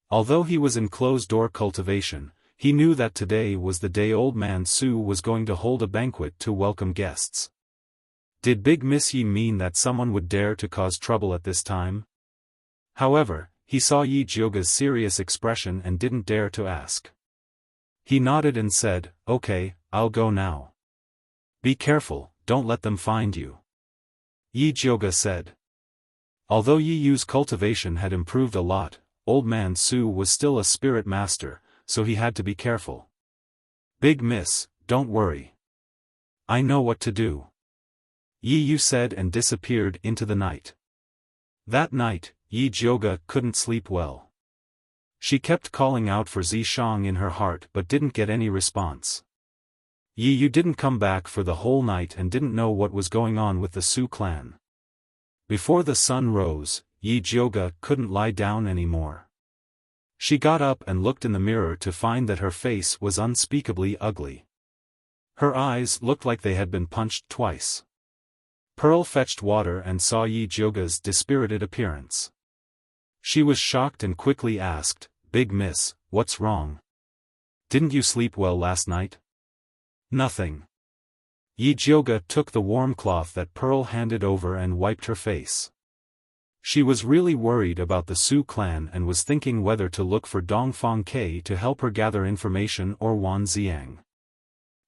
Although he was in closed-door cultivation, he knew that today was the day Old Man Su was going to hold a banquet to welcome guests. Did Big Miss Yi mean that someone would dare to cause trouble at this time? However, he saw Yi Jioge's serious expression and didn't dare to ask. He nodded and said, "Okay, I'll go now." "Be careful, don't let them find you," Yi Jioge said. Although Yi Yu's cultivation had improved a lot, Old Man Su was still a spirit master, so he had to be careful. "Big Miss, don't worry. I know what to do," Yi Yu said and disappeared into the night. That night, Yi Jioge couldn't sleep well. She kept calling out for Zishang in her heart but didn't get any response. Yi Yu didn't come back for the whole night and didn't know what was going on with the Su clan. Before the sun rose, Yi Jioge couldn't lie down anymore. She got up and looked in the mirror to find that her face was unspeakably ugly. Her eyes looked like they had been punched twice. Pearl fetched water and saw Yi Jioge's dispirited appearance. She was shocked and quickly asked, "Big Miss, what's wrong? Didn't you sleep well last night?" "Nothing." Yi Jioge took the warm cloth that Pearl handed over and wiped her face. She was really worried about the Su clan and was thinking whether to look for Dongfang Ke to help her gather information or Wan Xiang.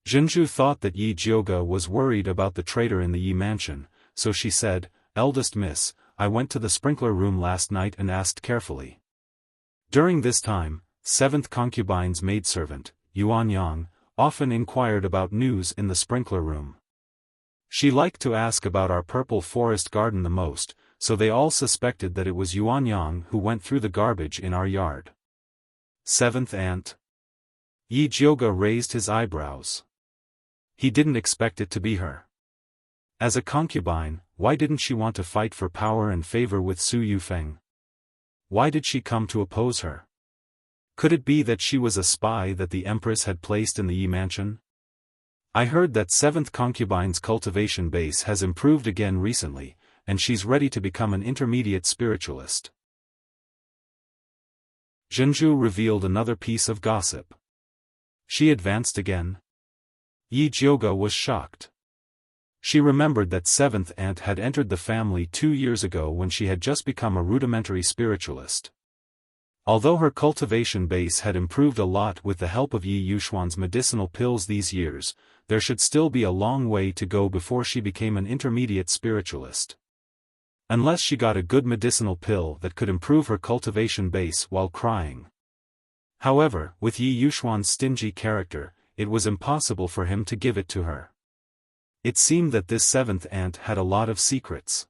Zhenju thought that Yi Jioge was worried about the traitor in the Yi mansion, so she said, "Eldest miss, I went to the sprinkler room last night and asked carefully." During this time, 7th concubine's maidservant, Yuan Yang, often inquired about news in the sprinkler room. She liked to ask about our purple forest garden the most, so they all suspected that it was Yuan Yang who went through the garbage in our yard. 7th aunt. Yi Jioge raised his eyebrows. He didn't expect it to be her. As a concubine, why didn't she want to fight for power and favor with Su Yufeng? Why did she come to oppose her? Could it be that she was a spy that the Empress had placed in the Yi mansion? I heard that 7th concubine's cultivation base has improved again recently, and she's ready to become an intermediate spiritualist. Zhenju revealed another piece of gossip. She advanced again. Yi Jioge was shocked. She remembered that seventh aunt had entered the family 2 years ago when she had just become a rudimentary spiritualist. Although her cultivation base had improved a lot with the help of Yi Yuxuan's medicinal pills these years, there should still be a long way to go before she became an intermediate spiritualist. Unless she got a good medicinal pill that could improve her cultivation base while crying. However, with Yi Yuxuan's stingy character, it was impossible for him to give it to her. It seemed that this seventh aunt had a lot of secrets.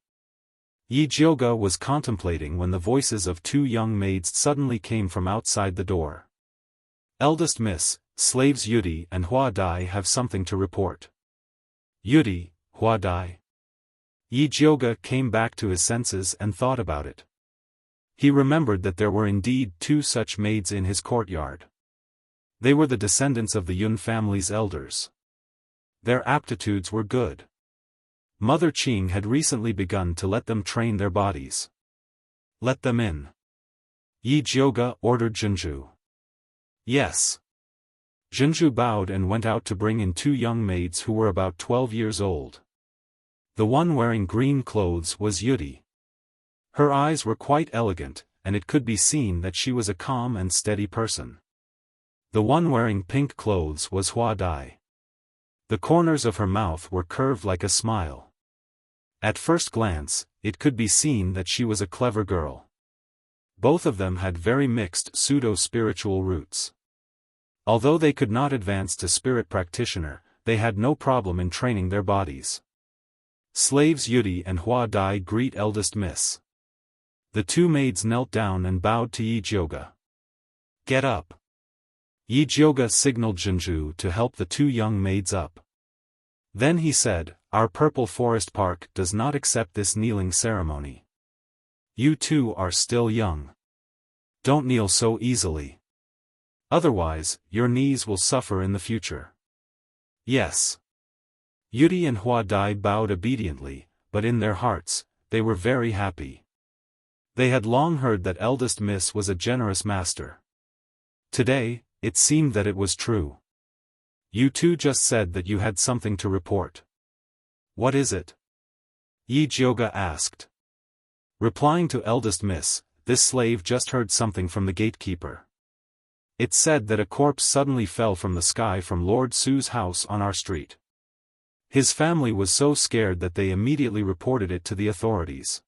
Yi Jioge was contemplating when the voices of two young maids suddenly came from outside the door. Eldest Miss, slaves Yudi and Hua Dai have something to report. Yudi, Hua Dai. Yi Jioge came back to his senses and thought about it. He remembered that there were indeed two such maids in his courtyard. They were the descendants of the Yun family's elders. Their aptitudes were good. Mother Qing had recently begun to let them train their bodies. Let them in. Yi Jioge ordered Zhenju. Yes. Zhenju bowed and went out to bring in two young maids who were about 12 years old. The one wearing green clothes was Yudi. Her eyes were quite elegant, and it could be seen that she was a calm and steady person. The one wearing pink clothes was Hua Dai. The corners of her mouth were curved like a smile. At first glance, it could be seen that she was a clever girl. Both of them had very mixed pseudo-spiritual roots. Although they could not advance to spirit practitioner, they had no problem in training their bodies. Slaves Yudi and Hua Dai greet eldest miss. The two maids knelt down and bowed to Yi Jioge. Get up. Yi Jioge signaled Zhenju to help the two young maids up. Then he said, "Our Purple Forest Park does not accept this kneeling ceremony. You two are still young. Don't kneel so easily. Otherwise, your knees will suffer in the future." Yes. Yudi and Hua Dai bowed obediently, but in their hearts, they were very happy. They had long heard that eldest miss was a generous master. Today, it seemed that it was true. You two just said that you had something to report. What is it? Yi Jioge asked. Replying to eldest miss, this slave just heard something from the gatekeeper. It said that a corpse suddenly fell from the sky from Lord Su's house on our street. His family was so scared that they immediately reported it to the authorities.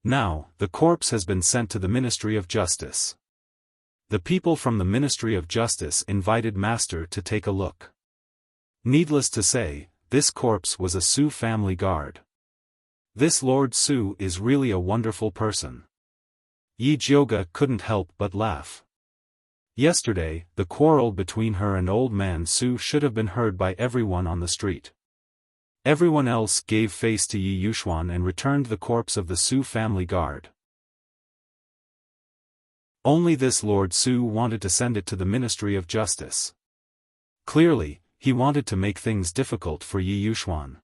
Now, the corpse has been sent to the Ministry of Justice. The people from the Ministry of Justice invited Master to take a look. Needless to say, this corpse was a Su family guard. This Lord Su is really a wonderful person. Yi Jioge couldn't help but laugh. Yesterday, the quarrel between her and old man Su should have been heard by everyone on the street. Everyone else gave face to Yi Yuxuan and returned the corpse of the Su family guard. Only this Lord Su wanted to send it to the Ministry of Justice. Clearly, he wanted to make things difficult for Yi Yuxuan.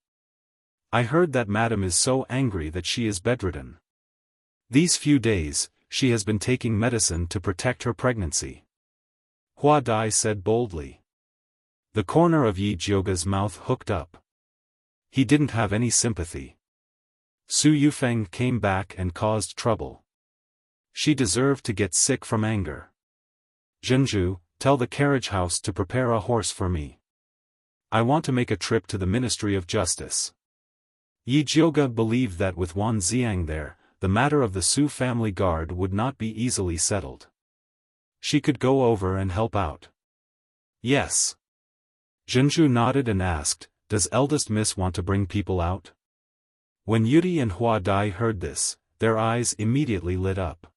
I heard that Madam is so angry that she is bedridden. These few days, she has been taking medicine to protect her pregnancy. Hua Dai said boldly. The corner of Yi Jioge's mouth hooked up. He didn't have any sympathy. Su Yufeng came back and caused trouble. She deserved to get sick from anger. Zhenju, tell the carriage house to prepare a horse for me. I want to make a trip to the Ministry of Justice. Yi Jioge believed that with Wan Xiang there, the matter of the Su family guard would not be easily settled. She could go over and help out. Yes. Zhenju nodded and asked, does eldest miss want to bring people out? When Yudi and Hua Dai heard this, their eyes immediately lit up.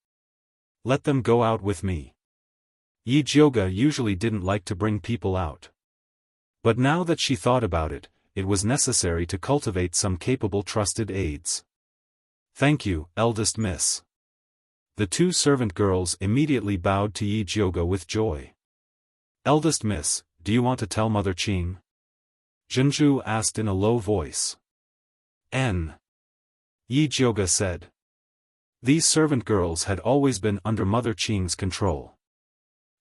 Let them go out with me. Yi Jioge usually didn't like to bring people out. But now that she thought about it, it was necessary to cultivate some capable trusted aides. Thank you, eldest miss. The two servant girls immediately bowed to Yi Jioge with joy. Eldest miss, do you want to tell Mother Qing? Zhenju asked in a low voice. Yi Jioge said. These servant girls had always been under Mother Qing's control.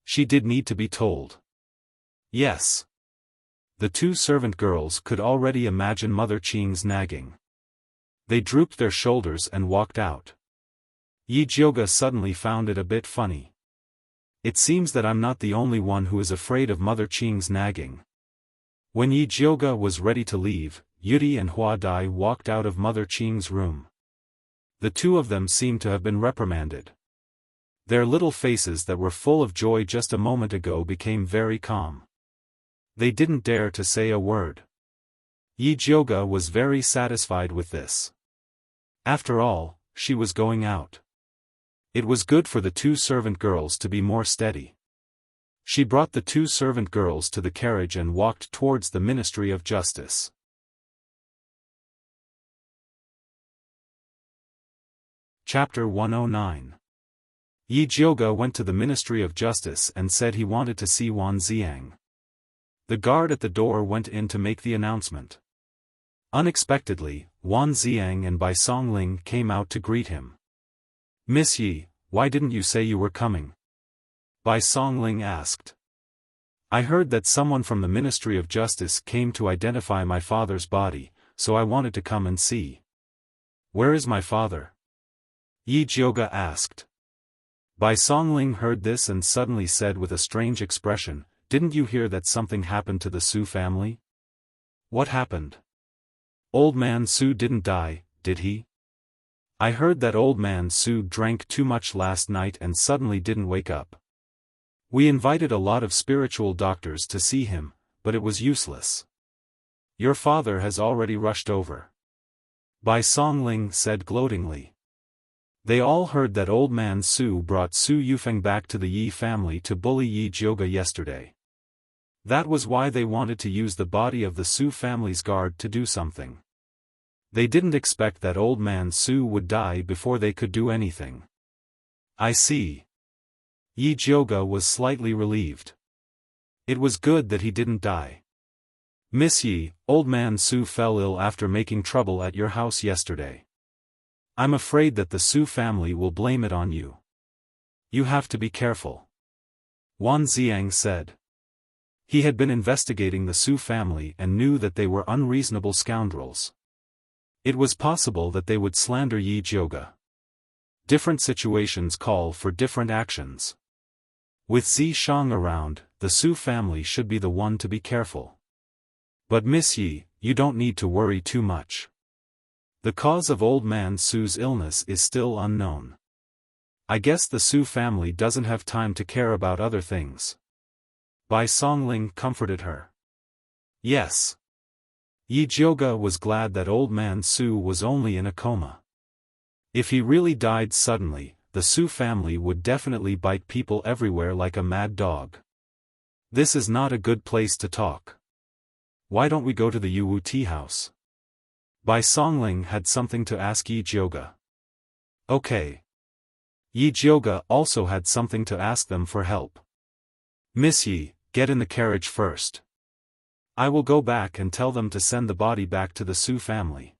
She did need to be told. Yes. The two servant girls could already imagine Mother Qing's nagging. They drooped their shoulders and walked out. Yi Jioga suddenly found it a bit funny. It seems that I'm not the only one who is afraid of Mother Qing's nagging. When Yi Jioga was ready to leave, Yuri and Hua Dai walked out of Mother Qing's room. The two of them seemed to have been reprimanded. Their little faces that were full of joy just a moment ago became very calm. They didn't dare to say a word. Yi Jioga was very satisfied with this. After all, she was going out. It was good for the two servant girls to be more steady. She brought the two servant girls to the carriage and walked towards the Ministry of Justice. Chapter 109. Yi Jioga went to the Ministry of Justice and said he wanted to see Wan Xiang. The guard at the door went in to make the announcement. Unexpectedly, Wan Xiang and Bai Songling came out to greet him. "Miss Yi, why didn't you say you were coming?" Bai Songling asked. "I heard that someone from the Ministry of Justice came to identify my father's body, so I wanted to come and see." "Where is my father?" Yi Jioga asked. Bai Songling heard this and suddenly said with a strange expression, "Didn't you hear that something happened to the Su family?" "What happened?" "Old man Su didn't die, did he?" "I heard that old man Su drank too much last night and suddenly didn't wake up. We invited a lot of spiritual doctors to see him, but it was useless. Your father has already rushed over," Bai Songling said gloatingly. They all heard that old man Su brought Su Yufeng back to the Yi family to bully Yi Jioga yesterday. That was why they wanted to use the body of the Su family's guard to do something. They didn't expect that old man Su would die before they could do anything. "I see." Yi Jioga was slightly relieved. It was good that he didn't die. "Miss Yi, old man Su fell ill after making trouble at your house yesterday. I'm afraid that the Su family will blame it on you. You have to be careful," Wan Xiang said. He had been investigating the Su family and knew that they were unreasonable scoundrels. It was possible that they would slander Yi Jioga. Different situations call for different actions. With Zi Shang around, the Su family should be the one to be careful. But Miss Yi, you don't need to worry too much. The cause of old man Su's illness is still unknown. I guess the Su family doesn't have time to care about other things." Bai Songling comforted her. Yes. Yi Jioga was glad that old man Su was only in a coma. If he really died suddenly, the Su family would definitely bite people everywhere like a mad dog. This is not a good place to talk. Why don't we go to the Yuwu tea house? Bai Songling had something to ask Yi Jioga. Okay. Yi Jioga also had something to ask them for help. "Miss Yi, get in the carriage first. I will go back and tell them to send the body back to the Su family."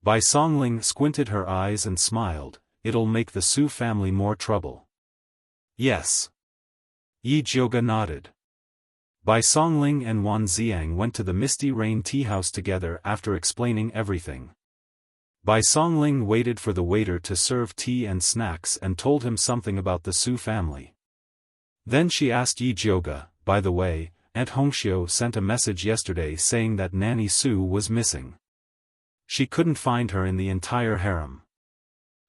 Bai Songling squinted her eyes and smiled, "It'll make the Su family more trouble." "Yes." Yi Jioga nodded. Bai Songling and Wan Xiang went to the Misty Rain tea house together after explaining everything. Bai Songling waited for the waiter to serve tea and snacks and told him something about the Su family. Then she asked Yi Jioga, "By the way, Aunt Hongxiu sent a message yesterday saying that Nanny Su was missing. She couldn't find her in the entire harem.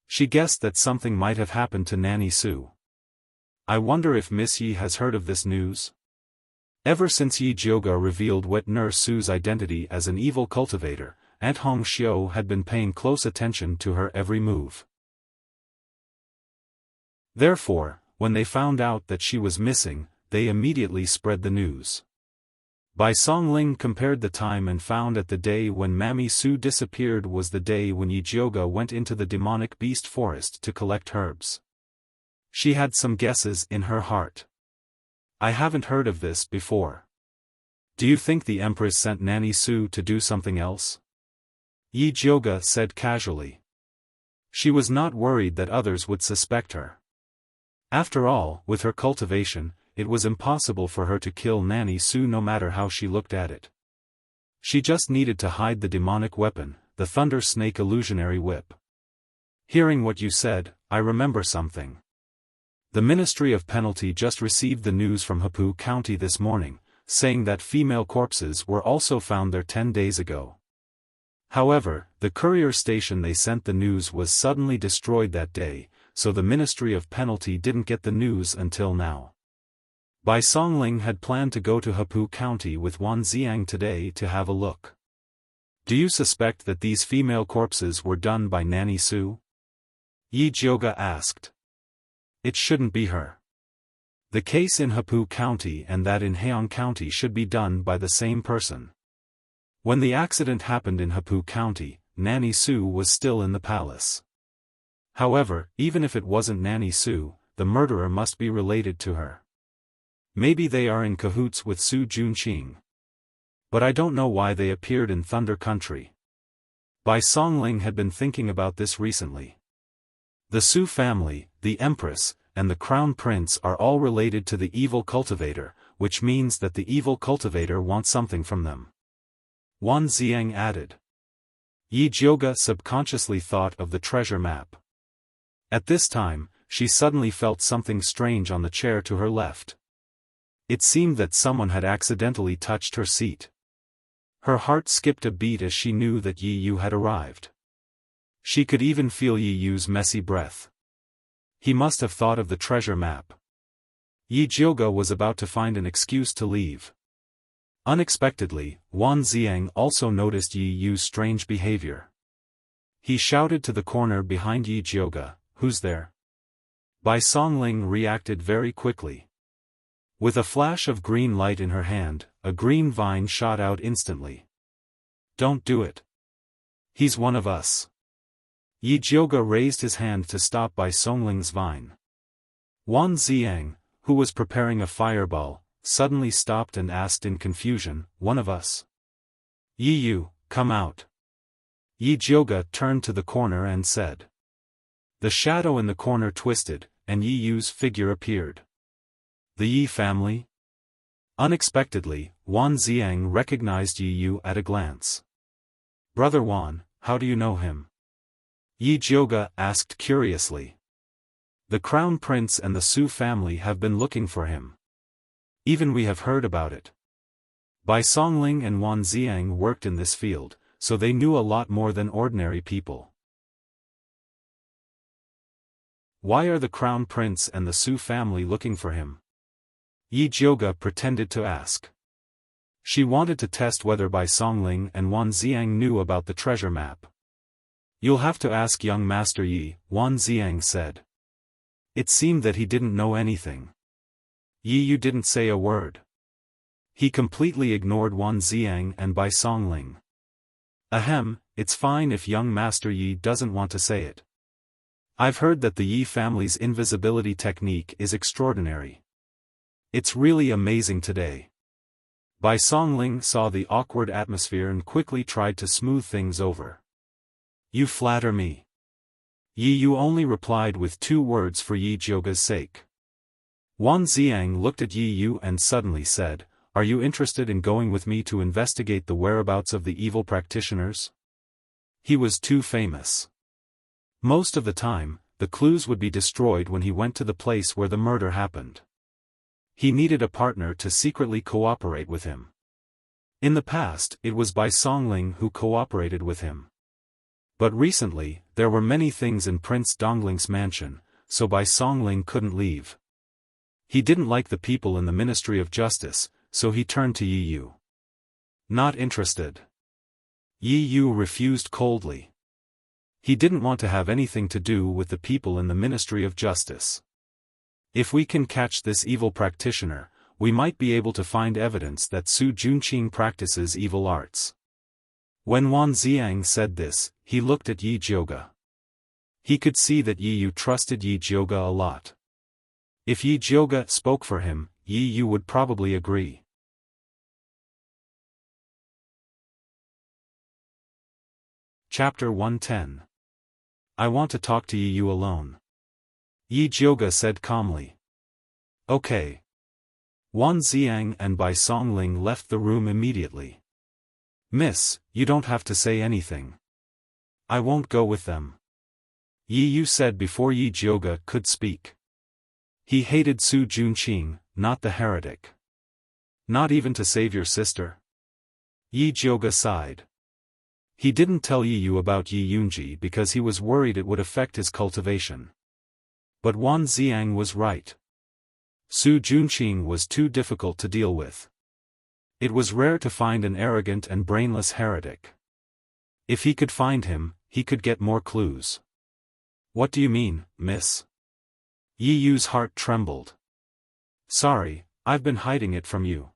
She guessed that something might have happened to Nanny Su. I wonder if Miss Yi has heard of this news?" Ever since Yi Jioga revealed Wet Nurse Su's identity as an evil cultivator, Aunt Hongxiu had been paying close attention to her every move. Therefore, when they found out that she was missing, they immediately spread the news. Bai Songling compared the time and found that the day when Mammy Su disappeared was the day when Yi Jioga went into the demonic beast forest to collect herbs. She had some guesses in her heart. "I haven't heard of this before. Do you think the Empress sent Nanny Su to do something else?" Yi Jioga said casually. She was not worried that others would suspect her. After all, with her cultivation, it was impossible for her to kill Nanny Su no matter how she looked at it. She just needed to hide the demonic weapon, the Thunder Snake illusionary whip. Hearing what you said, I remember something. The Ministry of Penalty just received the news from Hapu County this morning, saying that female corpses were also found there 10 days ago. However, the courier station they sent the news was suddenly destroyed that day, so the Ministry of Penalty didn't get the news until now. Bai Songling had planned to go to Hapu County with Wan Xiang today to have a look. Do you suspect that these female corpses were done by Nanny Su? Yi Jioga asked. It shouldn't be her. The case in Hapu County and that in Heian County should be done by the same person. When the accident happened in Hapu County, Nanny Su was still in the palace. However, even if it wasn't Nanny Su, the murderer must be related to her. Maybe they are in cahoots with Su Junqing. But I don't know why they appeared in Thunder Country. Bai Songling had been thinking about this recently. The Su family, the Empress, and the Crown Prince are all related to the evil cultivator, which means that the evil cultivator wants something from them. Wan Xiang added. Yi Jioga subconsciously thought of the treasure map. At this time, she suddenly felt something strange on the chair to her left. It seemed that someone had accidentally touched her seat. Her heart skipped a beat as she knew that Yi Yu had arrived. She could even feel Yi Yu's messy breath. He must have thought of the treasure map. Yi Jioga was about to find an excuse to leave. Unexpectedly, Wan Xiang also noticed Yi Yu's strange behavior. He shouted to the corner behind Yi Jioga, "Who's there?" Bai Songling reacted very quickly. With a flash of green light in her hand, a green vine shot out instantly. "Don't do it. He's one of us." Yi Jioga raised his hand to stop Bai Songling's vine. Wan Xiang, who was preparing a fireball, suddenly stopped and asked in confusion, "One of us? Yi Yu, come out." Yi Jioga turned to the corner and said. The shadow in the corner twisted, and Yi Yu's figure appeared. The Yi family? Unexpectedly, Wan Xiang recognized Yi Yu at a glance. "Brother Wan, how do you know him?" Yi Jioga asked curiously. "The Crown Prince and the Su family have been looking for him. Even we have heard about it." Bai Songling and Wan Xiang worked in this field, so they knew a lot more than ordinary people. Why are the Crown Prince and the Su family looking for him? Yi Jioga pretended to ask. She wanted to test whether Bai Songling and Wan Xiang knew about the treasure map. "You'll have to ask young Master Yi," Wan Xiang said. It seemed that he didn't know anything. Yi Yu didn't say a word. He completely ignored Wan Xiang and Bai Songling. "Ahem, it's fine if young Master Yi doesn't want to say it. I've heard that the Yi family's invisibility technique is extraordinary. It's really amazing today." Bai Songling saw the awkward atmosphere and quickly tried to smooth things over. "You flatter me." Yi Yu only replied with 2 words for Yi Jioga's sake. Wan Xiang looked at Yi Yu and suddenly said, "Are you interested in going with me to investigate the whereabouts of the evil practitioners?" He was too famous. Most of the time, the clues would be destroyed when he went to the place where the murder happened. He needed a partner to secretly cooperate with him. In the past, it was Bai Songling who cooperated with him. But recently, there were many things in Prince Dongling's mansion, so Bai Songling couldn't leave. He didn't like the people in the Ministry of Justice, so he turned to Yi Yu. "Not interested." Yi Yu refused coldly. He didn't want to have anything to do with the people in the Ministry of Justice. "If we can catch this evil practitioner, we might be able to find evidence that Su Junqing practices evil arts." When Wan Xiang said this, he looked at Yi Jioga. He could see that Yi Yu trusted Yi Jioga a lot. If Yi Jioga spoke for him, Yi Yu would probably agree. Chapter 110. I want to talk to Yi Yu alone. Yi Jioga said calmly. "Okay. Wan Xiang and Bai Songling left the room immediately. "Miss, you don't have to say anything. I won't go with them," Yi Yu said before Yi Jioge could speak. He hated Su Junqing, not the heretic. "Not even to save your sister?" Yi Jioge sighed. He didn't tell Yi Yu about Yi Yunji because he was worried it would affect his cultivation. But Wan Xiang was right. Su Junqing was too difficult to deal with. It was rare to find an arrogant and brainless heretic. If he could find him, he could get more clues. "What do you mean, miss?" Yi Yu's heart trembled. "Sorry, I've been hiding it from you."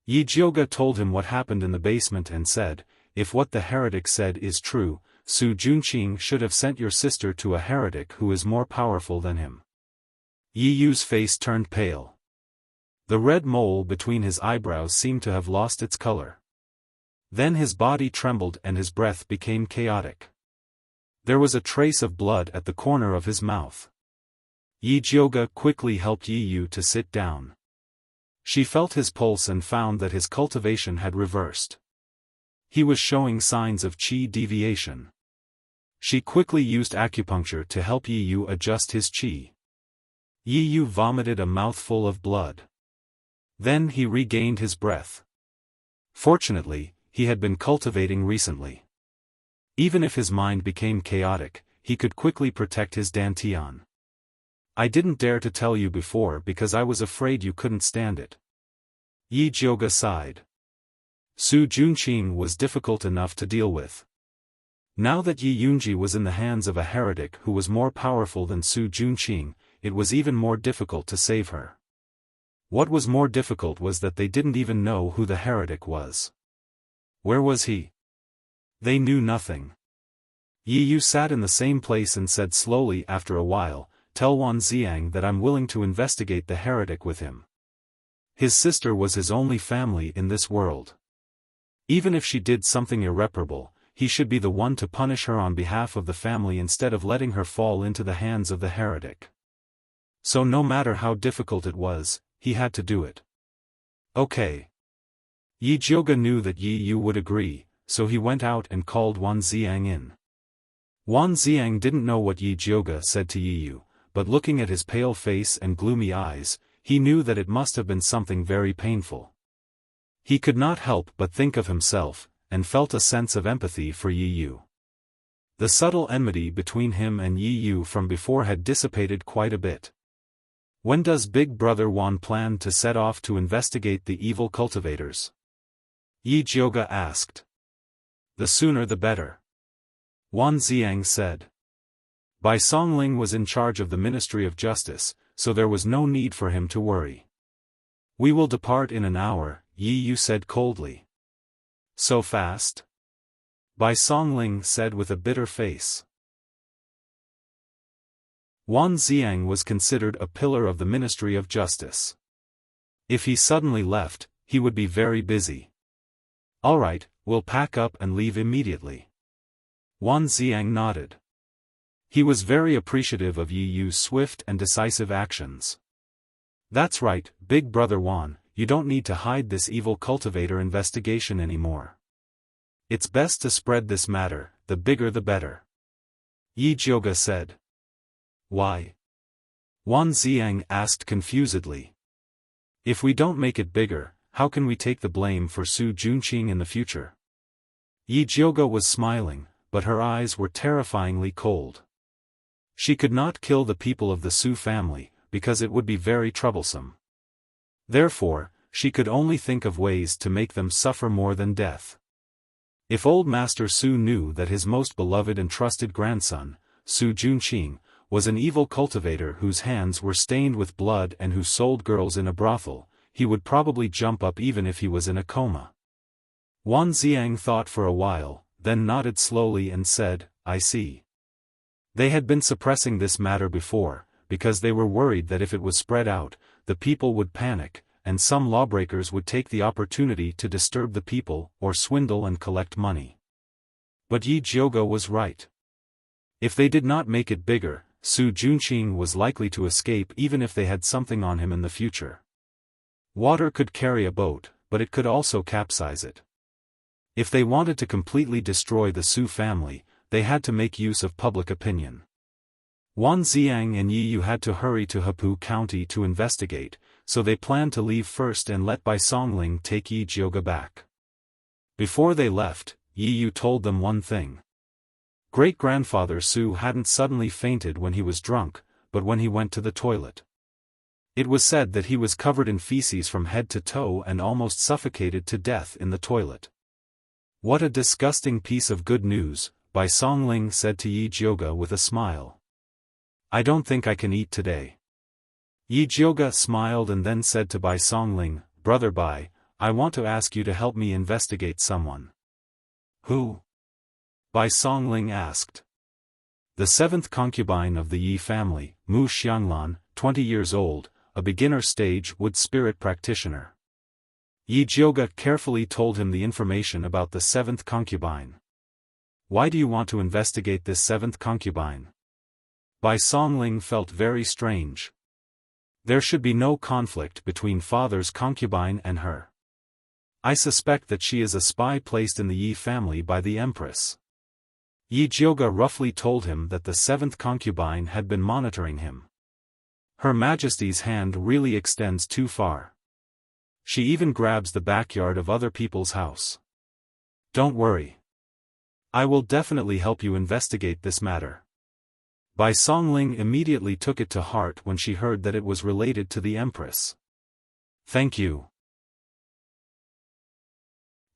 Yi Jioge told him what happened in the basement and said, "If what the heretic said is true, Su Junqing should have sent your sister to a heretic who is more powerful than him." Yi Yu's face turned pale. The red mole between his eyebrows seemed to have lost its color. Then his body trembled and his breath became chaotic. There was a trace of blood at the corner of his mouth. Yi Jioge quickly helped Yi Yu to sit down. She felt his pulse and found that his cultivation had reversed. He was showing signs of qi deviation. She quickly used acupuncture to help Yi Yu adjust his qi. Yi Yu vomited a mouthful of blood. Then he regained his breath. Fortunately, he had been cultivating recently. Even if his mind became chaotic, he could quickly protect his dantian. "I didn't dare to tell you before because I was afraid you couldn't stand it." Yi Jioge sighed. Su Junqing was difficult enough to deal with. Now that Yi Yunji was in the hands of a heretic who was more powerful than Su Junqing, it was even more difficult to save her. What was more difficult was that they didn't even know who the heretic was. Where was he? They knew nothing. Yi Yu sat in the same place and said slowly after a while, "Tell Wan Xiang that I'm willing to investigate the heretic with him. His sister was his only family in this world. Even if she did something irreparable, he should be the one to punish her on behalf of the family instead of letting her fall into the hands of the heretic." So no matter how difficult it was, he had to do it. Okay. Yi Jioge knew that Yi Yu would agree, so he went out and called Wan Xiang in. Wan Xiang didn't know what Yi Jioge said to Yi Yu, but looking at his pale face and gloomy eyes, he knew that it must have been something very painful. He could not help but think of himself, and felt a sense of empathy for Yi Yu. The subtle enmity between him and Yi Yu from before had dissipated quite a bit. When does Big Brother Wan plan to set off to investigate the evil cultivators? Yi Jioge asked. The sooner the better. Wan Xiang said. Bai Songling was in charge of the Ministry of Justice, so there was no need for him to worry. "We will depart in an hour," Yi Yu said coldly. "So fast?" Bai Songling said with a bitter face. Wan Xiang was considered a pillar of the Ministry of Justice. If he suddenly left, he would be very busy. "All right, we'll pack up and leave immediately." Wan Xiang nodded. He was very appreciative of Yi Yu's swift and decisive actions. "That's right, Big Brother Wan, you don't need to hide this evil cultivator investigation anymore. It's best to spread this matter, the bigger the better." Yi Jioge said. "Why?" Wan Xiang asked confusedly. "If we don't make it bigger, how can we take the blame for Su Junqing in the future?" Yi Jioge was smiling, but her eyes were terrifyingly cold. She could not kill the people of the Su family, because it would be very troublesome. Therefore, she could only think of ways to make them suffer more than death. If old Master Su knew that his most beloved and trusted grandson, Su Junqing, was an evil cultivator whose hands were stained with blood and who sold girls in a brothel, he would probably jump up even if he was in a coma. Wan Xiang thought for a while, then nodded slowly and said, "I see." They had been suppressing this matter before, because they were worried that if it was spread out, the people would panic, and some lawbreakers would take the opportunity to disturb the people or swindle and collect money. But Yi Jioge was right. If they did not make it bigger, Su Junqing was likely to escape even if they had something on him in the future. Water could carry a boat, but it could also capsize it. If they wanted to completely destroy the Su family, they had to make use of public opinion. Wan Xiang and Yi Yu had to hurry to Hepu County to investigate, so they planned to leave first and let Bai Songling take Yi Jioga back. Before they left, Yi Yu told them one thing. Great-grandfather Su hadn't suddenly fainted when he was drunk, but when he went to the toilet. It was said that he was covered in feces from head to toe and almost suffocated to death in the toilet. What a disgusting piece of good news, Bai Songling said to Yi Jioga with a smile. I don't think I can eat today. Yi Jioga smiled and then said to Bai Songling, Brother Bai, I want to ask you to help me investigate someone. Who? Bai Songling asked. The seventh concubine of the Yi family, Mu Xianglan, 20 years old, a beginner-stage wood spirit practitioner. Yi Jioga carefully told him the information about the seventh concubine. Why do you want to investigate this seventh concubine? Bai Songling felt very strange. There should be no conflict between father's concubine and her. I suspect that she is a spy placed in the Yi family by the empress. Yi Jioga roughly told him that the seventh concubine had been monitoring him. Her Majesty's hand really extends too far. She even grabs the backyard of other people's house. Don't worry. I will definitely help you investigate this matter. Bai Songling immediately took it to heart when she heard that it was related to the empress. Thank you.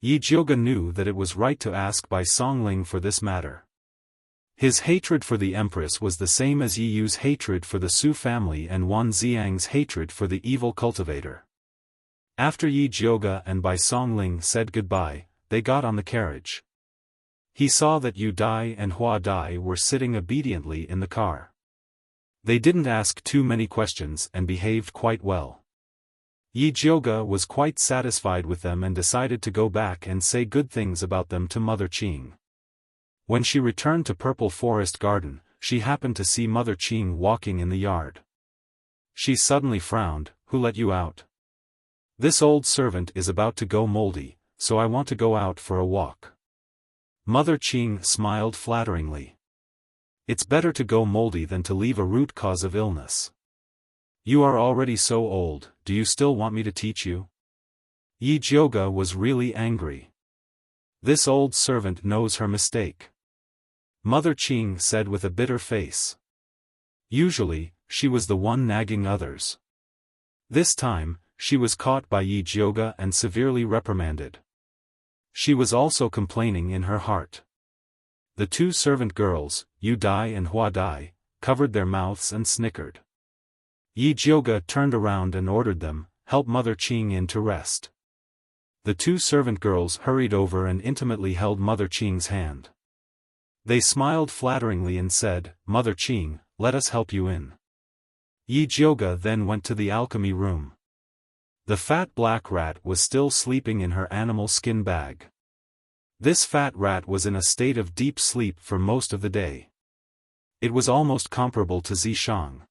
Yi Jioga knew that it was right to ask Bai Songling for this matter. His hatred for the empress was the same as Yi Yu's hatred for the Su family and Wan Xiang's hatred for the evil cultivator. After Yi Jioga and Bai Songling said goodbye, they got on the carriage. He saw that Yu Dai and Hua Dai were sitting obediently in the car. They didn't ask too many questions and behaved quite well. Yi Jioga was quite satisfied with them and decided to go back and say good things about them to Mother Qing. When she returned to Purple Forest Garden, she happened to see Mother Qing walking in the yard. She suddenly frowned. Who let you out? This old servant is about to go moldy, so I want to go out for a walk. Mother Qing smiled flatteringly. It's better to go moldy than to leave a root cause of illness. You are already so old, do you still want me to teach you? Yi Jioga was really angry. This old servant knows her mistake. Mother Qing said with a bitter face. Usually, she was the one nagging others. This time, she was caught by Yi Jioga and severely reprimanded. She was also complaining in her heart. The two servant girls, Yu Dai and Hua Dai, covered their mouths and snickered. Yi Jioga turned around and ordered them, help Mother Qing in to rest. The two servant girls hurried over and intimately held Mother Qing's hand. They smiled flatteringly and said, Mother Qing, let us help you in. Yi Jioga then went to the alchemy room. The fat black rat was still sleeping in her animal skin bag. This fat rat was in a state of deep sleep for most of the day. It was almost comparable to Zishang.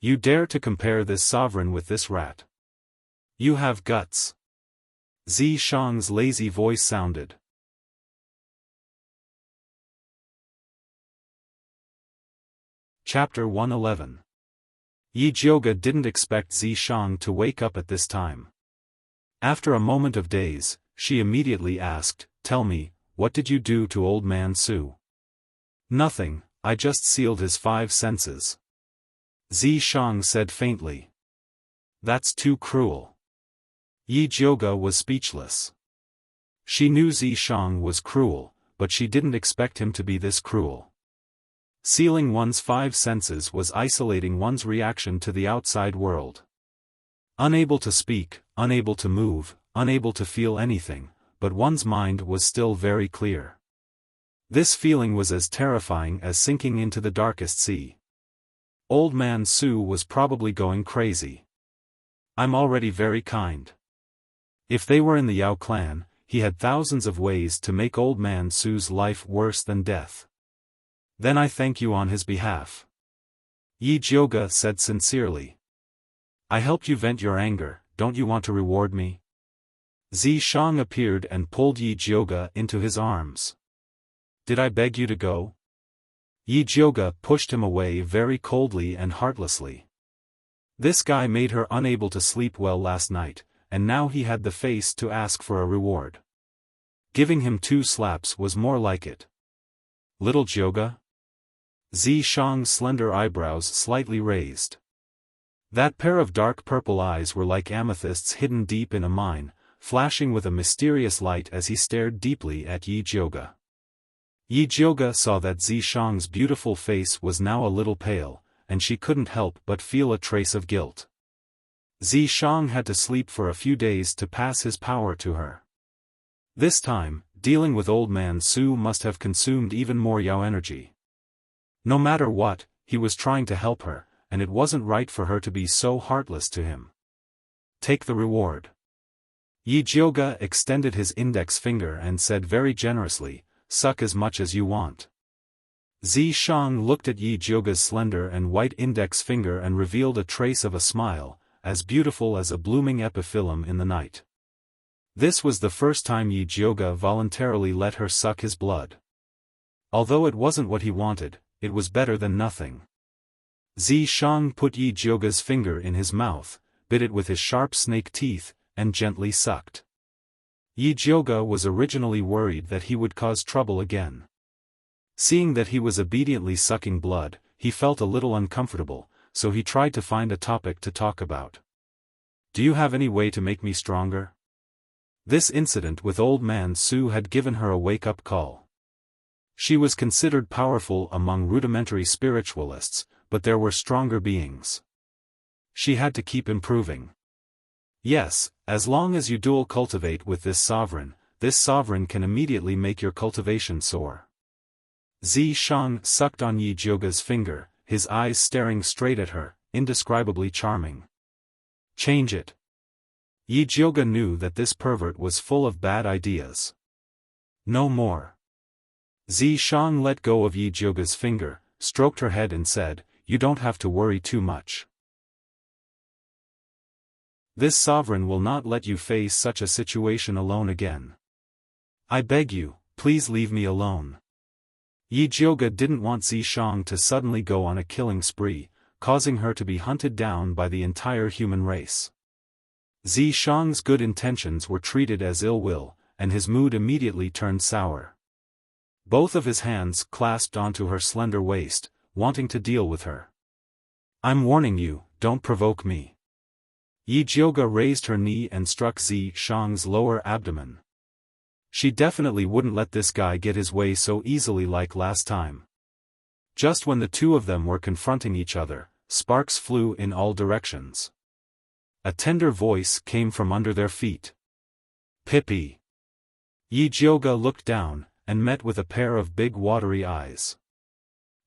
You dare to compare this sovereign with this rat? You have guts. Zishang's lazy voice sounded. Chapter 111. Yi Jioga didn't expect Zishang to wake up at this time. After a moment of daze, she immediately asked, Tell me, what did you do to old man Su? Nothing, I just sealed his 5 senses. Zishang said faintly. That's too cruel. Yi Jioga was speechless. She knew Zishang was cruel, but she didn't expect him to be this cruel. Sealing one's 5 senses was isolating one's reaction to the outside world. Unable to speak, unable to move, unable to feel anything, but one's mind was still very clear. This feeling was as terrifying as sinking into the darkest sea. Old man Su was probably going crazy. I'm already very kind. If they were in the Yao clan, he had thousands of ways to make old man Su's life worse than death. Then I thank you on his behalf. Yi Jioga said sincerely. I helped you vent your anger, don't you want to reward me? Zishang appeared and pulled Yi Jiuge into his arms. Did I beg you to go? Yi Jiuge pushed him away very coldly and heartlessly. This guy made her unable to sleep well last night, and now he had the face to ask for a reward. Giving him 2 slaps was more like it. Little Jiuge? Zishang's slender eyebrows slightly raised. That pair of dark purple eyes were like amethysts hidden deep in a mine, flashing with a mysterious light as he stared deeply at Yi Jiuge. Yi Jiuge saw that Zishang's beautiful face was now a little pale, and she couldn't help but feel a trace of guilt. Zishang had to sleep for a few days to pass his power to her. This time, dealing with old man Su must have consumed even more Yao energy. No matter what, he was trying to help her, and it wasn't right for her to be so heartless to him. Take the reward. Yi Jiuge extended his index finger and said very generously, suck as much as you want. Zishang looked at Yi Jiuge's slender and white index finger and revealed a trace of a smile, as beautiful as a blooming epiphyllum in the night. This was the first time Yi Jiuge voluntarily let her suck his blood. Although it wasn't what he wanted, it was better than nothing. Zishang put Yi Jiuge's finger in his mouth, bit it with his sharp snake teeth, and gently sucked. Yi Jiuge was originally worried that he would cause trouble again. Seeing that he was obediently sucking blood, he felt a little uncomfortable, so he tried to find a topic to talk about. Do you have any way to make me stronger? This incident with old man Su had given her a wake-up call. She was considered powerful among rudimentary spiritualists, but there were stronger beings. She had to keep improving. Yes, as long as you dual cultivate with this sovereign can immediately make your cultivation soar. Zishang sucked on Yi Jiuge's finger, his eyes staring straight at her, indescribably charming. Change it. Yi Jiuge knew that this pervert was full of bad ideas. No more. Zishang let go of Yi Jiuge's finger, stroked her head and said, you don't have to worry too much. This sovereign will not let you face such a situation alone again. I beg you, please leave me alone. Yi Jiuge didn't want Zishang to suddenly go on a killing spree, causing her to be hunted down by the entire human race. Zishang's good intentions were treated as ill will, and his mood immediately turned sour. Both of his hands clasped onto her slender waist, wanting to deal with her. I'm warning you, don't provoke me. Yi Jiuge raised her knee and struck Zishang's lower abdomen. She definitely wouldn't let this guy get his way so easily like last time. Just when the two of them were confronting each other, sparks flew in all directions. A tender voice came from under their feet. Pippi. Yi Jiuge looked down, and met with a pair of big watery eyes.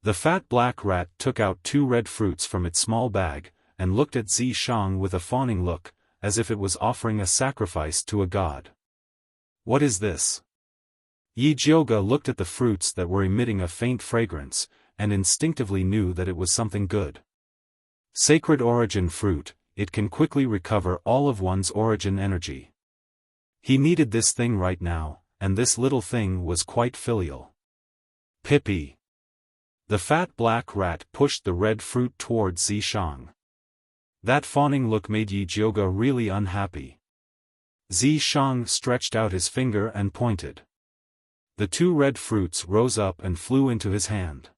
The fat black rat took out 2 red fruits from its small bag, and looked at Zishang with a fawning look, as if it was offering a sacrifice to a god. What is this? Yi Jiuge looked at the fruits that were emitting a faint fragrance, and instinctively knew that it was something good. Sacred origin fruit, it can quickly recover all of one's origin energy. He needed this thing right now, and this little thing was quite filial. Pippi. The fat black rat pushed the red fruit towards Zishang. That fawning look made Yi Jiuge really unhappy. Zishang stretched out his finger and pointed. The 2 red fruits rose up and flew into his hand.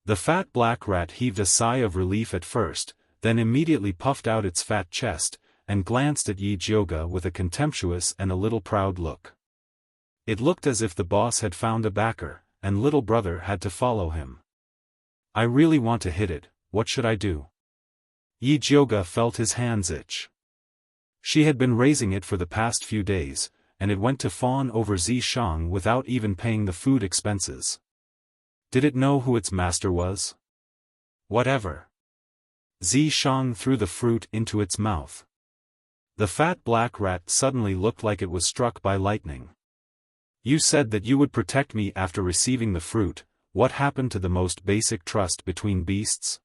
The fat black rat heaved a sigh of relief at first, then immediately puffed out its fat chest, and glanced at Yi Jiuge with a contemptuous and a little proud look. It looked as if the boss had found a backer, and little brother had to follow him. I really want to hit it, what should I do? Yi Jiuge felt his hands itch. She had been raising it for the past few days, and it went to fawn over Zishang without even paying the food expenses. Did it know who its master was? Whatever. Zishang threw the fruit into its mouth. The fat black rat suddenly looked like it was struck by lightning. You said that you would protect me after receiving the fruit. What happened to the most basic trust between beasts?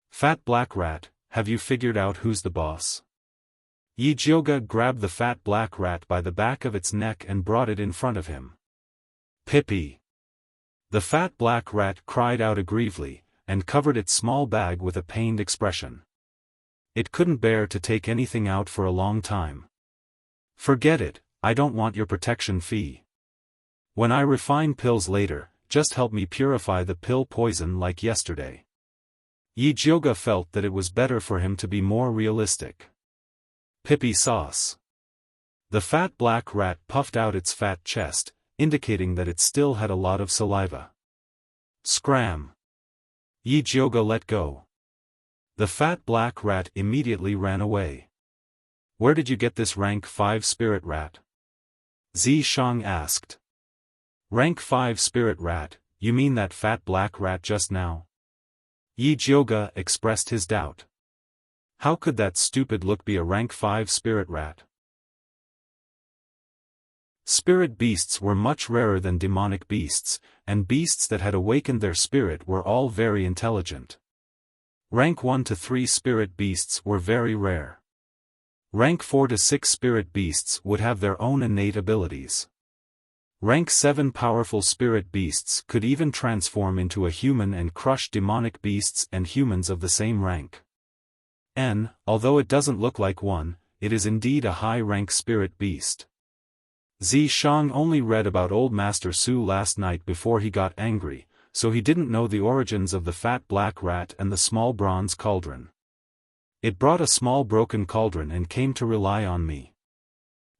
Fat black rat, have you figured out who's the boss? Yi Jioge grabbed the fat black rat by the back of its neck and brought it in front of him. Pippi! The fat black rat cried out aggrievedly, and covered its small bag with a pained expression. It couldn't bear to take anything out for a long time. Forget it, I don't want your protection fee. When I refine pills later, just help me purify the pill poison like yesterday. Yi Jioge felt that it was better for him to be more realistic. Pippi sauce. The fat black rat puffed out its fat chest, indicating that it still had a lot of saliva. Scram! Yi Jioge let go. The fat black rat immediately ran away. Where did you get this rank 5 spirit rat? Xiaofan asked. Rank 5 spirit rat, you mean that fat black rat just now? Yi Jioge expressed his doubt. How could that stupid look be a rank 5 spirit rat? Spirit beasts were much rarer than demonic beasts, and beasts that had awakened their spirit were all very intelligent. Rank 1 to 3 spirit beasts were very rare. Rank 4 to 6 spirit beasts would have their own innate abilities. Rank 7 powerful spirit beasts could even transform into a human and crush demonic beasts and humans of the same rank. Although it doesn't look like one, it is indeed a high-rank spirit beast. Xiaofan only read about Old Master Su last night before he got angry, so he didn't know the origins of the fat black rat and the small bronze cauldron. It brought a small broken cauldron and came to rely on me.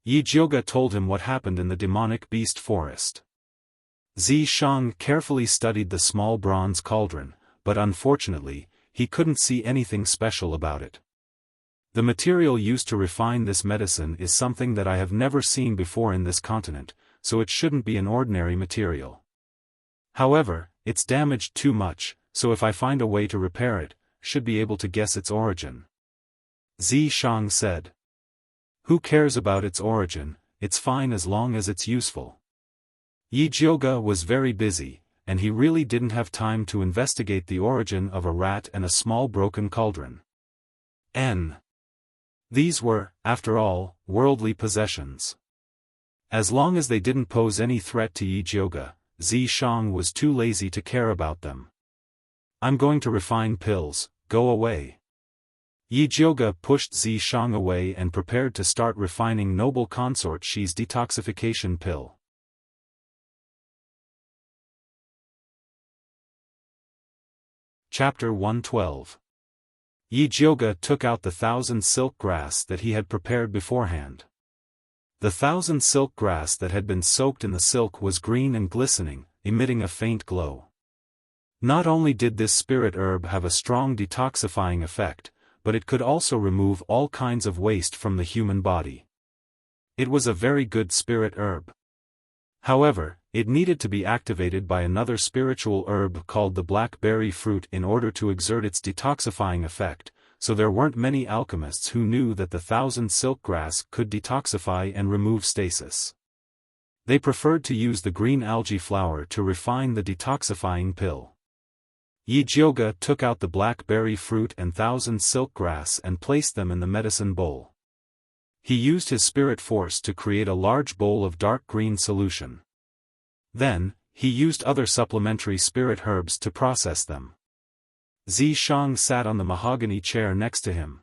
Yi Jioge told him what happened in the demonic beast forest. Xiaofan carefully studied the small bronze cauldron, but unfortunately, he couldn't see anything special about it. The material used to refine this medicine is something that I have never seen before in this continent, so it shouldn't be an ordinary material. However, it's damaged too much, so if I find a way to repair it, should be able to guess its origin. Xiaofan said. Who cares about its origin, it's fine as long as it's useful. Yi Jioge was very busy, and he really didn't have time to investigate the origin of a rat and a small broken cauldron. These were, after all, worldly possessions. As long as they didn't pose any threat to Yi Jioge, Xiaofan was too lazy to care about them. I'm going to refine pills, go away. Yi Jioge pushed Xiaofan away and prepared to start refining Noble Consort Shi's detoxification pill. Chapter 112. Yi Jioge took out the 1,000 silk grass that he had prepared beforehand. The 1,000 silk grass that had been soaked in the silk was green and glistening, emitting a faint glow. Not only did this spirit herb have a strong detoxifying effect, but it could also remove all kinds of waste from the human body. It was a very good spirit herb. However, it needed to be activated by another spiritual herb called the blackberry fruit in order to exert its detoxifying effect, so there weren't many alchemists who knew that the 1,000 silk grass could detoxify and remove stasis. They preferred to use the green algae flower to refine the detoxifying pill. Yi Jioge took out the blackberry fruit and 1,000 silk grass and placed them in the medicine bowl. He used his spirit force to create a large bowl of dark green solution. Then, he used other supplementary spirit herbs to process them. Xiaofan sat on the mahogany chair next to him.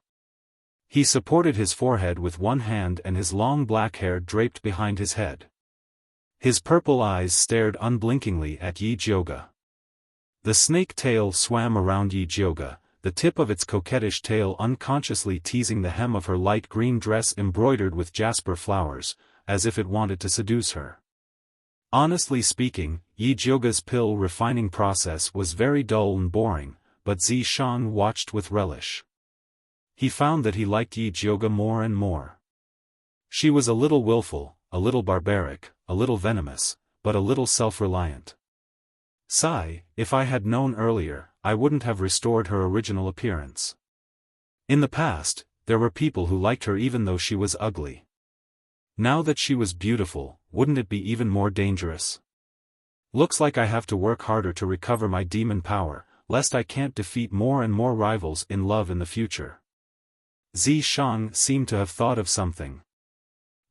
He supported his forehead with one hand and his long black hair draped behind his head. His purple eyes stared unblinkingly at Yi Jioge. The snake tail swam around Yi Jioge, the tip of its coquettish tail unconsciously teasing the hem of her light green dress embroidered with jasper flowers, as if it wanted to seduce her. Honestly speaking, Yi Jioge's pill refining process was very dull and boring, but Xiaofan watched with relish. He found that he liked Yi Jioge more and more. She was a little willful, a little barbaric, a little venomous, but a little self-reliant. Sigh, if I had known earlier, I wouldn't have restored her original appearance. In the past, there were people who liked her even though she was ugly. Now that she was beautiful, wouldn't it be even more dangerous? Looks like I have to work harder to recover my demon power, lest I can't defeat more and more rivals in love in the future. Xiaofan seemed to have thought of something.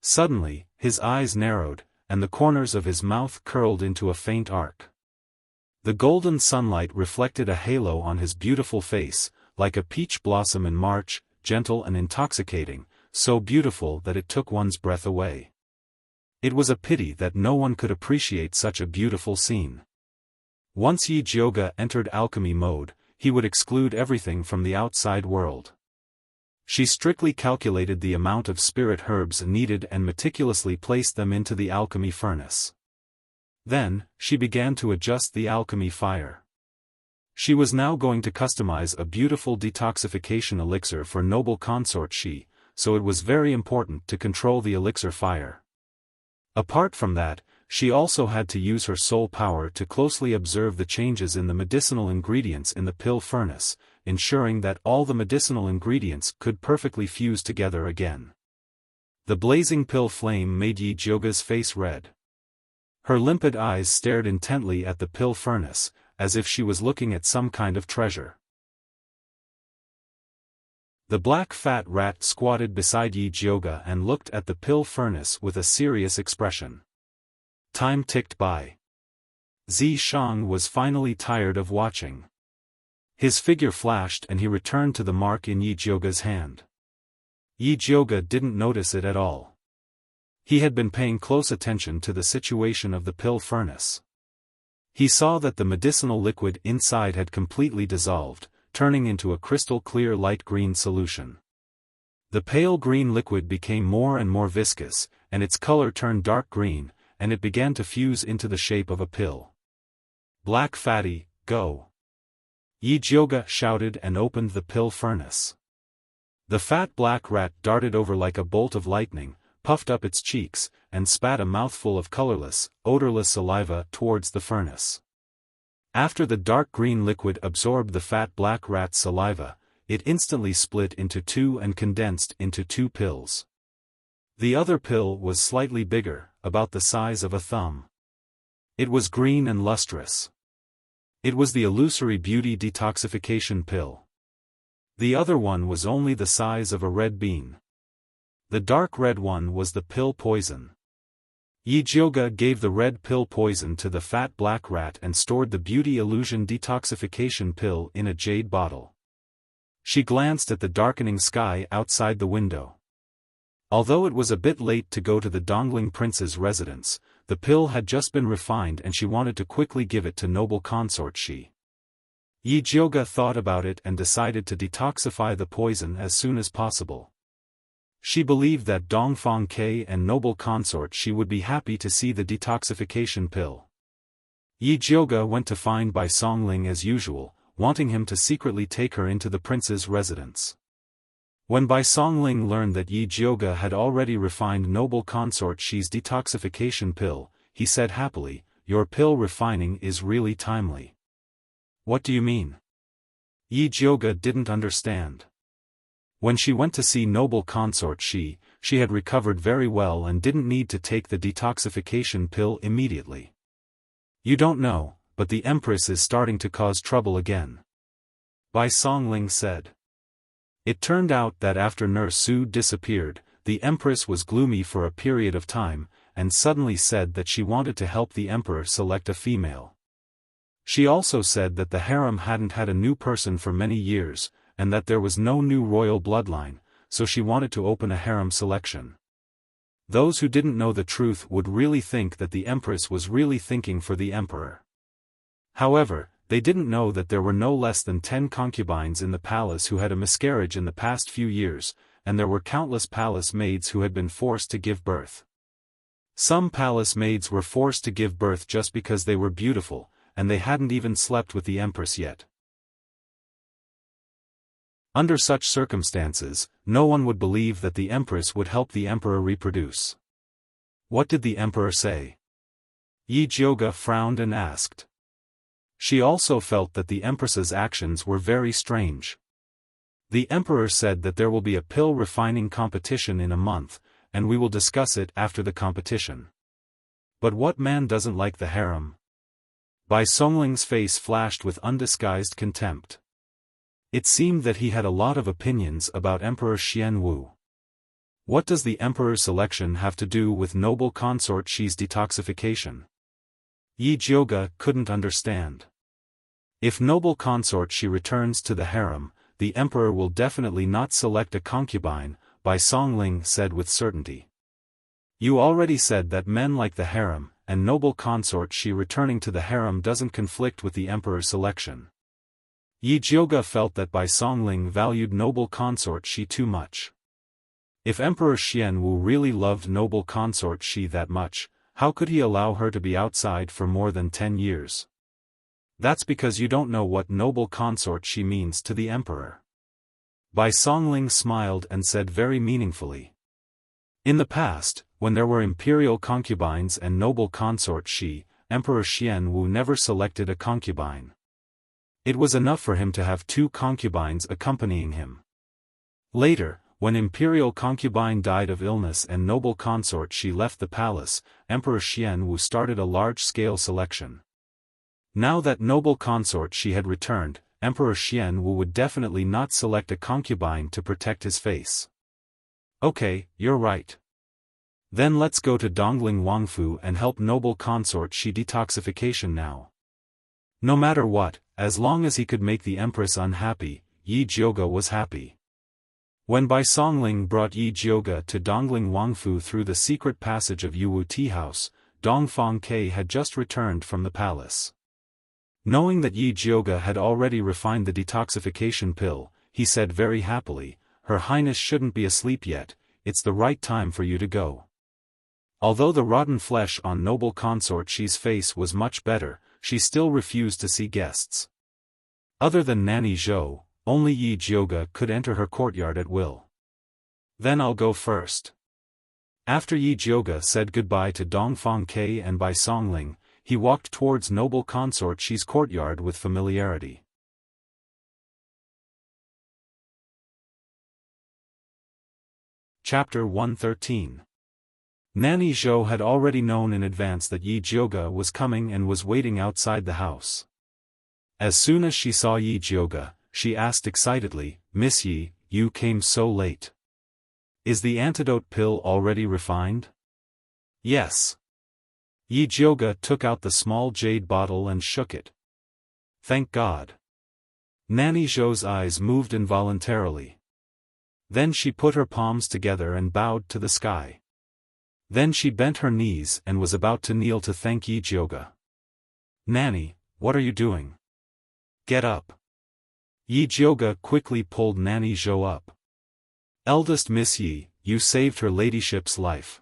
Suddenly, his eyes narrowed, and the corners of his mouth curled into a faint arc. The golden sunlight reflected a halo on his beautiful face, like a peach blossom in March, gentle and intoxicating, so beautiful that it took one's breath away. It was a pity that no one could appreciate such a beautiful scene. Once Yi Jioge entered alchemy mode, he would exclude everything from the outside world. She strictly calculated the amount of spirit herbs needed and meticulously placed them into the alchemy furnace. Then, she began to adjust the alchemy fire. She was now going to customize a beautiful detoxification elixir for noble consort Xi, so it was very important to control the elixir fire. Apart from that, she also had to use her soul power to closely observe the changes in the medicinal ingredients in the pill furnace, ensuring that all the medicinal ingredients could perfectly fuse together again. The blazing pill flame made Yi Jioge's face red. Her limpid eyes stared intently at the pill furnace, as if she was looking at some kind of treasure. The black fat rat squatted beside Yi Jioge and looked at the pill furnace with a serious expression. Time ticked by. Xiaofan was finally tired of watching. His figure flashed and he returned to the mark in Yi Jioge's hand. Yi Jioge didn't notice it at all. He had been paying close attention to the situation of the pill furnace. He saw that the medicinal liquid inside had completely dissolved, turning into a crystal-clear light green solution. The pale green liquid became more and more viscous, and its color turned dark green, and it began to fuse into the shape of a pill. Black Fatty, go! Yi Jioge shouted and opened the pill furnace. The fat black rat darted over like a bolt of lightning, puffed up its cheeks, and spat a mouthful of colorless, odorless saliva towards the furnace. After the dark green liquid absorbed the fat black rat's saliva, it instantly split into two and condensed into two pills. The other pill was slightly bigger, about the size of a thumb. It was green and lustrous. It was the illusory beauty detoxification pill. The other one was only the size of a red bean. The dark red one was the pill poison. Yi Jioge gave the red pill poison to the fat black rat and stored the beauty illusion detoxification pill in a jade bottle. She glanced at the darkening sky outside the window. Although it was a bit late to go to the Dongling prince's residence, the pill had just been refined and she wanted to quickly give it to noble consort Xi. Yi Jioge thought about it and decided to detoxify the poison as soon as possible. She believed that Dongfang Ke and noble consort Xi would be happy to see the detoxification pill. Yi Jioge went to find Bai Songling as usual, wanting him to secretly take her into the prince's residence. When Bai Songling learned that Yi Jioge had already refined noble consort Xi's detoxification pill, he said happily, "Your pill refining is really timely." "What do you mean?" Yi Jioge didn't understand. When she went to see noble consort Xi, she had recovered very well and didn't need to take the detoxification pill immediately. "You don't know, but the Empress is starting to cause trouble again," Bai Songling said. It turned out that after Nurse Su disappeared, the Empress was gloomy for a period of time, and suddenly said that she wanted to help the Emperor select a female. She also said that the harem hadn't had a new person for many years, and that there was no new royal bloodline, so she wanted to open a harem selection. Those who didn't know the truth would really think that the Empress was really thinking for the Emperor. However, they didn't know that there were no less than 10 concubines in the palace who had a miscarriage in the past few years, and there were countless palace maids who had been forced to give birth. Some palace maids were forced to give birth just because they were beautiful, and they hadn't even slept with the Empress yet. Under such circumstances, no one would believe that the Empress would help the Emperor reproduce. What did the Emperor say? Yi Jioge frowned and asked. She also felt that the Empress's actions were very strange. The Emperor said that there will be a pill refining competition in a month, and we will discuss it after the competition. But what man doesn't like the harem? Bai Songling's face flashed with undisguised contempt. It seemed that he had a lot of opinions about Emperor Xianwu. What does the emperor's selection have to do with noble consort Xi's detoxification? Yi Jiuge couldn't understand. If noble consort Xi returns to the harem, the emperor will definitely not select a concubine, Bai Songling said with certainty. You already said that men like the harem, and noble consort Xi returning to the harem doesn't conflict with the emperor's selection. Yi Jiuge felt that Bai Songling valued noble consort Xi too much. If Emperor Xianwu really loved noble consort Xi that much, how could he allow her to be outside for more than 10 years? That's because you don't know what noble consort Xi means to the emperor. Bai Songling smiled and said very meaningfully. In the past, when there were imperial concubines and noble consort Xi, Emperor Xianwu never selected a concubine. It was enough for him to have 2 concubines accompanying him. Later, when imperial concubine died of illness and noble consort Xi left the palace, Emperor Xianwu started a large-scale selection. Now that noble consort Xi had returned, Emperor Xianwu would definitely not select a concubine to protect his face. Okay, you're right. Then let's go to Dongling Wangfu and help noble consort Xi detoxification now. No matter what, as long as he could make the empress unhappy, Yi Jiuge was happy. When Bai Songling brought Yi Jiuge to Dongling Wangfu through the secret passage of Yuwu Tea House, Dongfang Ke had just returned from the palace. Knowing that Yi Jiuge had already refined the detoxification pill, he said very happily, Her Highness shouldn't be asleep yet, it's the right time for you to go. Although the rotten flesh on noble consort Xi's face was much better, she still refused to see guests. Other than Nanny Zhou, only Yi Jiuge could enter her courtyard at will. Then I'll go first. After Yi Jiuge said goodbye to Dongfang Ke and Bai Songling, he walked towards noble consort Xi's courtyard with familiarity. Chapter 113. Nanny Zhou had already known in advance that Yi Jiuge was coming and was waiting outside the house. As soon as she saw Yi Jiuge, she asked excitedly, Miss Yi, you came so late. Is the antidote pill already refined? Yes. Yi Jiuge took out the small jade bottle and shook it. Thank God. Nanny Zhou's eyes moved involuntarily. Then she put her palms together and bowed to the sky. Then she bent her knees and was about to kneel to thank Yi Jiuge. Nanny, what are you doing? Get up. Yi Jiuge quickly pulled Nanny Zhou up. Eldest Miss Yi, you saved her ladyship's life.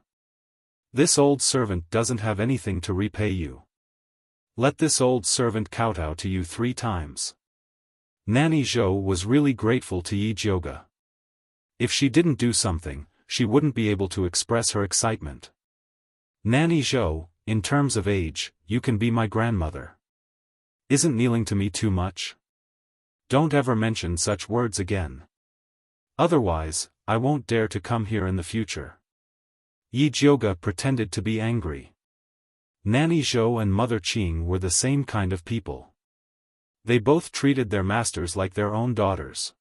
This old servant doesn't have anything to repay you. Let this old servant kowtow to you 3 times. Nanny Zhou was really grateful to Yi Jiuge. If she didn't do something, she wouldn't be able to express her excitement. Nanny Zhou, in terms of age, you can be my grandmother. Isn't kneeling to me too much? Don't ever mention such words again. Otherwise, I won't dare to come here in the future. Yi Jiuge pretended to be angry. Nanny Zhou and Mother Qing were the same kind of people. They both treated their masters like their own daughters.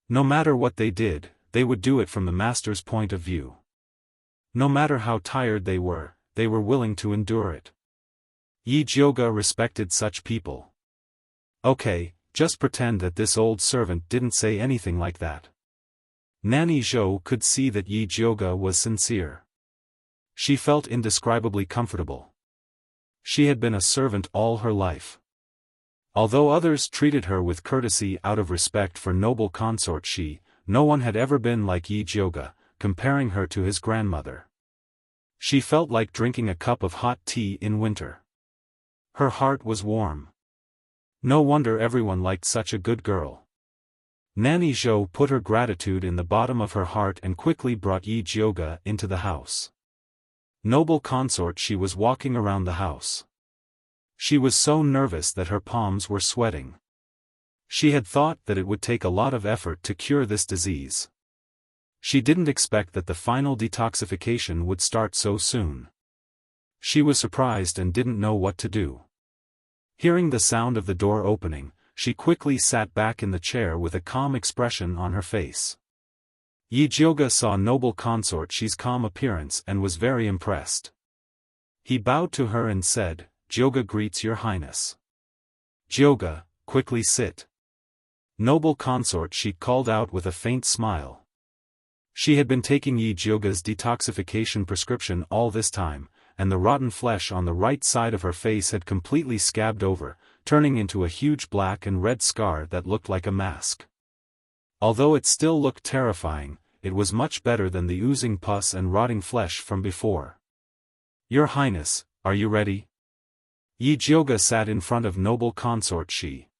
No matter what they did, they would do it from the master's point of view. No matter how tired they were willing to endure it. Yi Jiuge respected such people. Okay, just pretend that this old servant didn't say anything like that. Nanny Zhou could see that Yi Jiuge was sincere. She felt indescribably comfortable. She had been a servant all her life. Although others treated her with courtesy out of respect for noble consort Xi, no one had ever been like Yi Jiuge, comparing her to his grandmother. She felt like drinking a cup of hot tea in winter. Her heart was warm. No wonder everyone liked such a good girl. Nanny Zhou put her gratitude in the bottom of her heart and quickly brought Yi Jiuge into the house. Noble consort Xi was walking around the house. She was so nervous that her palms were sweating. She had thought that it would take a lot of effort to cure this disease. She didn't expect that the final detoxification would start so soon. She was surprised and didn't know what to do. Hearing the sound of the door opening, she quickly sat back in the chair with a calm expression on her face. Yijioga saw noble consort Shi's calm appearance and was very impressed. He bowed to her and said, "Jyoga greets your highness." "Jyoga, quickly sit." Noble consort Shi called out with a faint smile. She had been taking Yijioga's detoxification prescription all this time, and the rotten flesh on the right side of her face had completely scabbed over, turning into a huge black and red scar that looked like a mask. Although it still looked terrifying, it was much better than the oozing pus and rotting flesh from before. "Your Highness, are you ready?" Yijioga sat in front of noble consort Shi.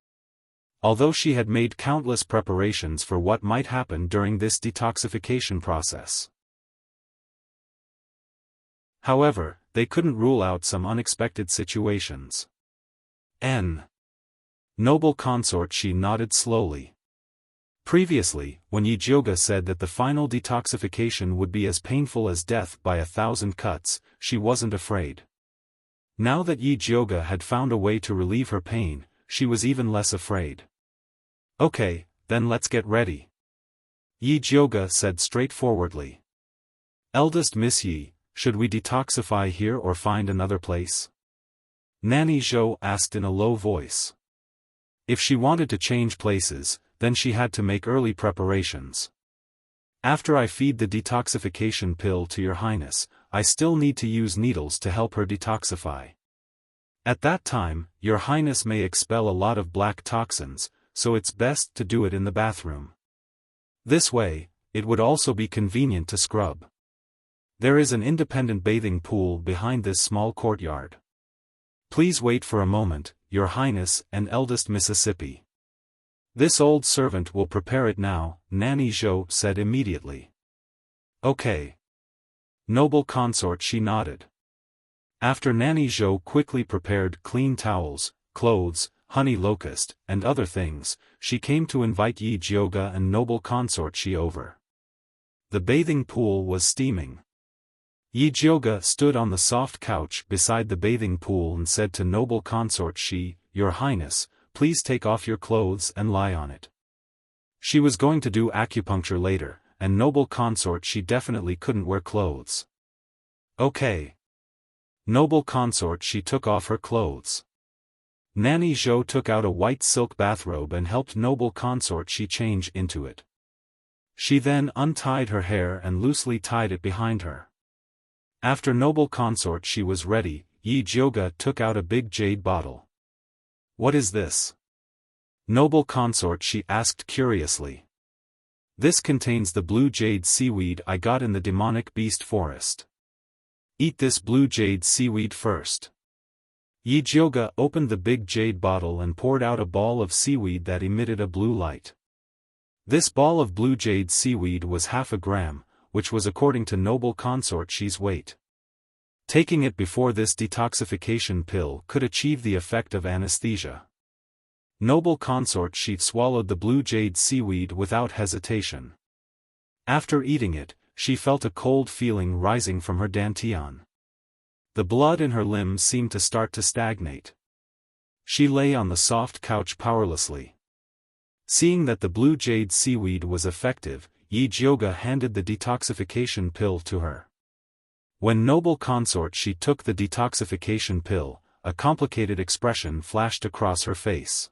Although she had made countless preparations for what might happen during this detoxification process. However, they couldn't rule out some unexpected situations. Noble consort Shi nodded slowly. Previously, when Yijioga said that the final detoxification would be as painful as death by 1,000 cuts, she wasn't afraid. Now that Yijioga had found a way to relieve her pain, she was even less afraid. "Okay, then let's get ready," Yijioga said straightforwardly. "Eldest Miss Yi, should we detoxify here or find another place?" Nanny Zhou asked in a low voice. If she wanted to change places, then she had to make early preparations. "After I feed the detoxification pill to your highness, I still need to use needles to help her detoxify. At that time, your highness may expel a lot of black toxins, so it's best to do it in the bathroom. This way, it would also be convenient to scrub. There is an independent bathing pool behind this small courtyard. Please wait for a moment, your highness and eldest Mississippi. This old servant will prepare it now," Nanny Zhou said immediately. "Okay." Noble consort Shi nodded. After Nanny Zhou quickly prepared clean towels, clothes, honey locust, and other things, she came to invite Yijioga and noble consort Shi over. The bathing pool was steaming. Yijioga stood on the soft couch beside the bathing pool and said to noble consort Shi, "Your highness, please take off your clothes and lie on it." She was going to do acupuncture later, and noble consort Shi definitely couldn't wear clothes. "Okay." Noble consort Shi took off her clothes. Nanny Zhou took out a white silk bathrobe and helped noble consort Shi change into it. She then untied her hair and loosely tied it behind her. After noble consort Shi was ready, Yijioga took out a big jade bottle. "What is this?" Noble consort Shi asked curiously. "This contains the blue jade seaweed I got in the demonic beast forest. Eat this blue jade seaweed first." Yijioga opened the big jade bottle and poured out a ball of seaweed that emitted a blue light. This ball of blue jade seaweed was 0.5 gram, which was according to noble consort Shi's weight. Taking it before this detoxification pill could achieve the effect of anesthesia. Noble consort Shi swallowed the blue jade seaweed without hesitation. After eating it, she felt a cold feeling rising from her dantian. The blood in her limbs seemed to start to stagnate. She lay on the soft couch powerlessly. Seeing that the blue jade seaweed was effective, Yijioga handed the detoxification pill to her. When noble consort Shi took the detoxification pill, a complicated expression flashed across her face.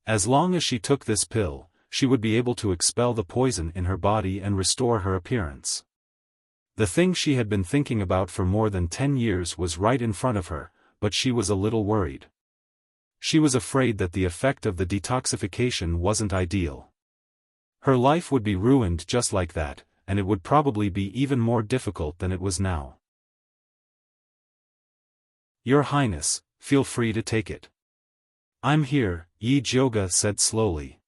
As long as she took this pill, she would be able to expel the poison in her body and restore her appearance. The thing she had been thinking about for more than 10 years was right in front of her, but she was a little worried. She was afraid that the effect of the detoxification wasn't ideal. Her life would be ruined just like that, and it would probably be even more difficult than it was now. "Your Highness, feel free to take it." "I'm here," Yijioga said slowly.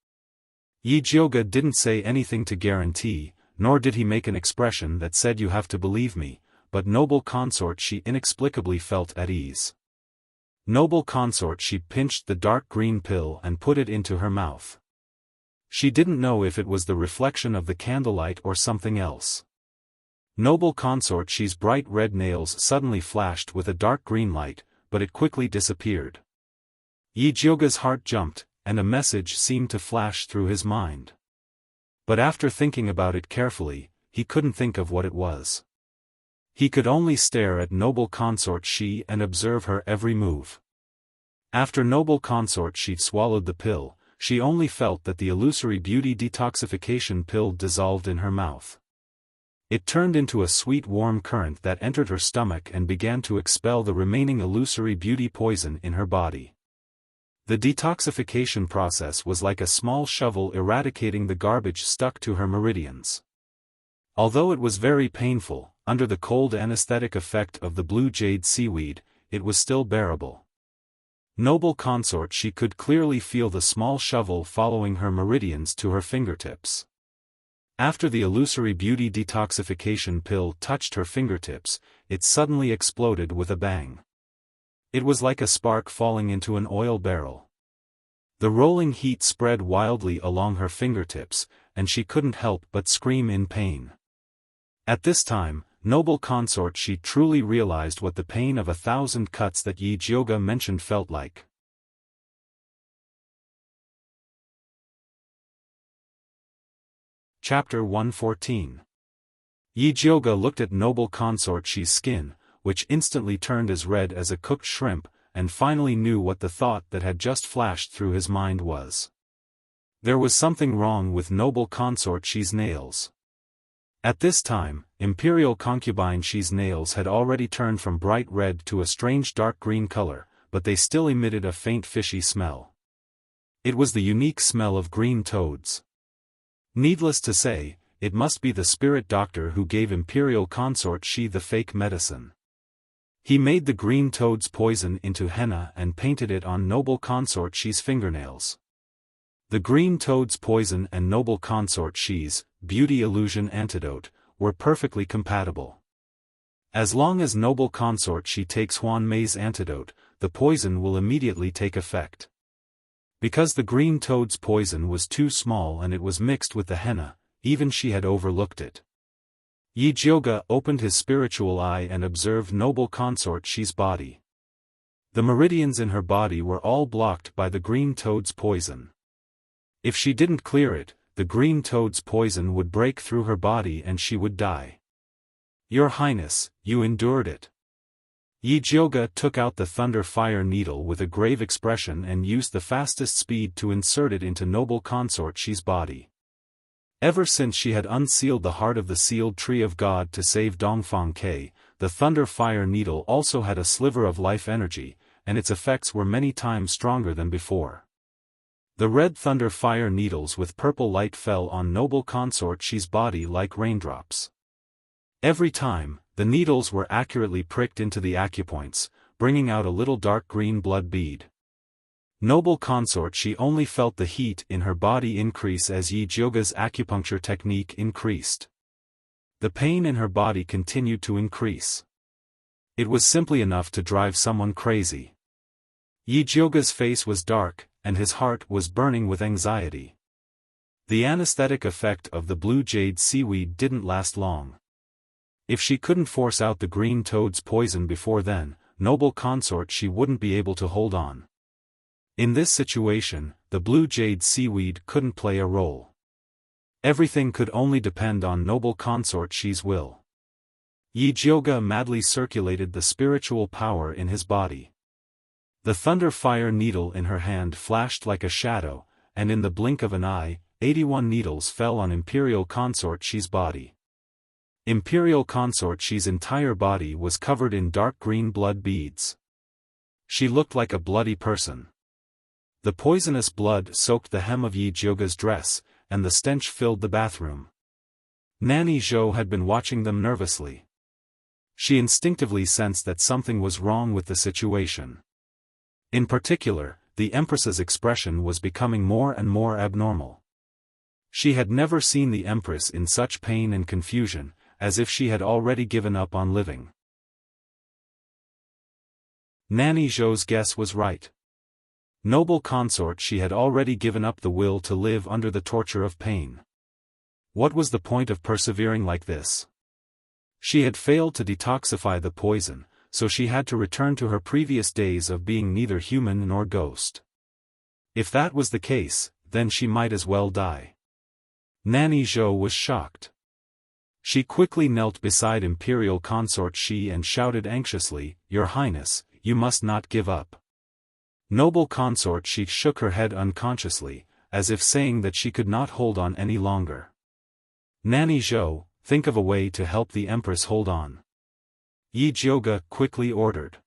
Yijioga didn't say anything to guarantee, nor did he make an expression that said "you have to believe me," but noble consort Shi inexplicably felt at ease. Noble consort Shi pinched the dark green pill and put it into her mouth. She didn't know if it was the reflection of the candlelight or something else. Noble consort Shi's bright red nails suddenly flashed with a dark green light, but it quickly disappeared. Yijioga's heart jumped, and a message seemed to flash through his mind. But after thinking about it carefully, he couldn't think of what it was. He could only stare at noble consort Xi and observe her every move. After noble consort Xi swallowed the pill, she only felt that the illusory beauty detoxification pill dissolved in her mouth. It turned into a sweet warm current that entered her stomach and began to expel the remaining illusory beauty poison in her body. The detoxification process was like a small shovel eradicating the garbage stuck to her meridians. Although it was very painful, under the cold anesthetic effect of the blue jade seaweed, it was still bearable. Noble consort, she could clearly feel the small shovel following her meridians to her fingertips. After the illusory beauty detoxification pill touched her fingertips, it suddenly exploded with a bang. It was like a spark falling into an oil barrel. The rolling heat spread wildly along her fingertips, and she couldn't help but scream in pain. At this time, noble consort, she truly realized what the pain of 1,000 cuts that Yi Jioge mentioned felt like. Chapter 114. Yi Jioge looked at noble consort Xi's skin, which instantly turned as red as a cooked shrimp, and finally knew what the thought that had just flashed through his mind was. There was something wrong with noble consort Xi's nails. At this time, imperial concubine Xi's nails had already turned from bright red to a strange dark green color, but they still emitted a faint fishy smell. It was the unique smell of green toads. Needless to say, it must be the spirit doctor who gave imperial consort Xi the fake medicine. He made the green toad's poison into henna and painted it on noble consort Xi's fingernails. The green toad's poison and noble consort Xi's beauty illusion antidote were perfectly compatible. As long as noble consort Xi takes Huan Mei's antidote, the poison will immediately take effect. Because the green toad's poison was too small and it was mixed with the henna, even she had overlooked it. Yi Jioge opened his spiritual eye and observed noble consort Xi's body. The meridians in her body were all blocked by the green toad's poison. If she didn't clear it, the green toad's poison would break through her body and she would die. Your Highness, you endured it. Yi Jioge took out the thunder fire needle with a grave expression and used the fastest speed to insert it into noble consort Xi's body. Ever since she had unsealed the heart of the sealed tree of God to save Dongfang Ke, the thunder fire needle also had a sliver of life energy, and its effects were many times stronger than before. The red thunder fire needles with purple light fell on noble consort Xi's body like raindrops. Every time, the needles were accurately pricked into the acupoints, bringing out a little dark green blood bead. Noble consort Xi only felt the heat in her body increase as Yi Jioge's acupuncture technique increased. The pain in her body continued to increase. It was simply enough to drive someone crazy. Yi Jioge's face was dark, and his heart was burning with anxiety. The anesthetic effect of the blue jade seaweed didn't last long. If she couldn't force out the green toad's poison before then, noble consort Xi wouldn't be able to hold on. In this situation, the blue jade seaweed couldn't play a role. Everything could only depend on noble consort Xi's will. Yi Jioge madly circulated the spiritual power in his body. The thunder fire needle in her hand flashed like a shadow, and in the blink of an eye, 81 needles fell on imperial consort Xi's body. Imperial consort Xi's entire body was covered in dark green blood beads. She looked like a bloody person. The poisonous blood soaked the hem of Yi Jioge's dress, and the stench filled the bathroom. Nanny Zhou had been watching them nervously. She instinctively sensed that something was wrong with the situation. In particular, the Empress's expression was becoming more and more abnormal. She had never seen the Empress in such pain and confusion, as if she had already given up on living. Nanny Zhou's guess was right. Noble consort Xi had already given up the will to live under the torture of pain. What was the point of persevering like this? She had failed to detoxify the poison, so she had to return to her previous days of being neither human nor ghost. If that was the case, then she might as well die. Nanny Zhou was shocked. She quickly knelt beside Imperial Consort Shi and shouted anxiously, "Your Highness, you must not give up." Noble Consort Shi shook her head unconsciously, as if saying that she could not hold on any longer. "Nanny Zhou, think of a way to help the Empress hold on," Yi Jiuge quickly ordered.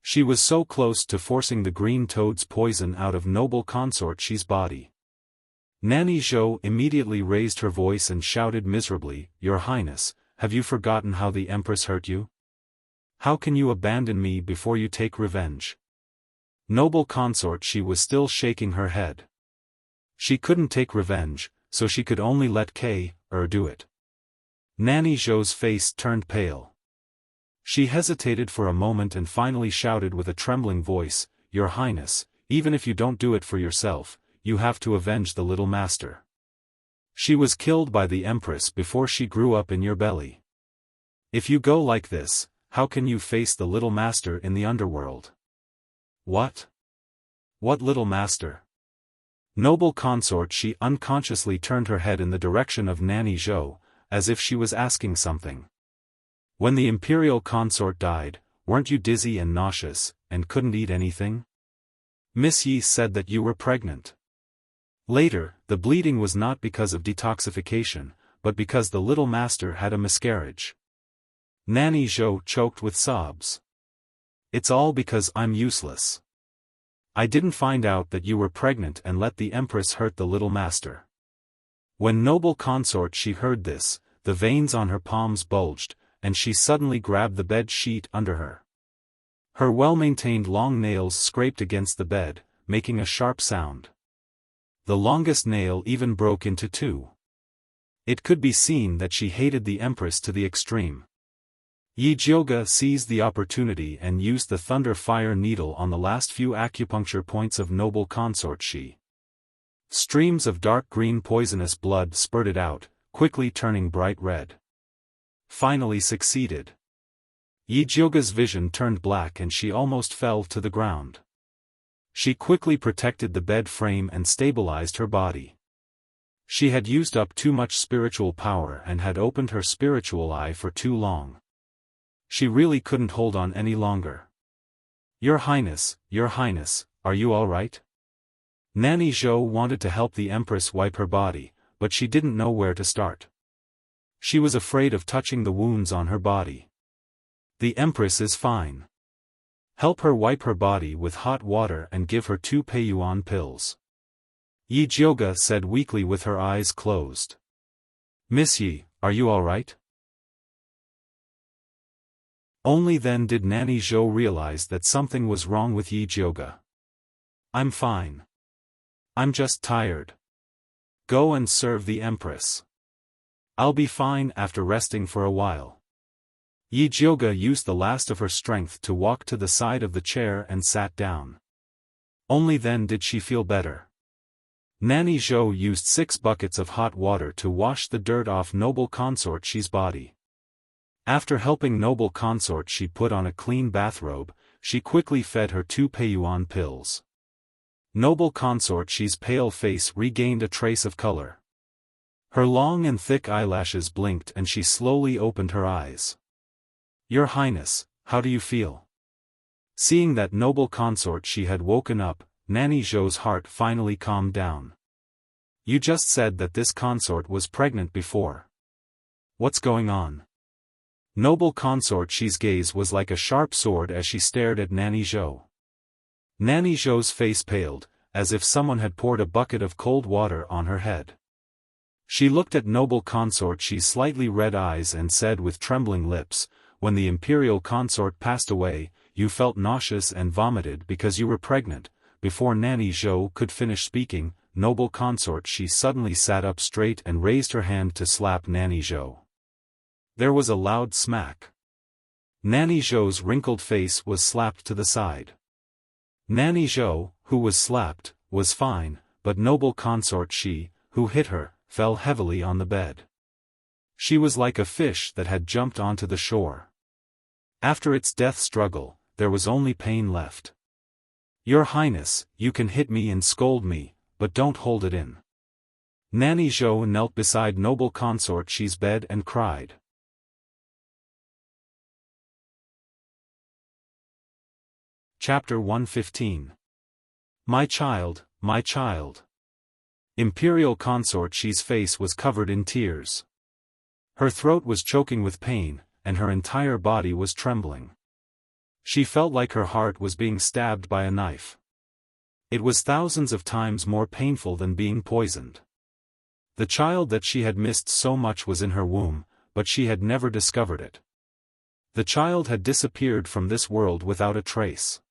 She was so close to forcing the green toad's poison out of Noble Consort Shi's body. Nanny Zhou immediately raised her voice and shouted miserably, "Your Highness, have you forgotten how the Empress hurt you? How can you abandon me before you take revenge?" Noble Consort Shi was still shaking her head. She couldn't take revenge, so she could only let K.R. do it. Nanny Zhou's face turned pale. She hesitated for a moment and finally shouted with a trembling voice, "Your Highness, even if you don't do it for yourself, you have to avenge the little master. She was killed by the Empress before she grew up in your belly. If you go like this, how can you face the little master in the underworld?" "What? What little master?" Noble Consort Shi unconsciously turned her head in the direction of Nanny Zhou, as if she was asking something. "When the Imperial Consort died, weren't you dizzy and nauseous, and couldn't eat anything? Miss Yi said that you were pregnant. Later, the bleeding was not because of detoxification, but because the little master had a miscarriage." Nanny Zhou choked with sobs. "It's all because I'm useless. I didn't find out that you were pregnant and let the Empress hurt the little master." When Noble Consort Shi heard this, the veins on her palms bulged, and she suddenly grabbed the bed sheet under her. Her well-maintained long nails scraped against the bed, making a sharp sound. The longest nail even broke into two. It could be seen that she hated the Empress to the extreme. Yi Jiuge seized the opportunity and used the thunder fire needle on the last few acupuncture points of Noble Consort Shi. Streams of dark green poisonous blood spurted out, quickly turning bright red. Finally succeeded. Yi Jiuge's vision turned black and she almost fell to the ground. She quickly protected the bed frame and stabilized her body. She had used up too much spiritual power and had opened her spiritual eye for too long. She really couldn't hold on any longer. Your Highness, are you all right?" Nanny Zhou wanted to help the Empress wipe her body, but she didn't know where to start. She was afraid of touching the wounds on her body. "The Empress is fine. Help her wipe her body with hot water and give her 2 Peiyuan pills," Yi Jiuge said weakly with her eyes closed. "Miss Yi, are you all right?" Only then did Nanny Zhou realize that something was wrong with Yi Jiuge. "I'm fine. I'm just tired. Go and serve the Empress. I'll be fine after resting for a while." Yi Jiuge used the last of her strength to walk to the side of the chair and sat down. Only then did she feel better. Nanny Zhou used 6 buckets of hot water to wash the dirt off Noble Consort Shi's body. After helping Noble Consort Shi put on a clean bathrobe, she quickly fed her 2 Peiyuan pills. Noble Consort Shi's pale face regained a trace of color. Her long and thick eyelashes blinked and she slowly opened her eyes. "Your Highness, how do you feel?" Seeing that Noble Consort Shi had woken up, Nanny Zhou's heart finally calmed down. "You just said that this consort was pregnant before. What's going on?" Noble Consort Shi's gaze was like a sharp sword as she stared at Nanny Zhou. Nanny Zhou's face paled, as if someone had poured a bucket of cold water on her head. She looked at Noble Consort Shi's slightly red eyes and said with trembling lips, "When the Imperial Consort passed away, you felt nauseous and vomited because you were pregnant." Before Nanny Zhou could finish speaking, Noble Consort Shi suddenly sat up straight and raised her hand to slap Nanny Zhou. There was a loud smack. Nanny Zhou's wrinkled face was slapped to the side. Nanny Zhou, who was slapped, was fine, but Noble Consort Shi, who hit her, fell heavily on the bed. She was like a fish that had jumped onto the shore. After its death struggle, there was only pain left. Your Highness, you can hit me and scold me, but don't hold it in. Nanny Zhou knelt beside noble consort Xi's bed and cried. Chapter 115. My child, my child. Imperial consort Xi's face was covered in tears. Her throat was choking with pain, and her entire body was trembling. She felt like her heart was being stabbed by a knife. It was thousands of times more painful than being poisoned. The child that she had missed so much was in her womb, but she had never discovered it. The child had disappeared from this world without a trace.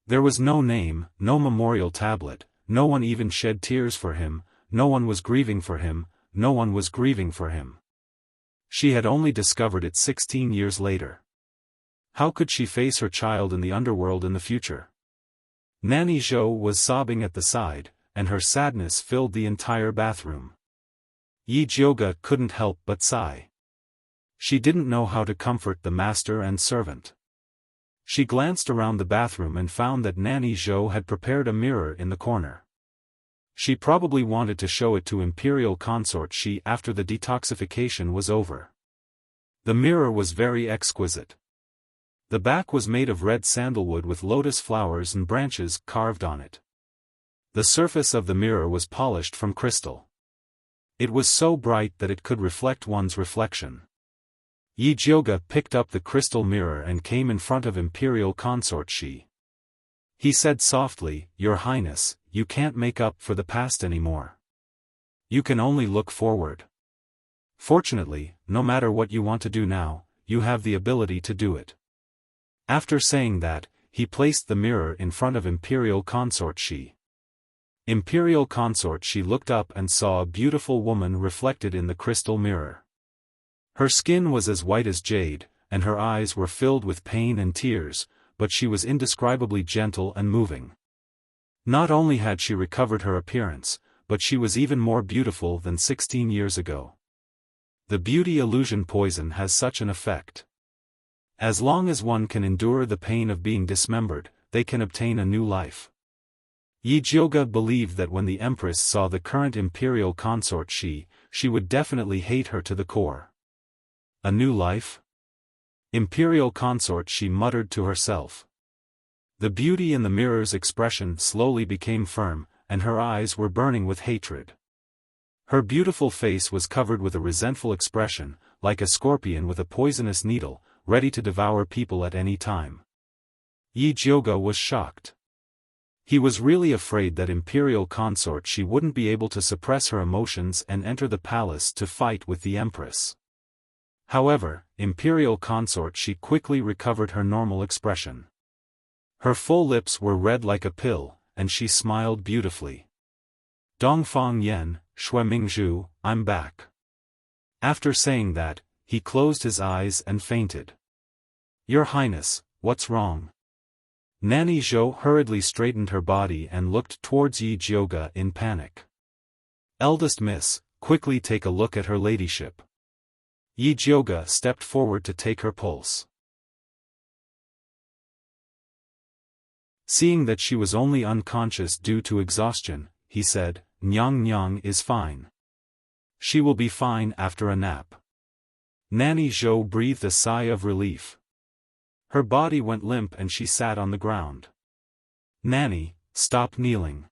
There was no name, no memorial tablet, no one even shed tears for him, no one was grieving for him, no one was grieving for him. She had only discovered it 16 years later. How could she face her child in the underworld in the future? Nanny Zhou was sobbing at the side, and her sadness filled the entire bathroom. Yi Jiuge couldn't help but sigh. She didn't know how to comfort the master and servant. She glanced around the bathroom and found that Nanny Zhou had prepared a mirror in the corner. She probably wanted to show it to Imperial Consort Xi after the detoxification was over. The mirror was very exquisite. The back was made of red sandalwood with lotus flowers and branches carved on it. The surface of the mirror was polished from crystal. It was so bright that it could reflect one's reflection. Yi Jiuge picked up the crystal mirror and came in front of Imperial Consort Xi. He said softly, Your Highness, you can't make up for the past anymore. You can only look forward. Fortunately, no matter what you want to do now, you have the ability to do it. After saying that, he placed the mirror in front of Imperial Consort Xi. Imperial Consort Xi looked up and saw a beautiful woman reflected in the crystal mirror. Her skin was as white as jade, and her eyes were filled with pain and tears, but she was indescribably gentle and moving. Not only had she recovered her appearance, but she was even more beautiful than 16 years ago. The beauty illusion poison has such an effect. As long as one can endure the pain of being dismembered, they can obtain a new life. Yi Jiuge believed that when the Empress saw the current Imperial Consort Xi, she would definitely hate her to the core. A new life? Imperial Consort Xi muttered to herself. The beauty in the mirror's expression slowly became firm, and her eyes were burning with hatred. Her beautiful face was covered with a resentful expression, like a scorpion with a poisonous needle, ready to devour people at any time. Yi Jiuge was shocked. He was really afraid that Imperial Consort Xi wouldn't be able to suppress her emotions and enter the palace to fight with the Empress. However, Imperial Consort Xi quickly recovered her normal expression. Her full lips were red like a pill, and she smiled beautifully. Dongfang Yan, Shui Mingzhu, I'm back. After saying that, he closed his eyes and fainted. Your Highness, what's wrong? Nanny Zhou hurriedly straightened her body and looked towards Yi Jiuge in panic. Eldest Miss, quickly take a look at her ladyship. Yi Jiuge stepped forward to take her pulse. Seeing that she was only unconscious due to exhaustion, he said, Nyang Nyang is fine. She will be fine after a nap. Nanny Zhou breathed a sigh of relief. Her body went limp and she sat on the ground. Nanny, stop kneeling.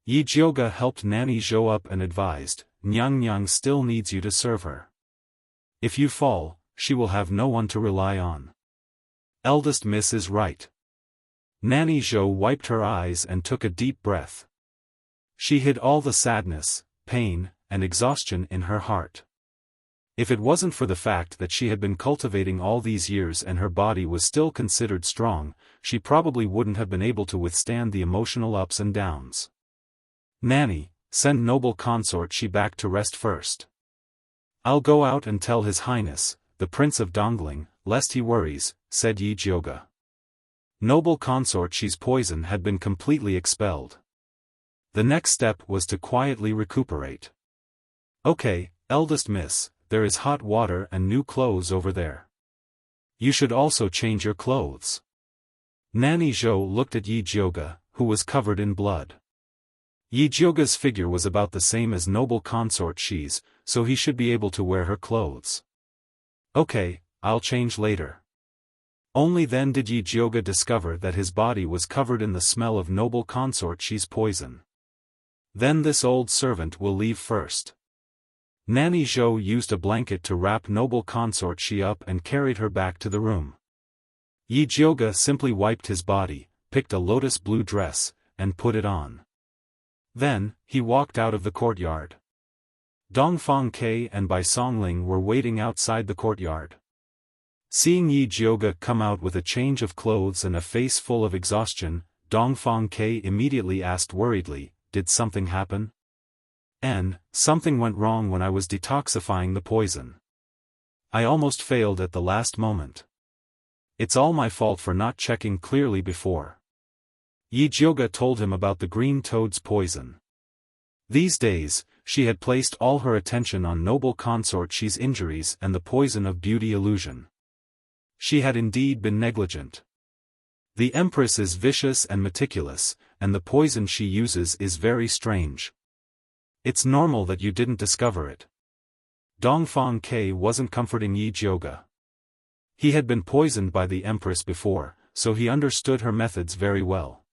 Yi Jiuge helped Nanny Zhou up and advised, Nyang Nyang still needs you to serve her. If you fall, she will have no one to rely on. Eldest Miss is right. Nanny Zhou wiped her eyes and took a deep breath. She hid all the sadness, pain, and exhaustion in her heart. If it wasn't for the fact that she had been cultivating all these years and her body was still considered strong, she probably wouldn't have been able to withstand the emotional ups and downs. Nanny, send noble consort Xi back to rest first. I'll go out and tell His Highness, the Prince of Dongling, lest he worries, said Yi Jiuge. Noble consort Xi's poison had been completely expelled. The next step was to quietly recuperate. Okay, eldest miss, there is hot water and new clothes over there. You should also change your clothes. Nanny Zhou looked at Yi Jiuge, who was covered in blood. Yi Jiuge's figure was about the same as noble consort Xi's, so he should be able to wear her clothes. Okay, I'll change later. Only then did Yi Jiuge discover that his body was covered in the smell of noble consort Xi's poison. Then this old servant will leave first. Nanny Zhou used a blanket to wrap noble consort Xi up and carried her back to the room. Yi Jiuge simply wiped his body, picked a lotus blue dress, and put it on. Then, he walked out of the courtyard. Dongfang Ke and Bai Songling were waiting outside the courtyard. Seeing Yi Jiuge come out with a change of clothes and a face full of exhaustion, Dongfang Ke immediately asked worriedly, "Did something happen?" Something went wrong when I was detoxifying the poison. I almost failed at the last moment. It's all my fault for not checking clearly before. Yi Jiuge told him about the green toad's poison. These days, she had placed all her attention on noble consort Xi's injuries and the poison of beauty illusion. She had indeed been negligent. The Empress is vicious and meticulous, and the poison she uses is very strange. It's normal that you didn't discover it. Dongfang Ke wasn't comforting Yi Jiuge. He had been poisoned by the Empress before, so he understood her methods very well.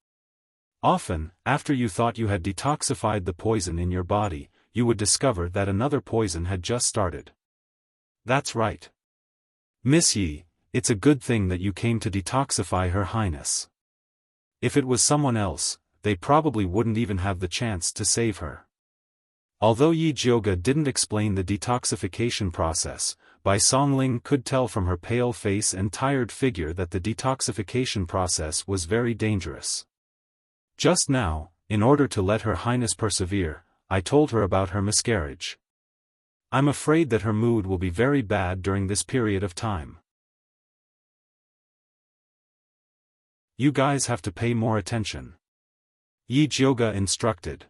Often, after you thought you had detoxified the poison in your body, you would discover that another poison had just started. That's right. Miss Yi, it's a good thing that you came to detoxify Her Highness. If it was someone else, they probably wouldn't even have the chance to save her. Although Yi Jiuge didn't explain the detoxification process, Bai Songling could tell from her pale face and tired figure that the detoxification process was very dangerous. Just now, in order to let Her Highness persevere, I told her about her miscarriage. I'm afraid that her mood will be very bad during this period of time. You guys have to pay more attention. Yi Jiuge instructed.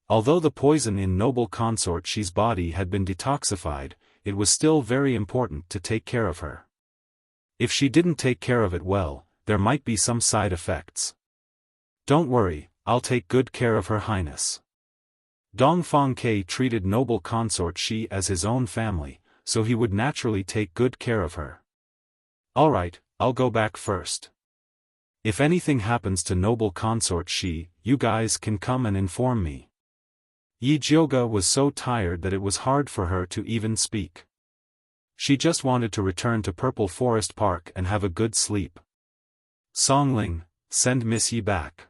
Although the poison in noble consort Xi's body had been detoxified, it was still very important to take care of her. If she didn't take care of it well, there might be some side effects. Don't worry, I'll take good care of Her Highness. Dongfang Ke treated noble consort Xi as his own family, so he would naturally take good care of her. Alright, I'll go back first. If anything happens to noble consort Xi, you guys can come and inform me. Yi Jiuge was so tired that it was hard for her to even speak. She just wanted to return to Purple Forest Park and have a good sleep. Songling, send Miss Yi back.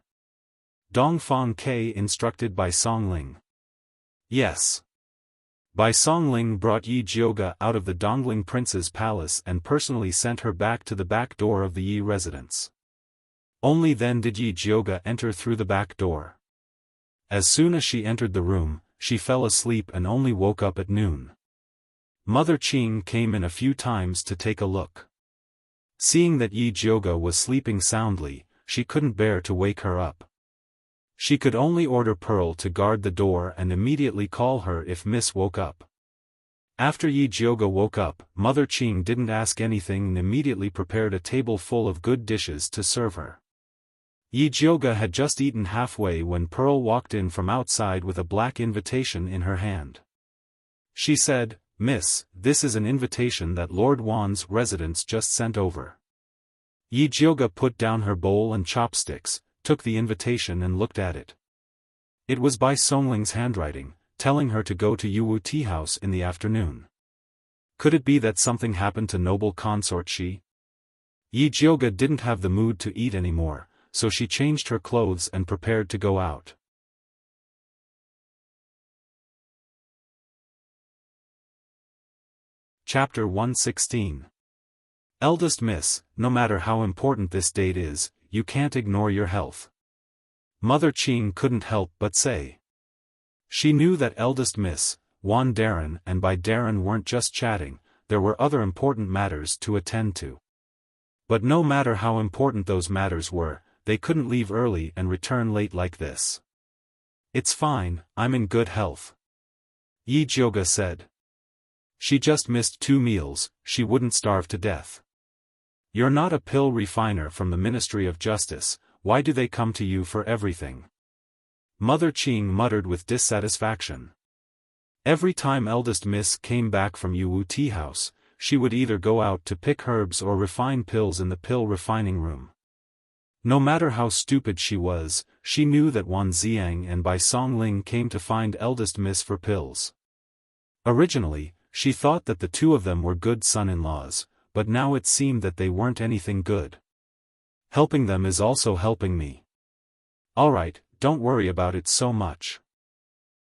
Dongfang Ke instructed Bai Songling. Yes. Bai Songling brought Yi Jiuge out of the Dongling Prince's palace and personally sent her back to the back door of the Yi residence. Only then did Yi Jiuge enter through the back door. As soon as she entered the room, she fell asleep and only woke up at noon. Mother Qing came in a few times to take a look. Seeing that Yi Jiuge was sleeping soundly, she couldn't bear to wake her up. She could only order Pearl to guard the door and immediately call her if Miss woke up. After Yi Jiuge woke up, Mother Qing didn't ask anything and immediately prepared a table full of good dishes to serve her. Yi Jiuge had just eaten halfway when Pearl walked in from outside with a black invitation in her hand. She said, "Miss, this is an invitation that Lord Wan's residence just sent over." Yi Jiuge put down her bowl and chopsticks, took the invitation and looked at it. It was Bai Songling's handwriting, telling her to go to Yuwu Tea House in the afternoon. Could it be that something happened to noble consort Xi? Yi Jiuge didn't have the mood to eat anymore, so she changed her clothes and prepared to go out. Chapter 116. Eldest Miss, no matter how important this date is, you can't ignore your health. Mother Qing couldn't help but say. She knew that Eldest Miss, Wan Darren and Bai Darren weren't just chatting, there were other important matters to attend to. But no matter how important those matters were, they couldn't leave early and return late like this. It's fine, I'm in good health. Yi Jiuge said. She just missed 2 meals, she wouldn't starve to death. You're not a pill refiner from the Ministry of Justice, why do they come to you for everything? Mother Qing muttered with dissatisfaction. Every time eldest miss came back from Wu tea house, she would either go out to pick herbs or refine pills in the pill refining room. No matter how stupid she was, she knew that Wan Xiang and Bai Songling came to find eldest miss for pills. Originally, she thought that the two of them were good son-in-laws, but now it seemed that they weren't anything good. Helping them is also helping me. Alright, don't worry about it so much.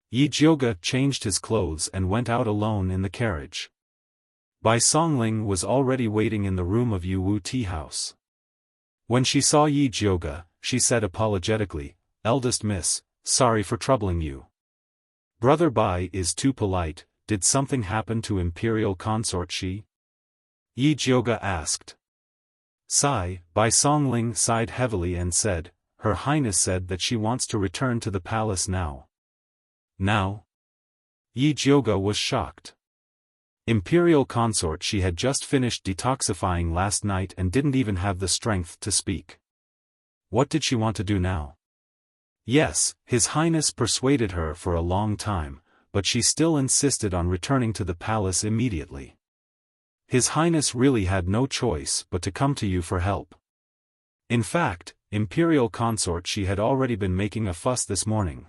Yi Jiuge changed his clothes and went out alone in the carriage. Bai Songling was already waiting in the room of Wu tea house. When she saw Yi Jiuge, she said apologetically, "Eldest miss, sorry for troubling you. Brother Bai is too polite, did something happen to Imperial Consort Shi?" Yi Jiuge asked. Bai Songling sighed heavily and said, "Her Highness said that she wants to return to the palace now." Now? Yi Jiuge was shocked. Imperial Consort She had just finished detoxifying last night and didn't even have the strength to speak. What did she want to do now? Yes, His Highness persuaded her for a long time, but she still insisted on returning to the palace immediately. His Highness really had no choice but to come to you for help. In fact, Imperial Consort She had already been making a fuss this morning.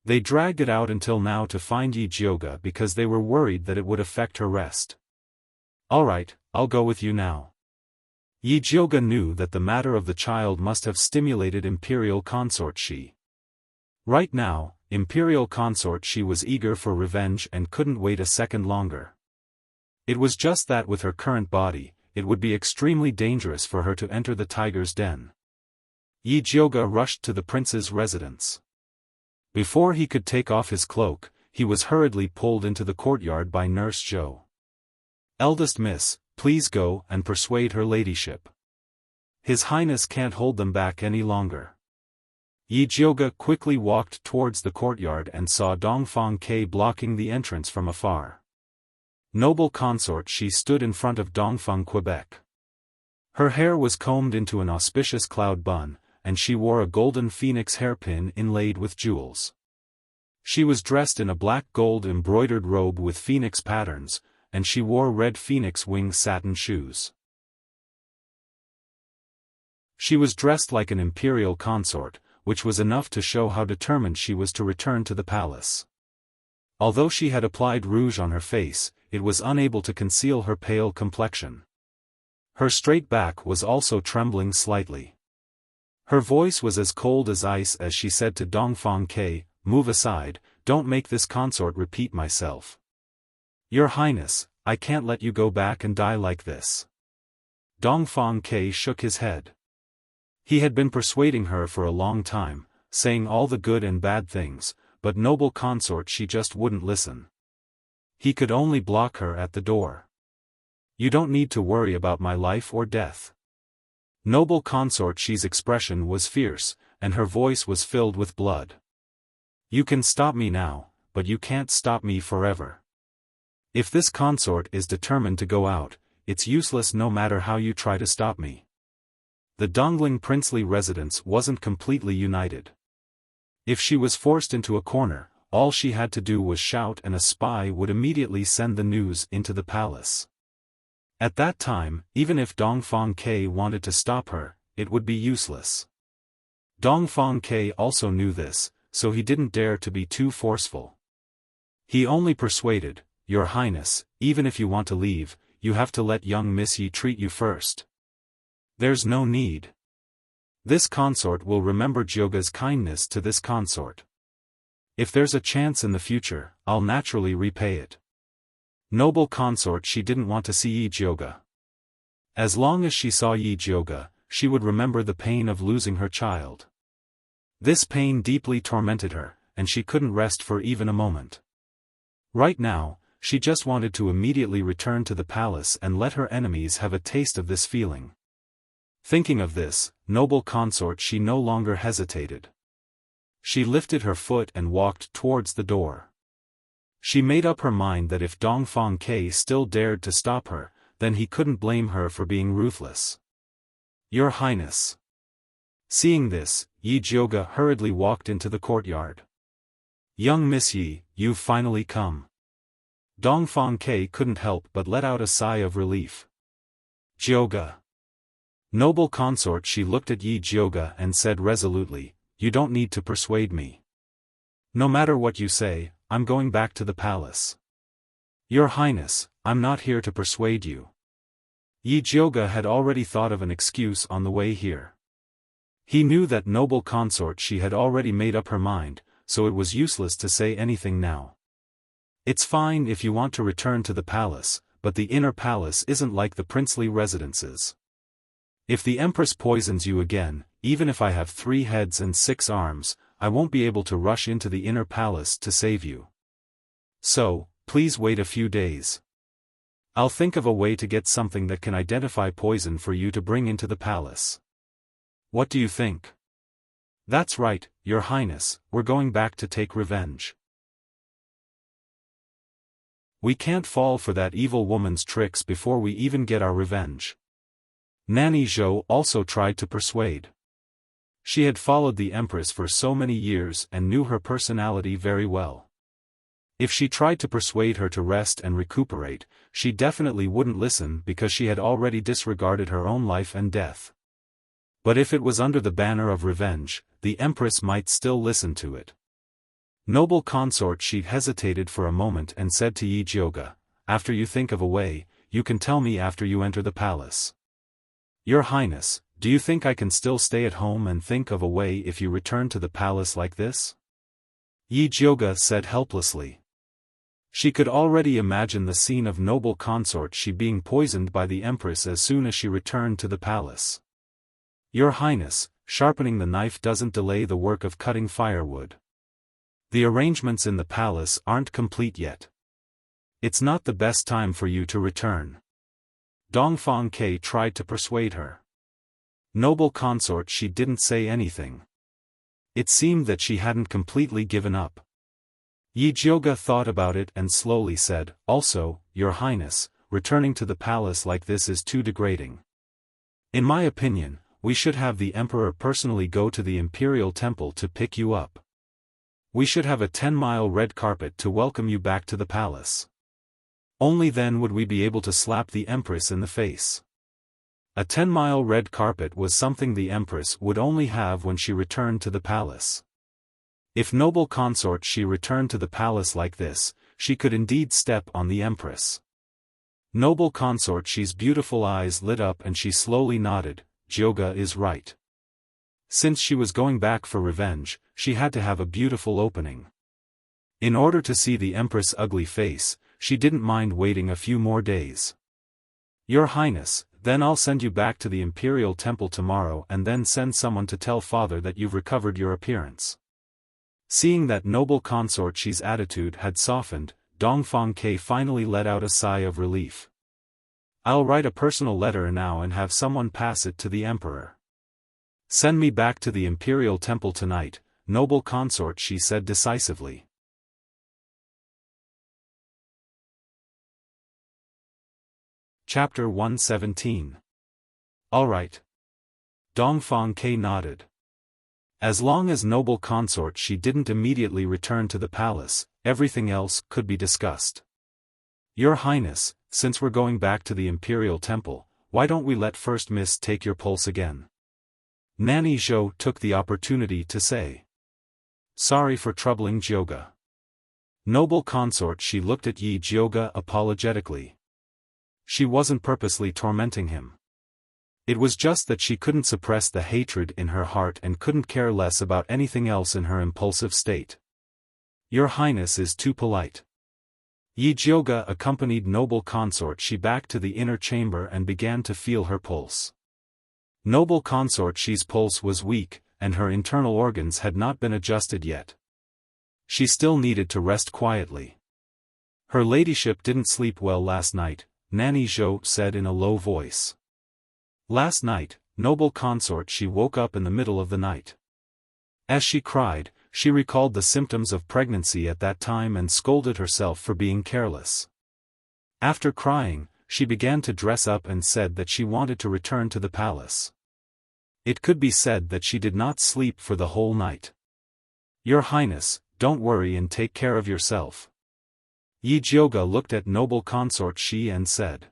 They dragged it out until now to find Yi Jiuge because they were worried that it would affect her rest. Alright, I'll go with you now. Yi Jiuge knew that the matter of the child must have stimulated Imperial Consort Shi. Right now, Imperial Consort Shi was eager for revenge and couldn't wait a second longer. It was just that with her current body, it would be extremely dangerous for her to enter the tiger's den. Yi Jiuge rushed to the prince's residence. Before he could take off his cloak, he was hurriedly pulled into the courtyard by Nurse Zhou. "Eldest miss, please go and persuade her ladyship. His Highness can't hold them back any longer." Yi Jiuge quickly walked towards the courtyard and saw Dongfang Ke blocking the entrance from afar. Noble consort She stood in front of Dongfang Quebec. Her hair was combed into an auspicious cloud bun, and she wore a golden phoenix hairpin inlaid with jewels. She was dressed in a black gold embroidered robe with phoenix patterns, and she wore red phoenix wing satin shoes. She was dressed like an imperial consort, which was enough to show how determined she was to return to the palace. Although she had applied rouge on her face, it was unable to conceal her pale complexion. Her straight back was also trembling slightly. Her voice was as cold as ice as she said to Dongfang Ke, "Move aside, don't make this consort repeat myself. Your Highness, I can't let you go back and die like this." Dongfang Ke shook his head. He had been persuading her for a long time, saying all the good and bad things, but noble consort She just wouldn't listen. He could only block her at the door. "You don't need to worry about my life or death." Noble consort She's expression was fierce, and her voice was filled with blood. "You can stop me now, but you can't stop me forever. If this consort is determined to go out, it's useless no matter how you try to stop me." The Dongling princely residence wasn't completely united. If she was forced into a corner, all she had to do was shout and a spy would immediately send the news into the palace. At that time, even if Dongfang Ke wanted to stop her, it would be useless. Dongfang Ke also knew this, so he didn't dare to be too forceful. He only persuaded, "Your Highness, even if you want to leave, you have to let young Miss Yi treat you first. There's no need. This consort will remember Jiuge's kindness to this consort. If there's a chance in the future, I'll naturally repay it." Noble consort She didn't want to see Yi Jiuge. As long as she saw Yi Jiuge, she would remember the pain of losing her child. This pain deeply tormented her, and she couldn't rest for even a moment. Right now, she just wanted to immediately return to the palace and let her enemies have a taste of this feeling. Thinking of this, noble consort She no longer hesitated. She lifted her foot and walked towards the door. She made up her mind that if Dongfang Ke still dared to stop her, then he couldn't blame her for being ruthless. Your Highness. Seeing this, Yi Jioge hurriedly walked into the courtyard. Young Miss Yi, you've finally come. Dongfang Ke couldn't help but let out a sigh of relief. Jioge. Noble consort, she looked at Yi Jioge and said resolutely, you don't need to persuade me. No matter what you say, I'm going back to the palace. Your Highness, I'm not here to persuade you. Yi Jioge had already thought of an excuse on the way here. He knew that noble consort she had already made up her mind, so it was useless to say anything now. It's fine if you want to return to the palace, but the inner palace isn't like the princely residences. If the Empress poisons you again, even if I have 3 heads and 6 arms, I won't be able to rush into the inner palace to save you. So, please wait a few days. I'll think of a way to get something that can identify poison for you to bring into the palace. What do you think? That's right, Your Highness, we're going back to take revenge. We can't fall for that evil woman's tricks before we even get our revenge. Nanny Zhou also tried to persuade. She had followed the Empress for so many years and knew her personality very well. If she tried to persuade her to rest and recuperate, she definitely wouldn't listen because she had already disregarded her own life and death. But if it was under the banner of revenge, the Empress might still listen to it. Noble consort, she hesitated for a moment and said to Yi Jioge, after you think of a way, you can tell me after you enter the palace. Your Highness, do you think I can still stay at home and think of a way if you return to the palace like this? Yi Jioge said helplessly. She could already imagine the scene of noble consort she being poisoned by the Empress as soon as she returned to the palace. Your Highness, sharpening the knife doesn't delay the work of cutting firewood. The arrangements in the palace aren't complete yet. It's not the best time for you to return. Dongfang Ke tried to persuade her. Noble consort, she didn't say anything. It seemed that she hadn't completely given up. Yi Jioge thought about it and slowly said, also, Your Highness, returning to the palace like this is too degrading. In my opinion, we should have the Emperor personally go to the Imperial Temple to pick you up. We should have a 10-mile red carpet to welcome you back to the palace. Only then would we be able to slap the Empress in the face. A 10-mile red carpet was something the Empress would only have when she returned to the palace. If noble consort she returned to the palace like this, she could indeed step on the Empress. Noble consort, she's beautiful eyes lit up and she slowly nodded, Jioge is right. Since she was going back for revenge, she had to have a beautiful opening. In order to see the Empress' ugly face, she didn't mind waiting a few more days. Your Highness, then I'll send you back to the Imperial Temple tomorrow and then send someone to tell father that you've recovered your appearance. Seeing that noble consort she's attitude had softened, Dongfang Ke finally let out a sigh of relief. I'll write a personal letter now and have someone pass it to the Emperor. Send me back to the Imperial Temple tonight, noble consort, she said decisively. Chapter 117. All right. Dongfang Ke nodded. As long as noble consort she didn't immediately return to the palace, everything else could be discussed. Your Highness, since we're going back to the Imperial Temple, why don't we let First Miss take your pulse again? Nanny Zhou took the opportunity to say. Sorry for troubling Jioge. Noble consort, she looked at Yi Jioge apologetically. She wasn't purposely tormenting him. It was just that she couldn't suppress the hatred in her heart and couldn't care less about anything else in her impulsive state. Your Highness is too polite. Yi Jioge accompanied noble consort she back to the inner chamber and began to feel her pulse. Noble consort she's pulse was weak, and her internal organs had not been adjusted yet. She still needed to rest quietly. Her ladyship didn't sleep well last night, Nanny Zhou said in a low voice. Last night, noble consort, she woke up in the middle of the night. As she cried, she recalled the symptoms of pregnancy at that time and scolded herself for being careless. After crying, she began to dress up and said that she wanted to return to the palace. It could be said that she did not sleep for the whole night. "Your Highness, don't worry and take care of yourself." Yi Jioge looked at noble consort Shi and said.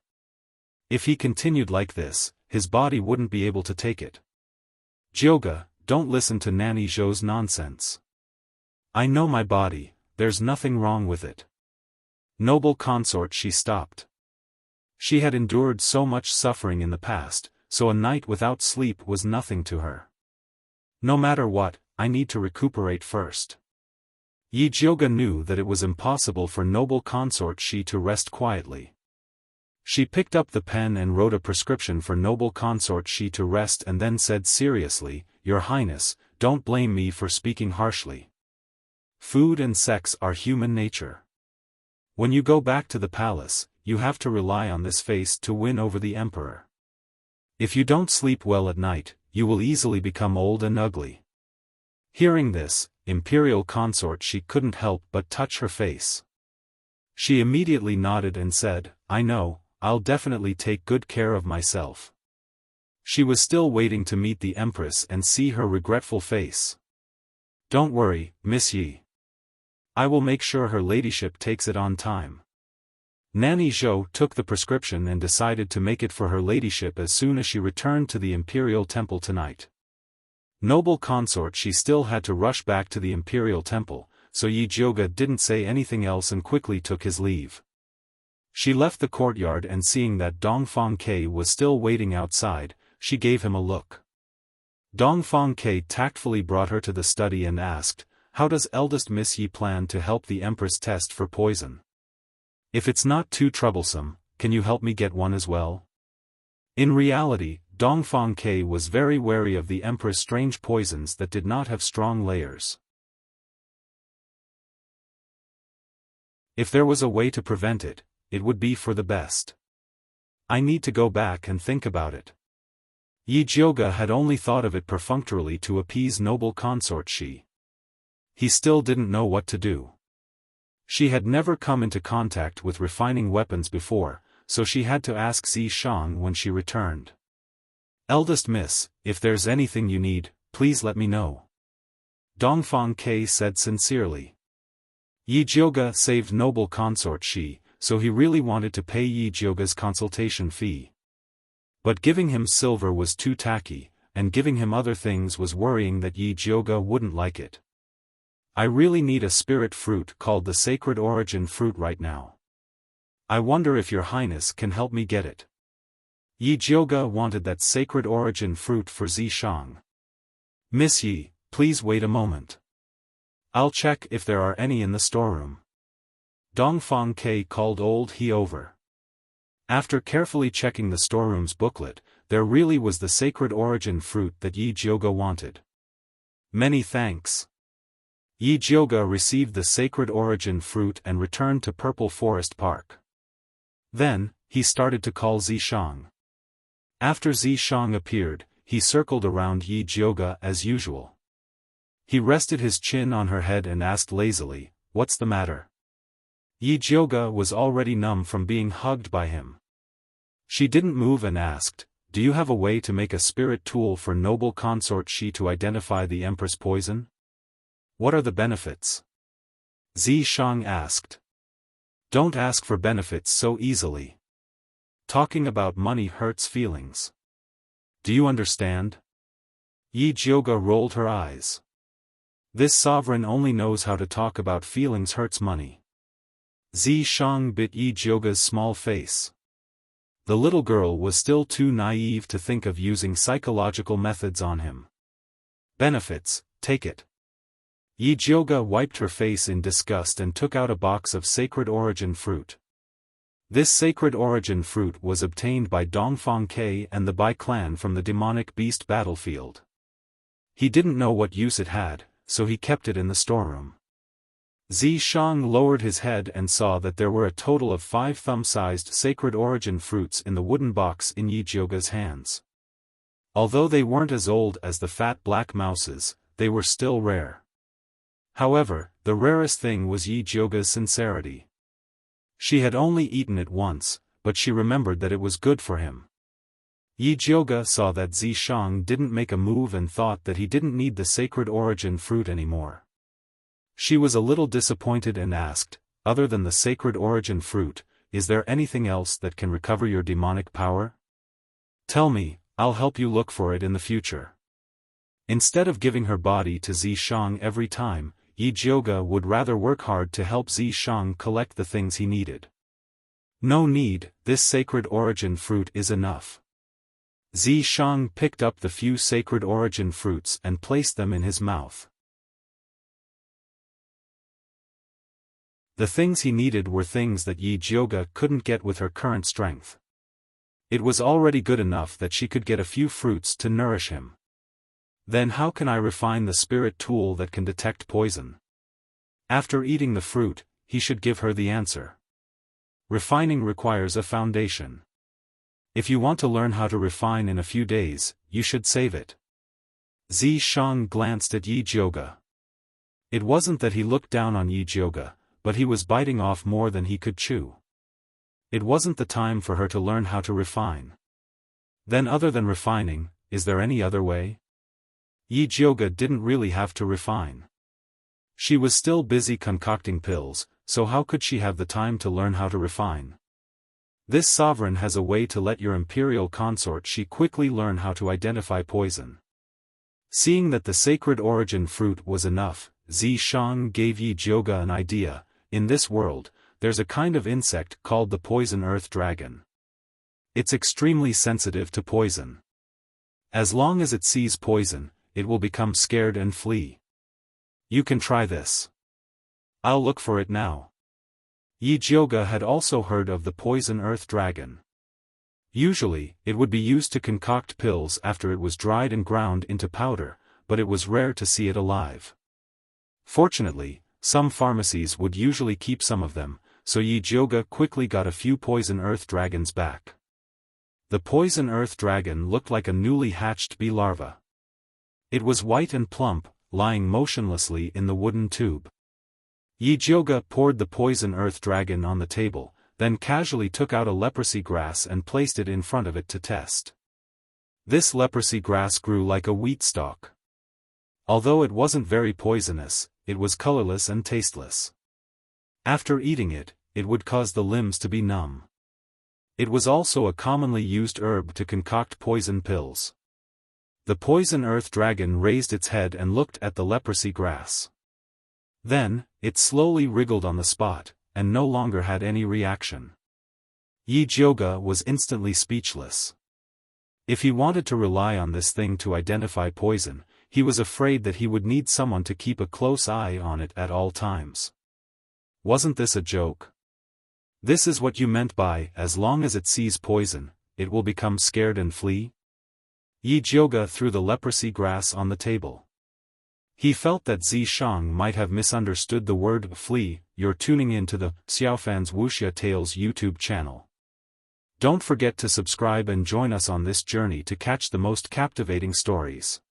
If he continued like this, his body wouldn't be able to take it. "Jioge, don't listen to Nanny Zhou's nonsense. I know my body, there's nothing wrong with it." Noble consort Shi stopped. She had endured so much suffering in the past, so a night without sleep was nothing to her. "No matter what, I need to recuperate first." Yi Jioge knew that it was impossible for noble consort Shi to rest quietly. She picked up the pen and wrote a prescription for noble consort Shi to rest and then said seriously, "Your Highness, don't blame me for speaking harshly. Food and sex are human nature. When you go back to the palace, you have to rely on this face to win over the emperor. If you don't sleep well at night, you will easily become old and ugly." Hearing this, imperial consort Shi couldn't help but touch her face. She immediately nodded and said, "I know, I'll definitely take good care of myself." She was still waiting to meet the empress and see her regretful face. "Don't worry, Miss Yi. I will make sure her ladyship takes it on time." Nanny Zhou took the prescription and decided to make it for her ladyship as soon as she returned to the imperial temple tonight. Noble consort She still had to rush back to the imperial temple, so Yi Jioge didn't say anything else and quickly took his leave. She left the courtyard and seeing that Dongfang Ke was still waiting outside, she gave him a look. Dongfang Ke tactfully brought her to the study and asked, "How does eldest Miss Yi plan to help the Empress test for poison? If it's not too troublesome, can you help me get one as well?" In reality, Dongfang Ke was very wary of the Empress' strange poisons that did not have strong layers. If there was a way to prevent it, it would be for the best. "I need to go back and think about it." Yi Jioge had only thought of it perfunctorily to appease noble consort Shi. He still didn't know what to do. She had never come into contact with refining weapons before, so she had to ask Zi Shang when she returned. "Eldest Miss, if there's anything you need, please let me know." Dongfang Ke said sincerely. Yi Jioge saved noble consort Shi, so he really wanted to pay Yi Jioge's consultation fee. But giving him silver was too tacky, and giving him other things was worrying that Yi Jioge wouldn't like it. "I really need a spirit fruit called the Sacred Origin Fruit right now. I wonder if your Highness can help me get it." Yi Jioge wanted that Sacred Origin Fruit for Zi Shang. "Miss Yi, please wait a moment. I'll check if there are any in the storeroom." Dongfang Ke called old He over. After carefully checking the storeroom's booklet, there really was the Sacred Origin Fruit that Yi Jioge wanted. "Many thanks." Yi Jioge received the Sacred Origin Fruit and returned to Purple Forest Park. Then, he started to call Zi Shang. After Zi Shang appeared, he circled around Yi Jioge as usual. He rested his chin on her head and asked lazily, "What's the matter?" Yi Jioge was already numb from being hugged by him. She didn't move and asked, "Do you have a way to make a spirit tool for noble consort Shi to identify the Empress poison? What are the benefits?" Zi Shang asked. "Don't ask for benefits so easily. Talking about money hurts feelings. Do you understand?" Yi Jioge rolled her eyes. This sovereign only knows how to talk about feelings hurts money. Zi Shang bit Yi Jioge's small face. The little girl was still too naive to think of using psychological methods on him. "Benefits, take it." Yi Jioge wiped her face in disgust and took out a box of Sacred Origin Fruit. This Sacred Origin Fruit was obtained by Dongfang Ke and the Bai clan from the demonic beast battlefield. He didn't know what use it had, so he kept it in the storeroom. Zi Shang lowered his head and saw that there were a total of 5 thumb-sized Sacred Origin Fruits in the wooden box in Yi Jioge's hands. Although they weren't as old as the fat black mouses, they were still rare. However, the rarest thing was Yi Jioge's sincerity. She had only eaten it once, but she remembered that it was good for him. Yi Jiuge saw that Zishang didn't make a move and thought that he didn't need the sacred origin fruit anymore. She was a little disappointed and asked, "Other than the sacred origin fruit, is there anything else that can recover your demonic power? Tell me, I'll help you look for it in the future." Instead of giving her body to Zishang every time, Yi Jiuge would rather work hard to help Zishang collect the things he needed. "No need, this sacred origin fruit is enough." Zishang picked up the few sacred origin fruits and placed them in his mouth. The things he needed were things that Yi Jiuge couldn't get with her current strength. It was already good enough that she could get a few fruits to nourish him. Then how can I refine the spirit tool that can detect poison? After eating the fruit, he should give her the answer. Refining requires a foundation. If you want to learn how to refine in a few days, you should save it. Zishang glanced at Yi Jiuge. It wasn't that he looked down on Yi Jiuge, but he was biting off more than he could chew. It wasn't the time for her to learn how to refine. Then other than refining, is there any other way? Yi Jiuge didn't really have to refine. She was still busy concocting pills, so how could she have the time to learn how to refine? This sovereign has a way to let your imperial consort she quickly learn how to identify poison. Seeing that the sacred origin fruit was enough, Zishang gave Yi Jiuge an idea. In this world, there's a kind of insect called the poison earth dragon. It's extremely sensitive to poison. As long as it sees poison, it will become scared and flee. You can try this. I'll look for it now. Yi Jiuge had also heard of the poison earth dragon. Usually, it would be used to concoct pills after it was dried and ground into powder, but it was rare to see it alive. Fortunately, some pharmacies would usually keep some of them, so Yi Jiuge quickly got a few poison earth dragons back. The poison earth dragon looked like a newly hatched bee larva. It was white and plump, lying motionlessly in the wooden tube. Yi Jiuge poured the poison earth dragon on the table, then casually took out a leprosy grass and placed it in front of it to test. This leprosy grass grew like a wheat stalk. Although it wasn't very poisonous, it was colorless and tasteless. After eating it, it would cause the limbs to be numb. It was also a commonly used herb to concoct poison pills. The poison earth dragon raised its head and looked at the leprosy grass. Then, it slowly wriggled on the spot, and no longer had any reaction. Yi Jiuge was instantly speechless. If he wanted to rely on this thing to identify poison, he was afraid that he would need someone to keep a close eye on it at all times. Wasn't this a joke? This is what you meant by, as long as it sees poison, it will become scared and flee? Yi Jiuge threw the leprosy grass on the table. He felt that Zishang might have misunderstood the word flee. You're tuning in to the Xiaofan's Wuxia Tales YouTube channel. Don't forget to subscribe and join us on this journey to catch the most captivating stories.